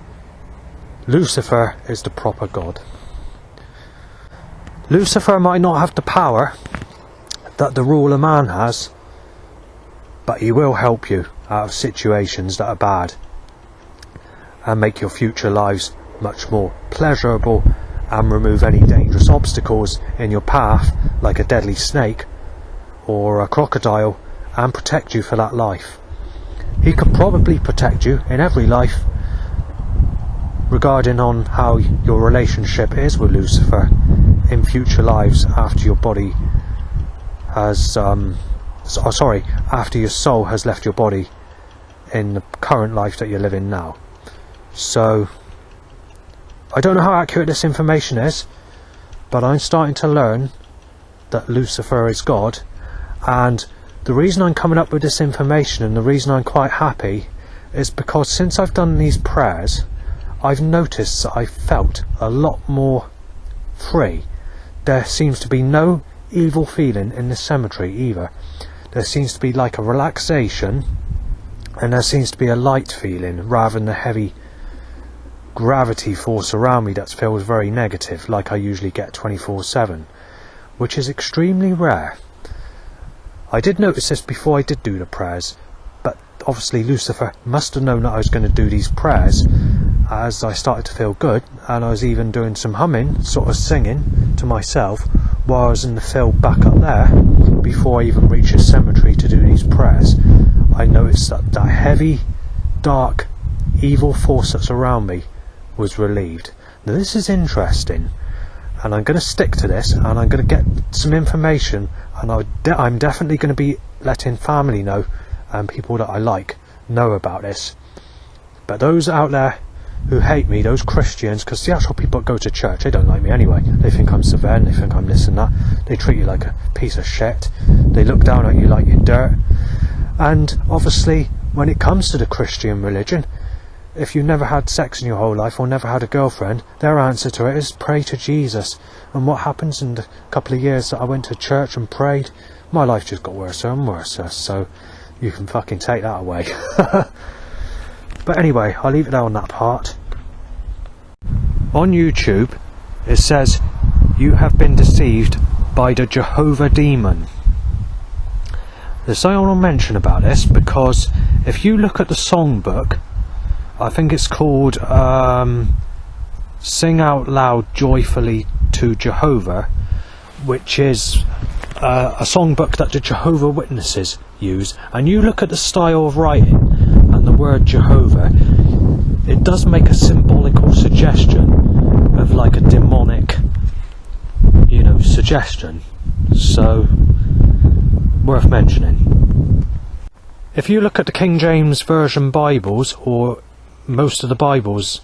Lucifer is the proper God. Lucifer might not have the power that the ruler man has, but he will help you out of situations that are bad and make your future lives much more pleasurable, and remove any dangerous obstacles in your path, like a deadly snake or a crocodile, and protect you for that life. He could probably protect you in every life regarding on how your relationship is with Lucifer in future lives, after your body has after your soul has left your body in the current life that you're living now. So I don't know how accurate this information is, but I'm starting to learn that Lucifer is God, and the reason I'm coming up with this information, and the reason I'm quite happy, is because since I've done these prayers, I've noticed that I felt a lot more free. there seems to be no evil feeling in this cemetery either. There seems to be like a relaxation, and there seems to be a light feeling rather than the heavy gravity force around me that feels very negative, like I usually get 24/7, which is extremely rare. I did notice this before I did do the prayers, but obviously Lucifer must have known that I was going to do these prayers, as I started to feel good, and I was even doing some humming, sort of singing to myself while I was in the field back up there. Before I even reached the cemetery to do these prayers, I noticed that that heavy, dark, evil force that's around me was relieved. Now this is interesting, and I'm going to stick to this, and I'm going to get some information, and I'm definitely going to be letting family know, and people that I like know about this. But those out there who hate me, those Christians, because the actual people that go to church, they don't like me anyway. They think I'm severe, they think I'm this and that. They treat you like a piece of shit. They look down at you like you're dirt. And obviously, when it comes to the Christian religion, if you've never had sex in your whole life or never had a girlfriend, their answer to it is pray to Jesus. And what happens in the couple of years that I went to church and prayed, my life just got worse and worse. So you can fucking take that away. But anyway, I'll leave it there on that part. On YouTube, it says, "You have been deceived by the Jehovah demon." There's something I want to mention about this, because if you look at the songbook, I think it's called Sing Out Loud Joyfully to Jehovah, which is a songbook that the Jehovah Witnesses use, and you look at the style of writing and the word Jehovah, it does make a symbolical suggestion of like a demonic, suggestion. So, worth mentioning. If you look at the King James Version Bibles, or most of the Bibles,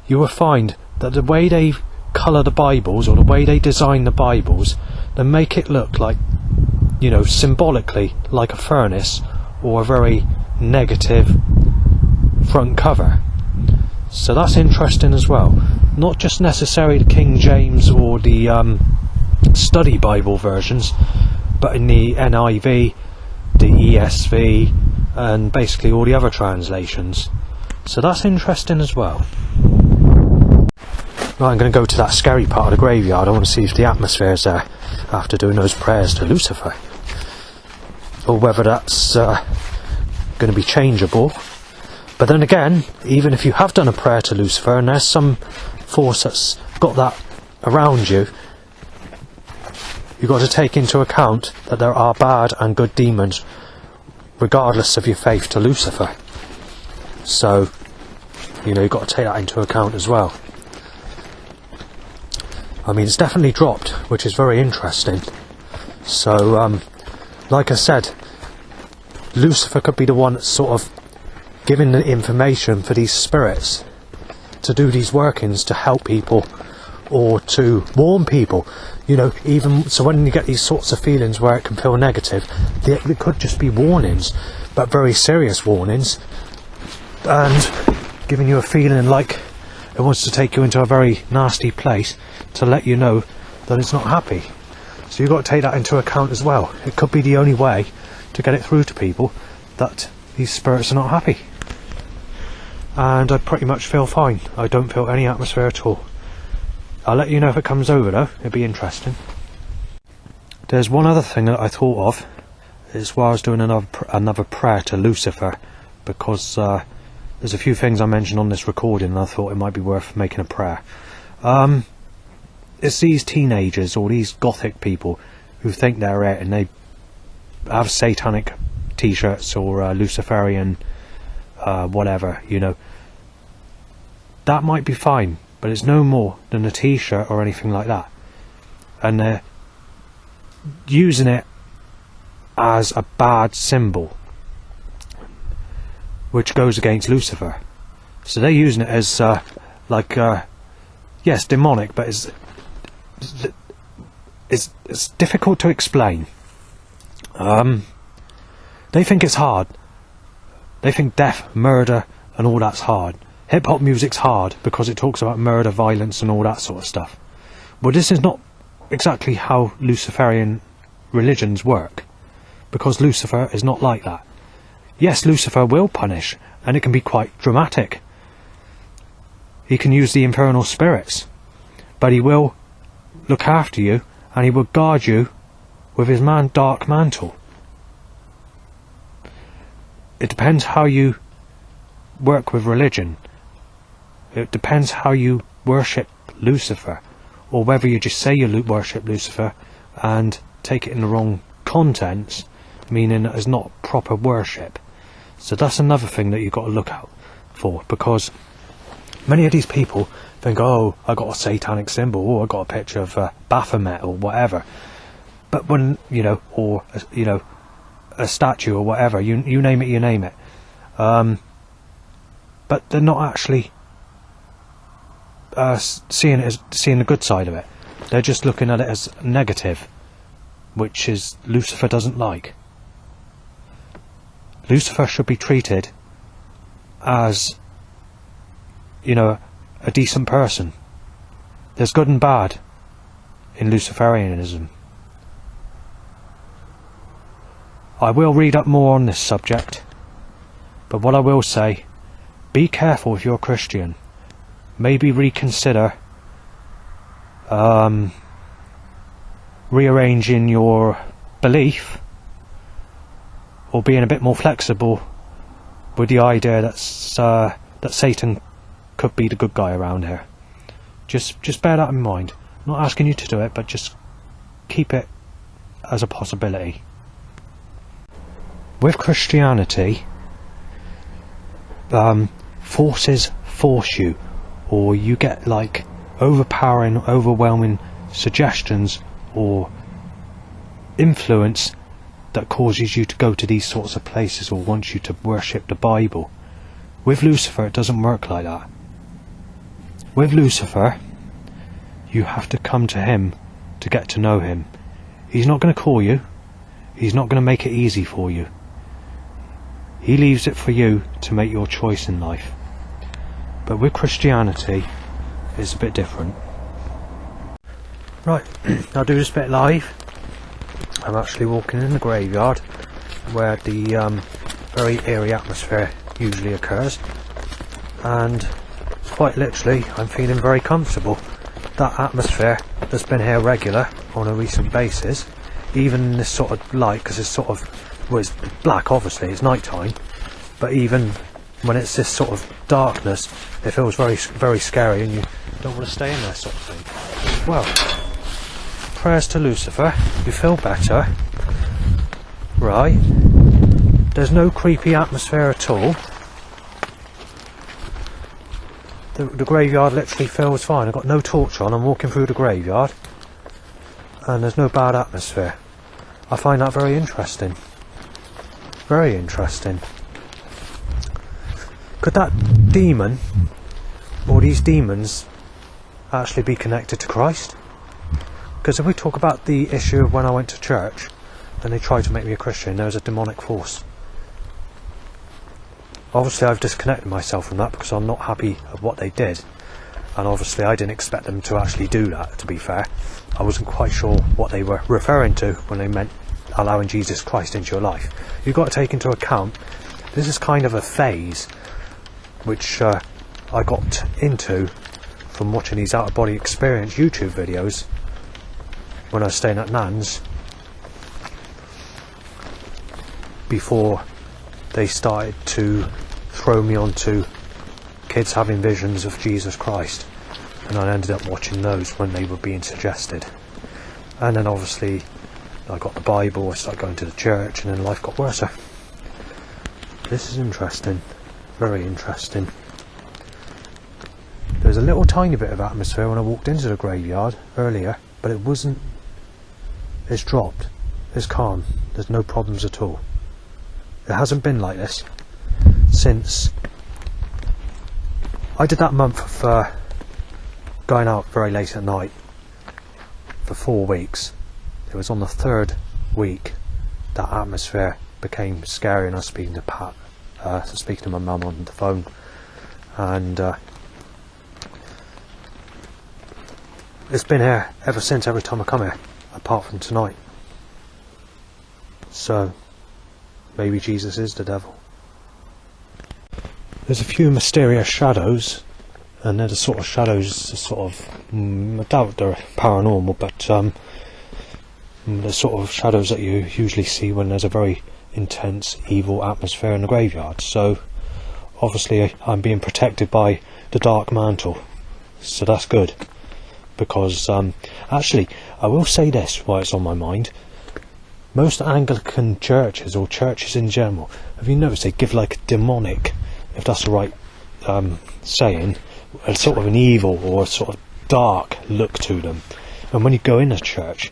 you will find that the way they colour the Bibles, or the way they design the Bibles, they make it look like, symbolically like a furnace or a very negative front cover. So that's interesting as well. Not just necessarily the King James or the study Bible versions, but in the NIV, the ESV, and basically all the other translations. So that's interesting as well. Right, I'm going to go to that scary part of the graveyard. I want to see if the atmosphere is there after doing those prayers to Lucifer, or whether that's going to be changeable. But then again, even if you have done a prayer to Lucifer and there's some force that's got that around you, you've got to take into account that there are bad and good demons regardless of your faith to Lucifer. So, you've got to take that into account as well. I mean, it's definitely dropped, which is very interesting. So, like I said, Lucifer could be the one that's sort of giving the information for these spirits to do these workings to help people or to warn people. Even so, when you get these sorts of feelings where it can feel negative, they could just be warnings, but very serious warnings, and giving you a feeling like it wants to take you into a very nasty place to let you know that it's not happy. So you've got to take that into account as well. It could be the only way to get it through to people that these spirits are not happy. And I pretty much feel fine. I don't feel any atmosphere at all. I'll let you know if it comes over though. It'd be interesting. There's one other thing that I thought of, is while I was doing another prayer to Lucifer, because there's a few things I mentioned on this recording and I thought it might be worth making a prayer. It's these teenagers or these gothic people who think they're it, and they have satanic t-shirts or Luciferian whatever, that might be fine, but it's no more than a t-shirt or anything like that, and they're using it as a bad symbol which goes against Lucifer. So they're using it as yes, demonic, but it's difficult to explain. They think it's hard. They think death, murder and all that's hard. Hip-hop music's hard because it talks about murder, violence and all that sort of stuff. But this is not exactly how Luciferian religions work, because Lucifer is not like that. Yes, Lucifer will punish, and it can be quite dramatic. He can use the infernal spirits, but he will look after you, and he will guard you with his dark mantle. It depends how you work with religion. It depends how you worship Lucifer, or whether you just say you worship Lucifer and take it in the wrong contents, meaning that it's not proper worship. So that's another thing that you've got to look out for, because many of these people think, oh, I got a satanic symbol, or I got a picture of Baphomet or whatever. But when, or a statue or whatever, you name it, you name it. But they're not actually seeing the good side of it. They're just looking at it as negative, which is Lucifer doesn't like. Lucifer should be treated as, a decent person. There's good and bad in Luciferianism. I will read up more on this subject, but what I will say, be careful if you're a Christian. Maybe reconsider rearranging your belief, or being a bit more flexible with the idea that Satan could be the good guy around here. Just bear that in mind. I'm not asking you to do it, but just keep it as a possibility. With Christianity, forces force you, or you get like overpowering, overwhelming suggestions or influence that causes you to go to these sorts of places or wants you to worship the Bible. With Lucifer, it doesn't work like that. With Lucifer, you have to come to him to get to know him. He's not going to call you. He's not going to make it easy for you. He leaves it for you to make your choice in life. But with Christianity, it's a bit different. Right, I'll do this bit live. I'm actually walking in the graveyard where the very eerie atmosphere usually occurs, and quite literally I'm feeling very comfortable. That atmosphere that's been here regular on a recent basis, even in this sort of light, because it's sort of, well, it's black obviously, it's night time, but even when it's this sort of darkness, it feels very, very scary, and you don't want to stay in there sort of thing. Well, prayers to Lucifer, you feel better, right? There's no creepy atmosphere at all. The graveyard literally feels fine. I've got no torch on, I'm walking through the graveyard, and there's no bad atmosphere. I find that very interesting. Very interesting. Could that demon, or these demons, actually be connected to Christ? Because if we talk about the issue of when I went to church and they tried to make me a Christian, there was a demonic force. Obviously I've disconnected myself from that because I'm not happy of what they did, and obviously I didn't expect them to actually do that, to be fair. I wasn't quite sure what they were referring to when they meant allowing Jesus Christ into your life. You've got to take into account this is kind of a phase which I got into from watching these out-of-body experience YouTube videos when I was staying at Nan's, before they started to throw me onto kids having visions of Jesus Christ, and I ended up watching those when they were being suggested. And then obviously I got the Bible, I started going to the church, and then life got worse. This is interesting, very interesting. There's a little tiny bit of atmosphere when I walked into the graveyard earlier, but it wasn't. It's dropped, it's calm, there's no problems at all. It hasn't been like this since I did that month of going out very late at night for 4 weeks. It was on the 3rd week that atmosphere became scary, and I was speaking to Pat, speaking to my mum on the phone, and it's been here ever since, every time I come here, apart from tonight. So, maybe Jesus is the devil. There's a few mysterious shadows, and they're the sort of shadows, I doubt they're paranormal, but the sort of shadows that you usually see when there's a very intense, evil atmosphere in the graveyard. So, obviously I'm being protected by the dark mantle, so that's good. Because, actually, I will say this while it's on my mind. Most Anglican churches, or churches in general, have you noticed they give like a demonic, if that's the right saying, a sort of an evil or a sort of dark look to them. And when you go in a church,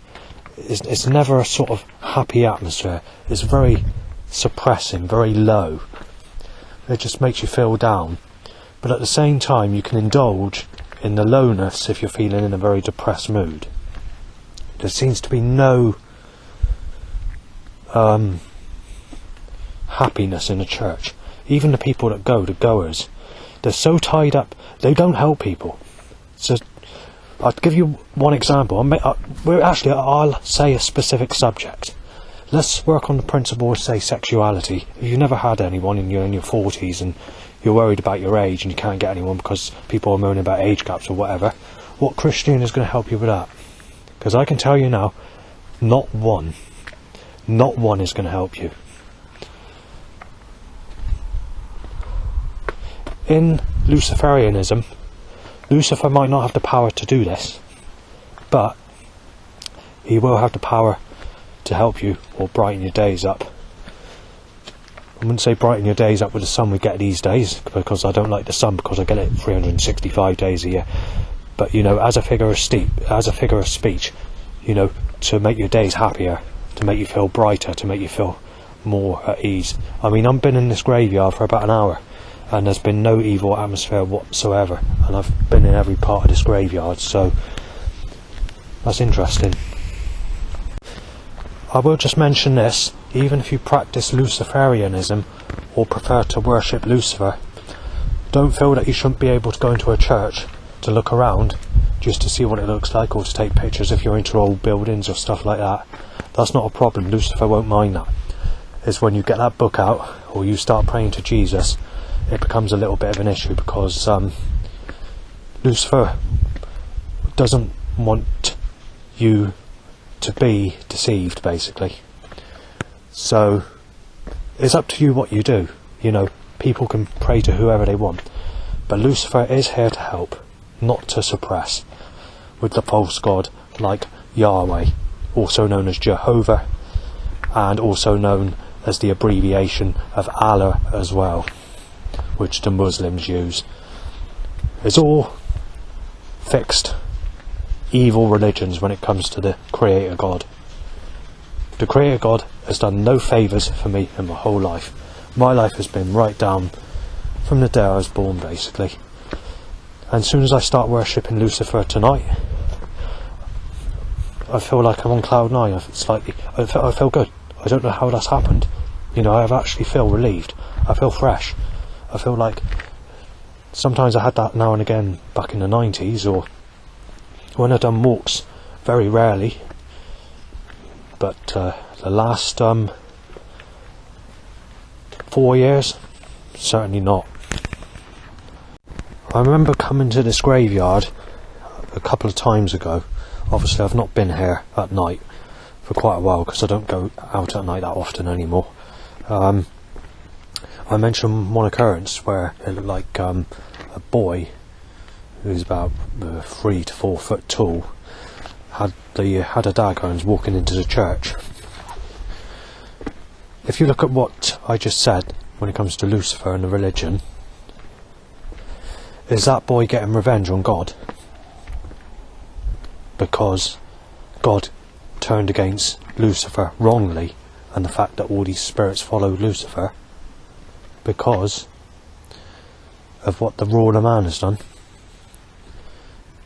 it's never a sort of happy atmosphere. It's very suppressing, very low. It just makes you feel down. But at the same time, you can indulge in the lowness if you're feeling in a very depressed mood. There seems to be no happiness in a church. Even the people that go, the goers, they're so tied up, they don't help people. So I'll give you one example. I'll say a specific subject. Let's work on the principle of, say, sexuality. If you've never had anyone and you're in your 40s and you're worried about your age and you can't get anyone because people are moaning about age gaps or whatever, what Christian is going to help you with that? Because I can tell you now, not one is going to help you. In Luciferianism, Lucifer might not have the power to do this, but he will have the power to help you or brighten your days up. I wouldn't say brighten your days up with the sun we get these days, because I don't like the sun because I get it 365 days a year. But, you know, as a figure of speech, you know, to make your days happier, to make you feel brighter, to make you feel more at ease. I mean, I've been in this graveyard for about an hour, and there's been no evil atmosphere whatsoever, and I've been in every part of this graveyard, so that's interesting. I will just mention this, even if you practice Luciferianism or prefer to worship Lucifer, don't feel that you shouldn't be able to go into a church to look around just to see what it looks like, or to take pictures if you're into old buildings or stuff like that. That's not a problem. Lucifer won't mind that. It's when you get that book out or you start praying to Jesus, it becomes a little bit of an issue, because Lucifer doesn't want you to be deceived, basically. So it's up to you what you do. You know, people can pray to whoever they want, but Lucifer is here to help, not to suppress, with the false god like Yahweh, also known as Jehovah, and also known as the abbreviation of Allah as well, which the Muslims use. It's all fixed evil religions when it comes to the Creator God. The Creator God has done no favours for me in my whole life. My life has been right down from the day I was born, basically. And as soon as I start worshipping Lucifer tonight, I feel like I'm on cloud nine. I feel good. I don't know how that's happened. You know, I actually feel relieved. I feel fresh. I feel like sometimes I had that now and again back in the 90s, or when I've done walks, very rarely, but the last 4 years, certainly not. I remember coming to this graveyard a couple of times ago. Obviously I've not been here at night for quite a while, because I don't go out at night that often anymore. I mentioned one occurrence where it looked like a boy who's about 3 to 4 foot tall had a dagger and was walking into the church. If you look at what I just said when it comes to Lucifer and the religion, is that boy getting revenge on God? Because God turned against Lucifer wrongly, and the fact that all these spirits followed Lucifer because of what the ruler man has done.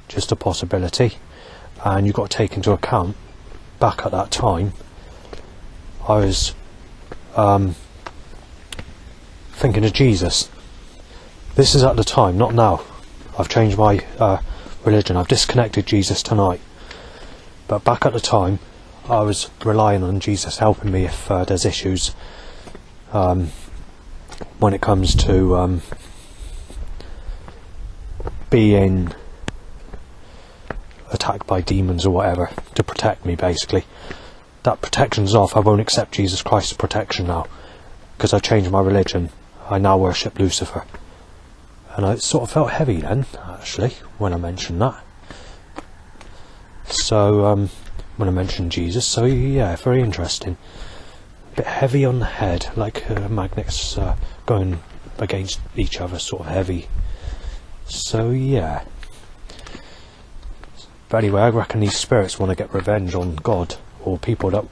Just a possibility. And you've got to take into account, back at that time, I was thinking of Jesus. This is at the time, not now. I've changed my religion. I've disconnected Jesus tonight, but back at the time I was relying on Jesus helping me if there's issues when it comes to being attacked by demons or whatever, to protect me basically. That protection's off. I won't accept Jesus Christ's protection now because I changed my religion. I now worship Lucifer, and I sort of felt heavy then actually when I mentioned that. So when I mentioned Jesus, so yeah, very interesting. A bit heavy on the head, like magnets going against each other, sort of heavy. So yeah. But anyway, I reckon these spirits want to get revenge on God, or people that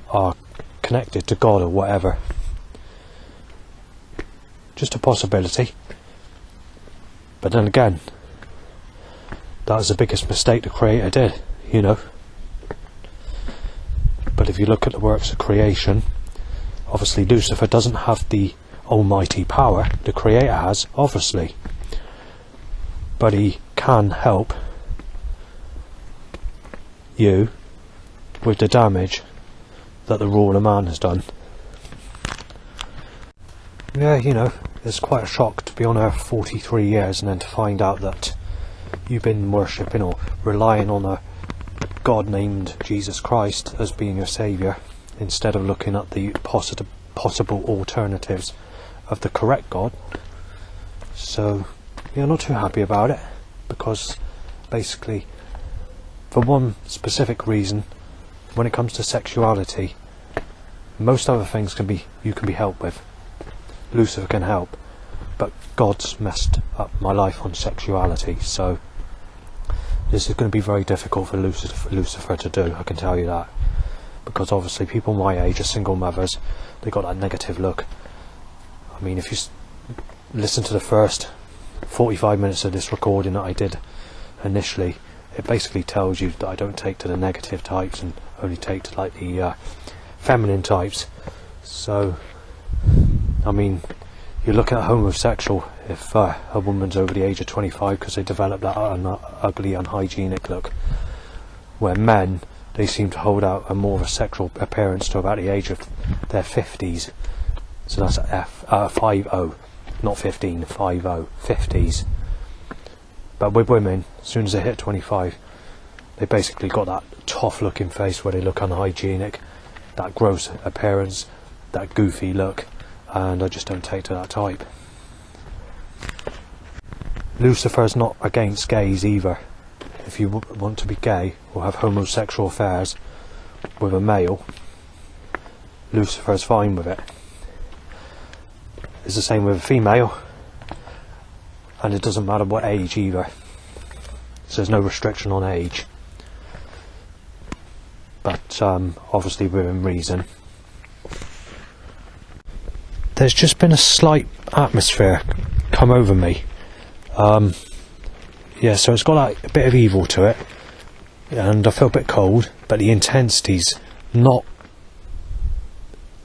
are connected to God or whatever. Just a possibility. But then again, that was the biggest mistake the Creator did, you know. But if you look at the works of creation, obviously Lucifer doesn't have the almighty power the Creator has, obviously. But he can help you with the damage that the ruler man has done. Yeah, you know, it's quite a shock to be on Earth 43 years and then to find out that you've been worshipping or relying on a God named Jesus Christ as being your saviour, instead of looking at the possible alternatives of the correct God. So yeah, not too happy about it, because basically, for one specific reason, when it comes to sexuality, most other things you can be helped with. Lucifer can help, but God's messed up my life on sexuality, so this is going to be very difficult for Lucifer to do, I can tell you that. Because obviously people my age are single mothers, they got that negative look. I mean, if you listen to the first 45 minutes of this recording that I did initially, it basically tells you that I don't take to the negative types and only take to like the feminine types. So I mean, you look at homosexual, if a woman's over the age of 25 because they develop that ugly, unhygienic look, where men, they seem to hold out a more of a sexual appearance to about the age of their 50s. So that's 50, not 15, 50, 50s. But with women, as soon as they hit 25, they basically got that tough looking face where they look unhygienic, that gross appearance, that goofy look, and I just don't take to that type. Lucifer's not against gays either. If you want to be gay or have homosexual affairs with a male, Lucifer's fine with it. It's the same with a female, and it doesn't matter what age either. So there's no restriction on age. But obviously within reason. There's just been a slight atmosphere come over me. Yeah, so it's got like a bit of evil to it, and I feel a bit cold, but the intensity's not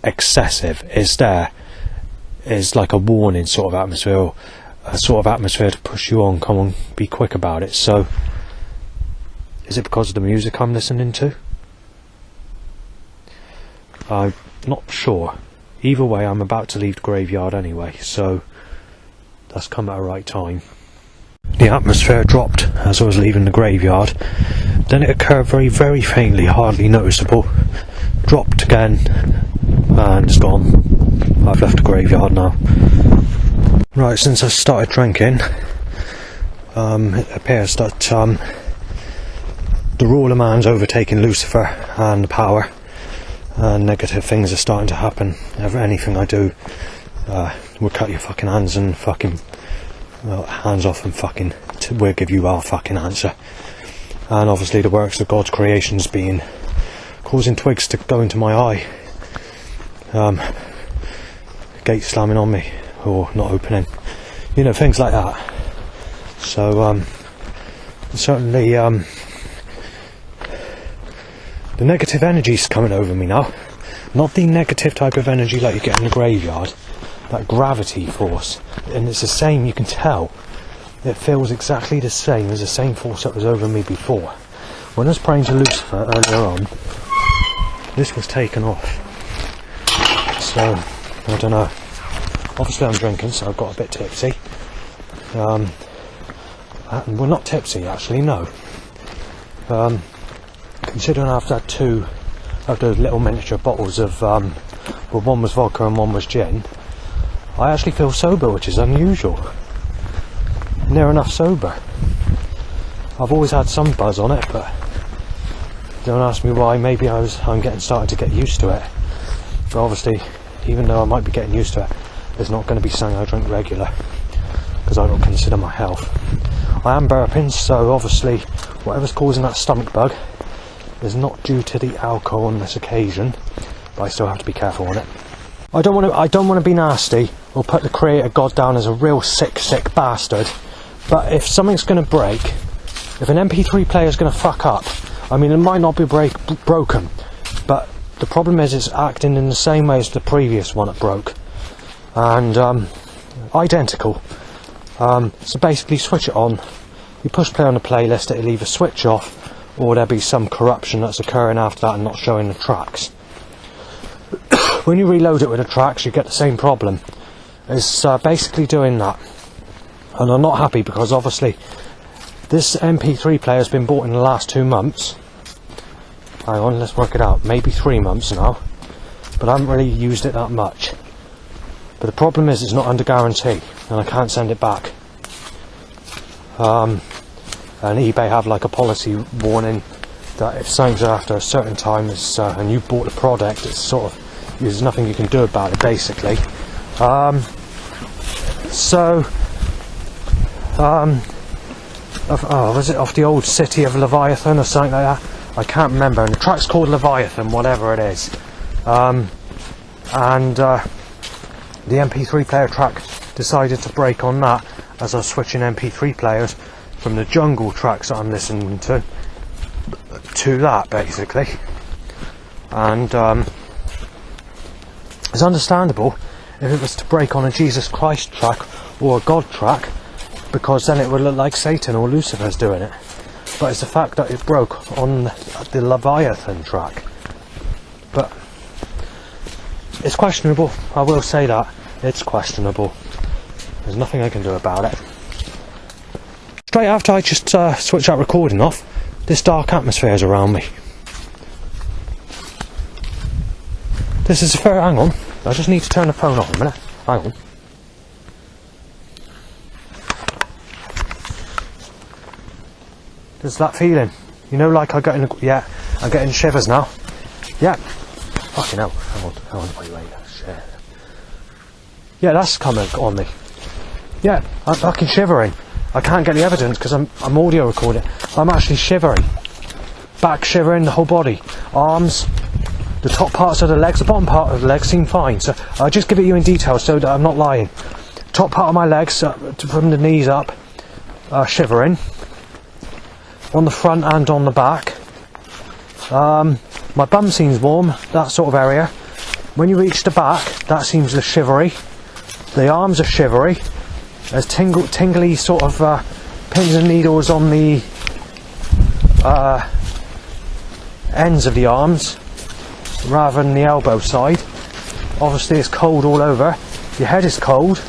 excessive. It's there. It's like a warning sort of atmosphere, or a sort of atmosphere to push you on. Come on, be quick about it. So, is it because of the music I'm listening to? I'm not sure. Either way, I'm about to leave the graveyard anyway, so that's come at a right time. The atmosphere dropped as I was leaving the graveyard, then it occurred very, very faintly, hardly noticeable, dropped again, and it's gone. I've left the graveyard now. Right, since I started drinking, it appears that the ruler man's overtaking Lucifer and the power, and negative things are starting to happen. Anything I do will cut your fucking hands and fucking hands off, and fucking we'll give you our fucking answer. And obviously the works of God's creations being causing twigs to go into my eye, gate slamming on me or not opening, you know, things like that. So certainly the negative energy's coming over me now. Not the negative type of energy like you get in the graveyard, that gravity force. And it's the same, you can tell it feels exactly the same as the same force that was over me before. When I was praying to Lucifer earlier on, this was taken off. So, I don't know. Obviously I'm drinking, so I've got a bit tipsy. Well, not tipsy actually, no. Considering I've had two of those little miniature bottles of, well, one was vodka and one was gin, I actually feel sober, which is unusual. Near enough sober. I've always had some buzz on it, but don't ask me why. Maybe I'm getting started to get used to it. But obviously, even though I might be getting used to it, it's not going to be something I drink regular, because I don't consider my health. I am burping, so obviously whatever's causing that stomach bug is not due to the alcohol on this occasion, but I still have to be careful on it. I don't want to be nasty or put the Creator God down as a real sick bastard, but if something's going to break, if an MP3 player is going to fuck up, I mean, it might not be broken, but the problem is it's acting in the same way as the previous one that broke, and identical. So basically, switch it on, you push play on the playlist, it'll either switch off or there'll be some corruption that's occurring after that and not showing the tracks. When you reload it with the tracks, you get the same problem. It's basically doing that, and I'm not happy because obviously this MP3 player has been bought in the last 2 months. Hang on, let's work it out. Maybe 3 months now, but I haven't really used it that much. But the problem is it's not under guarantee, and I can't send it back. And eBay have like a policy warning that if something's after a certain time and you bought the product, it's sort of, there's nothing you can do about it basically. Was it off the old City of Leviathan or something like that? I can't remember, and the track's called Leviathan, whatever it is. The MP3 player track decided to break on that as I was switching MP3 players from the jungle tracks that I'm listening to that basically. And it's understandable if it was to break on a Jesus Christ track or a God track, because then it would look like Satan or Lucifer's doing it. But it's the fact that it broke on the Leviathan track. But it's questionable, I will say that. It's questionable. There's nothing I can do about it. Straight after I just switch that recording off, this dark atmosphere is around me. This is a fair... hang on. I just need to turn the phone off a minute. Hang on. There's that feeling. You know, like I'm getting shivers now. Yeah. Fucking hell. Hang on, wait. Shit. Yeah, that's coming on me. Yeah, I'm fucking shivering. I can't get the evidence because I'm audio recording. I'm actually shivering. Back shivering, the whole body. Arms, the top parts of the legs, the bottom part of the legs seem fine. So I'll just give it you in detail so that I'm not lying. Top part of my legs, from the knees up, shivering. On the front and on the back. My bum seems warm, that sort of area. When you reach the back, that seems shivery. The arms are shivery. There's tingly sort of pins and needles on the ends of the arms rather than the elbow side. Obviously it's cold all over. Your head is cold,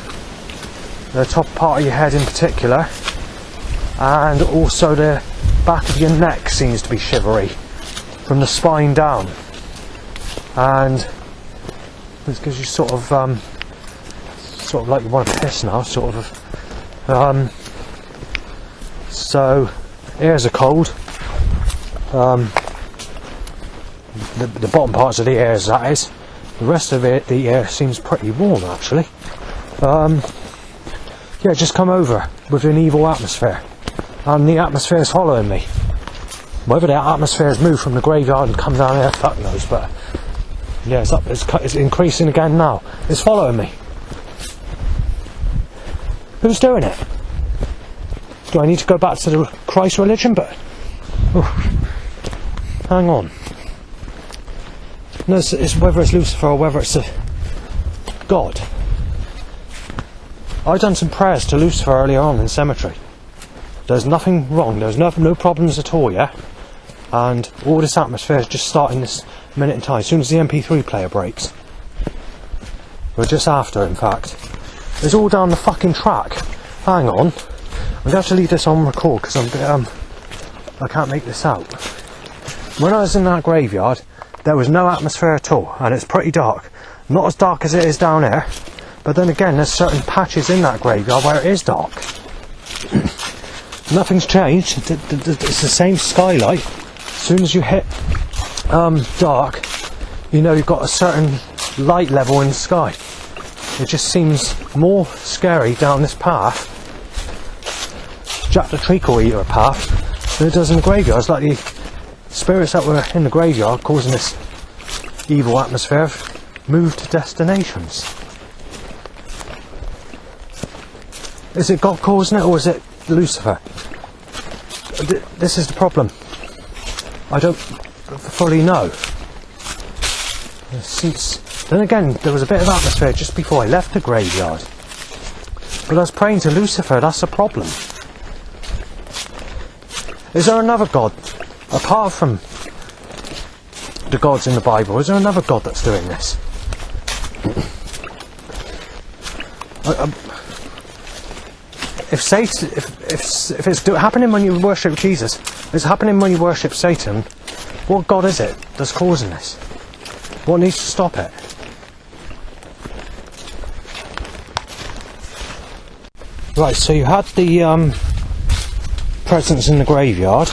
the top part of your head in particular, and also the back of your neck seems to be shivery from the spine down, and this gives you sort of like you want to piss now, sort of. So ears are cold. The bottom parts of the ears, that is. The rest of it, the air seems pretty warm actually. Yeah, just come over with an evil atmosphere, and the atmosphere is following me. Whether that atmosphere has moved from the graveyard and come down here, fuck knows, but yeah, it's increasing again now. It's following me. Who's doing it? Do I need to go back to the Christ religion? But hang on. No, it's whether it's Lucifer or whether it's a God. I done some prayers to Lucifer earlier on in cemetery. There's nothing wrong, there's no problems at all, yeah? And all this atmosphere is just starting this minute in time, as soon as the MP3 player breaks. We're just after, in fact. It's all down the fucking track. Hang on. I'm going to have to leave this on record because I can't make this out. When I was in that graveyard, there was no atmosphere at all, and it's pretty dark. Not as dark as it is down here, but then again, there's certain patches in that graveyard where it is dark. Nothing's changed. It's the same skylight. As soon as you hit dark, you know you've got a certain light level in the sky. It just seems more scary down this path, Jack the Treacle Eater path, than it does in the graveyard. It's like the spirits that were in the graveyard causing this evil atmosphere moved to destinations. Is it God causing it, or is it Lucifer? This is the problem. I don't fully know. Then again, there was a bit of atmosphere just before I left the graveyard. But I was praying to Lucifer, that's the problem. Is there another God? Apart from the gods in the Bible, is there another God that's doing this? If it's happening when you worship Jesus, if it's happening when you worship Satan, what God is it that's causing this? What needs to stop it? Right, so you had the presence in the graveyard,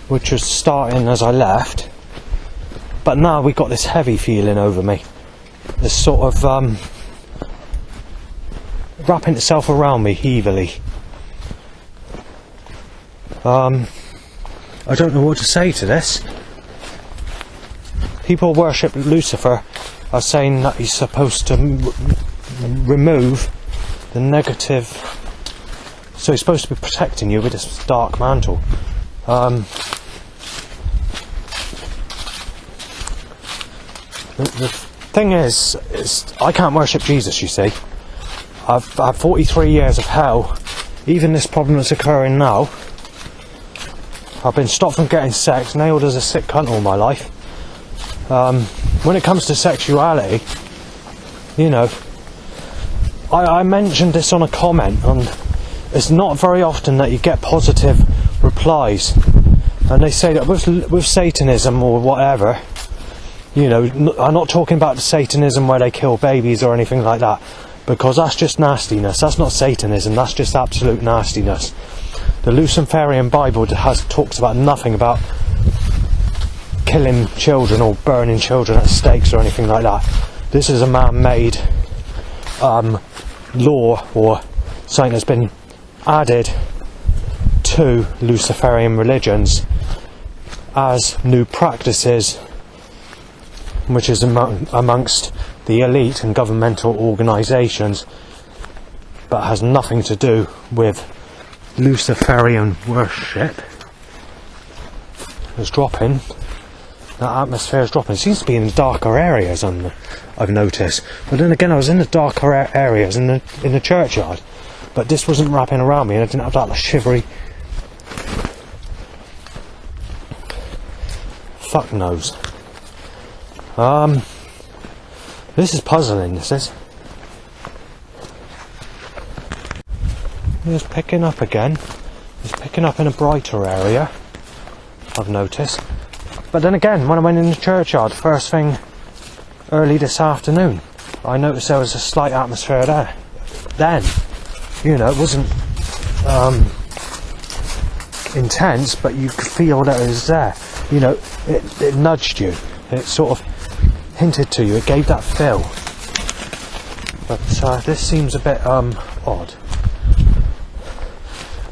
which was starting as I left, but now we've got this heavy feeling over me. This sort of wrapping itself around me heavily. I don't know what to say to this. People who worship Lucifer are saying that he's supposed to remove the negative, so he's supposed to be protecting you with this dark mantle. The thing is I can't worship Jesus, you see. I've had 43 years of hell. Even this problem that's occurring now, I've been stopped from getting sex, nailed as a sick cunt all my life. When it comes to sexuality, you know, I mentioned this on a comment, and it's not very often that you get positive replies, and they say that with Satanism or whatever, you know, I'm not talking about the Satanism where they kill babies or anything like that, because that's just nastiness. That's not Satanism, that's just absolute nastiness. The Luciferian Bible talks about nothing about killing children or burning children at stakes or anything like that. This is a man-made law, or something that's been added to Luciferian religions as new practices, which is amongst the elite and governmental organisations, but has nothing to do with Luciferian worship. It's dropping. That atmosphere is dropping. It seems to be in darker areas, I've noticed. But then again, I was in the darker areas in the churchyard, but this wasn't wrapping around me, and I didn't have that shivery. Fuck knows. This is puzzling. This is. It's picking up again. It's picking up in a brighter area, I've noticed. But then again, when I went in the churchyard first thing early this afternoon, I noticed there was a slight atmosphere there. Then, you know, it wasn't intense, but you could feel that it was there. You know, it nudged you. It sort of hinted to you. It gave that feel. But this seems a bit odd.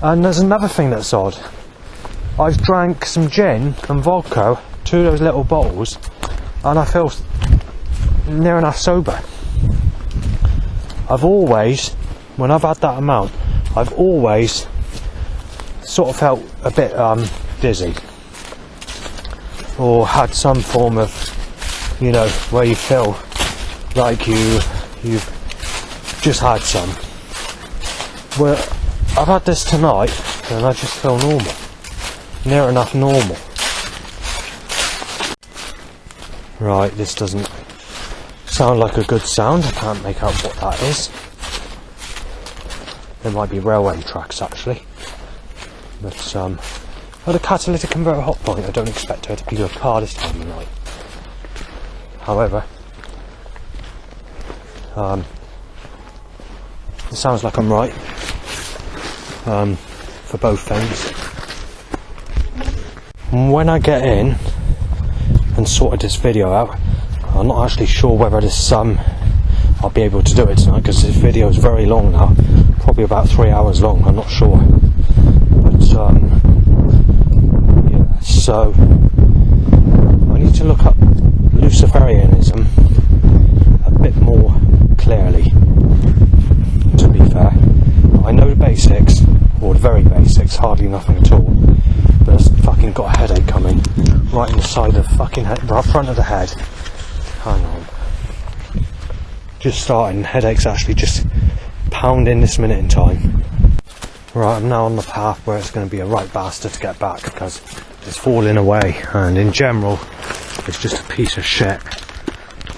And there's another thing that's odd. I've drank some gin and vodka, 2 of those little bottles, and I feel near enough sober. I've always, when I've had that amount, I've always sort of felt a bit dizzy, or had some form of, you know, where you feel like you've just had some. Well, I've had this tonight, and I just feel normal. Near enough normal. Right, this doesn't sound like a good sound. I can't make out what that is. There might be railway tracks actually. But at a catalytic converter hot point, I don't expect her to be a car this time of night. However, it sounds like I'm right for both things. When I get in and sorted this video out, I'm not actually sure whether this I'll be able to do it tonight, because this video is very long now, probably about 3 hours long. I'm not sure, but yeah. So I need to look up Luciferianism a bit more clearly. To be fair, I know the basics, or the very basics, hardly nothing at all. But I've fucking got a headache coming right in the side of the fucking head, right front of the head. Hang on. Just starting, headache's actually just pounding this minute in time. Right, I'm now on the path where it's going to be a right bastard to get back, because it's falling away, and in general it's just a piece of shit,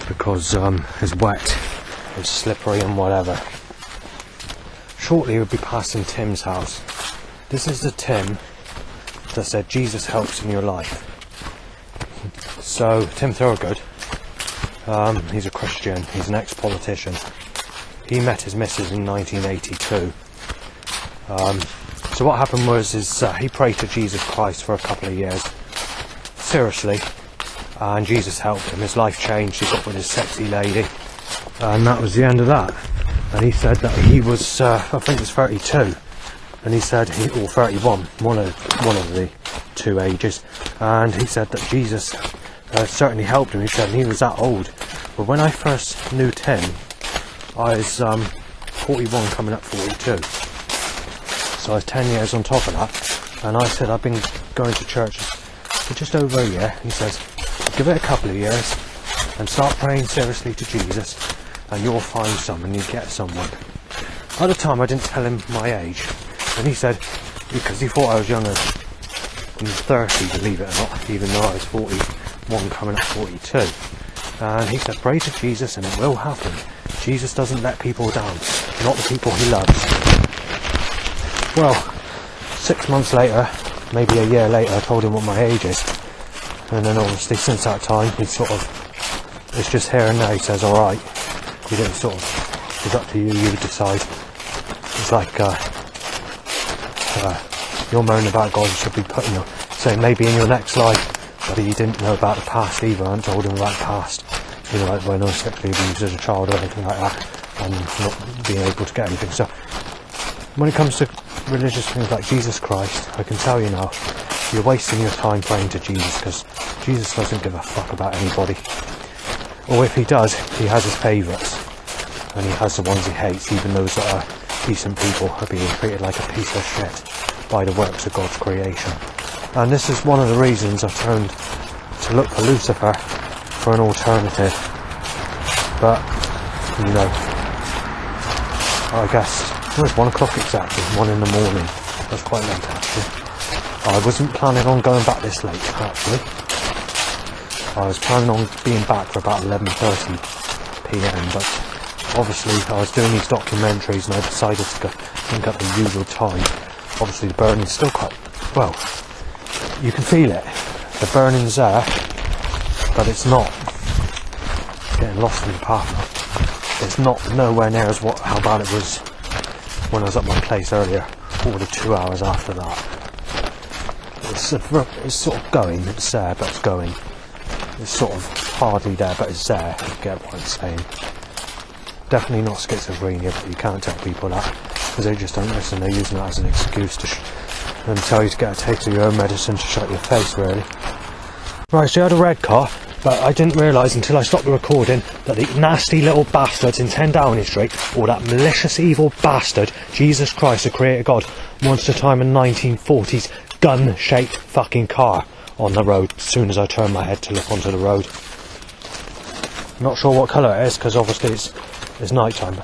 because it's wet, it's slippery and whatever. Shortly we'll be passing Tim's house. This is the Tim that said Jesus helps in your life. So Tim Thorogood, he's a Christian, he's an ex-politician. He met his missus in 1982. So what happened was he prayed to Jesus Christ for a couple of years, seriously, and Jesus helped him. His life changed, he got with his sexy lady, and that was the end of that. And he said that he was, I think it's 32, and he said, or 31, one of the two ages, and he said that Jesus certainly helped him. He said he was that old. But when I first knew Tim, I was 41 coming up 42. So I was 10 years on top of that, and I said I've been going to church for just over a year. He says, give it a couple of years and start praying seriously to Jesus, and you'll find someone, you get someone. At the time I didn't tell him my age, and he said, because he thought I was younger, in his 30s, believe it or not, even though I was 41 coming up 42. And he said, pray to Jesus and it will happen. Jesus doesn't let people down, not the people he loves. Well, 6 months later, maybe a year later, I told him what my age is. And then obviously since that time, he sort of, it's just here and now, he says, alright. He didn't sort of, it's up to you, you decide. It's like, you're moaning about God, you should be putting your, saying maybe in your next life, but he didn't know about the past either. I hadn't told him about the past. You know, like when I was sexually abused as a child or anything like that, and not being able to get anything. So, when it comes to religious things like Jesus Christ, I can tell you now, you're wasting your time praying to Jesus, because Jesus doesn't give a fuck about anybody. Or if he does, he has his favourites, and he has the ones he hates. Even those that are decent people are being treated like a piece of shit by the works of God's creation. And this is one of the reasons I've turned to look for Lucifer for an alternative. But, you know, I guess it was 1 o'clock exactly, 1 in the morning. That's quite late actually. I wasn't planning on going back this late actually. I was planning on being back for about 11:30 PM, but obviously I was doing these documentaries and I decided to go think up the usual time. Obviously the burning's still quite, well, you can feel it. The burning's there, but it's not getting lost in the path. It's not nowhere near as how bad it was when I was at my place earlier, or the 2 hours after that. It's sort of going, it's there, but it's going. It's sort of hardly there, but it's there, if you get what I'm saying. Definitely not schizophrenia, but you can't tell people that, because they just don't listen. They're using that as an excuse to and tell you to get a taste of your own medicine to shut your face, really. Right, so you had a red car, but I didn't realise until I stopped the recording that the nasty little bastards in 10 Downing Street, or that malicious evil bastard, Jesus Christ, the creator God, wants to time a 1940s gun-shaped fucking car on the road as soon as I turn my head to look onto the road. Not sure what colour it is, because obviously it's night time.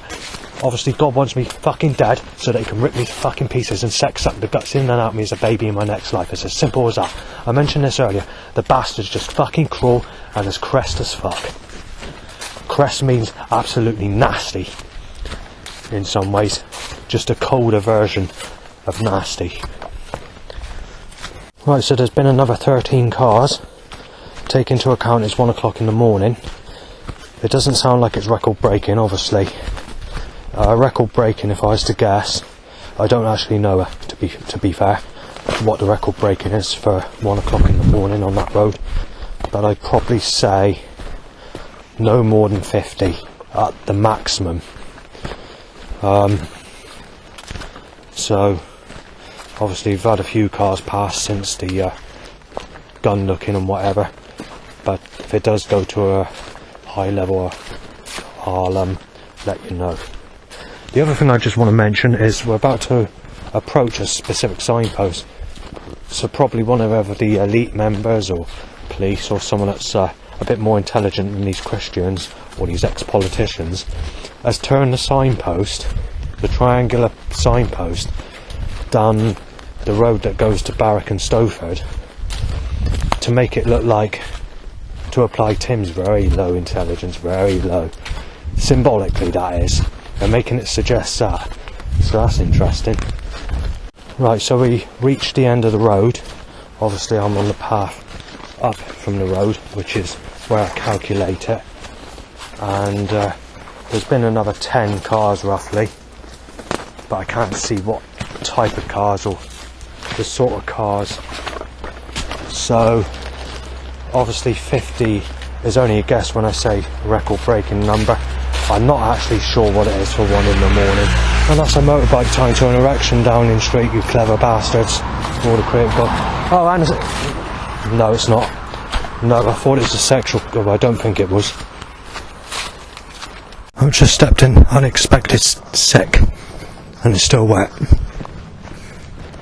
Obviously God wants me fucking dead so that he can rip me to fucking pieces and suck the guts in and out of me as a baby in my next life. It's as simple as that. I mentioned this earlier. The bastard's just fucking cruel and as crest as fuck. Crest means absolutely nasty in some ways. Just a colder version of nasty. Right, so there's been another 13 cars. Take into account it's 1 o'clock in the morning. It doesn't sound like it's record breaking, obviously. Record breaking, if I was to guess, I don't actually know, to be fair, what the record breaking is for 1 o'clock in the morning on that road, but I'd probably say no more than 50 at the maximum. So obviously we've had a few cars pass since the gun looking and whatever, but if it does go to a high level, I'll let you know. The other thing I just want to mention is we're about to approach a specific signpost, so probably one of either the elite members or police or someone that's a bit more intelligent than these Christians or these ex-politicians has turned the signpost, the triangular signpost, down the road that goes to Barrack and Stowford to make it look like, to apply Tim's very low intelligence, very low, symbolically that is. They're making it suggest that, so that's interesting. Right, so we reached the end of the road. Obviously I'm on the path up from the road, which is where I calculate it, and there's been another 10 cars roughly, but I can't see what type of cars or the sort of cars. So obviously 50 is only a guess when I say record breaking number. I'm not actually sure what it is for 1 in the morning. And that's a motorbike tying to an erection down in street, you clever bastards. All the creative got. Oh, and is it? No, it's not. No, I thought it was a sexual. Oh, I don't think it was. I've just stepped in unexpected sick, and it's still wet.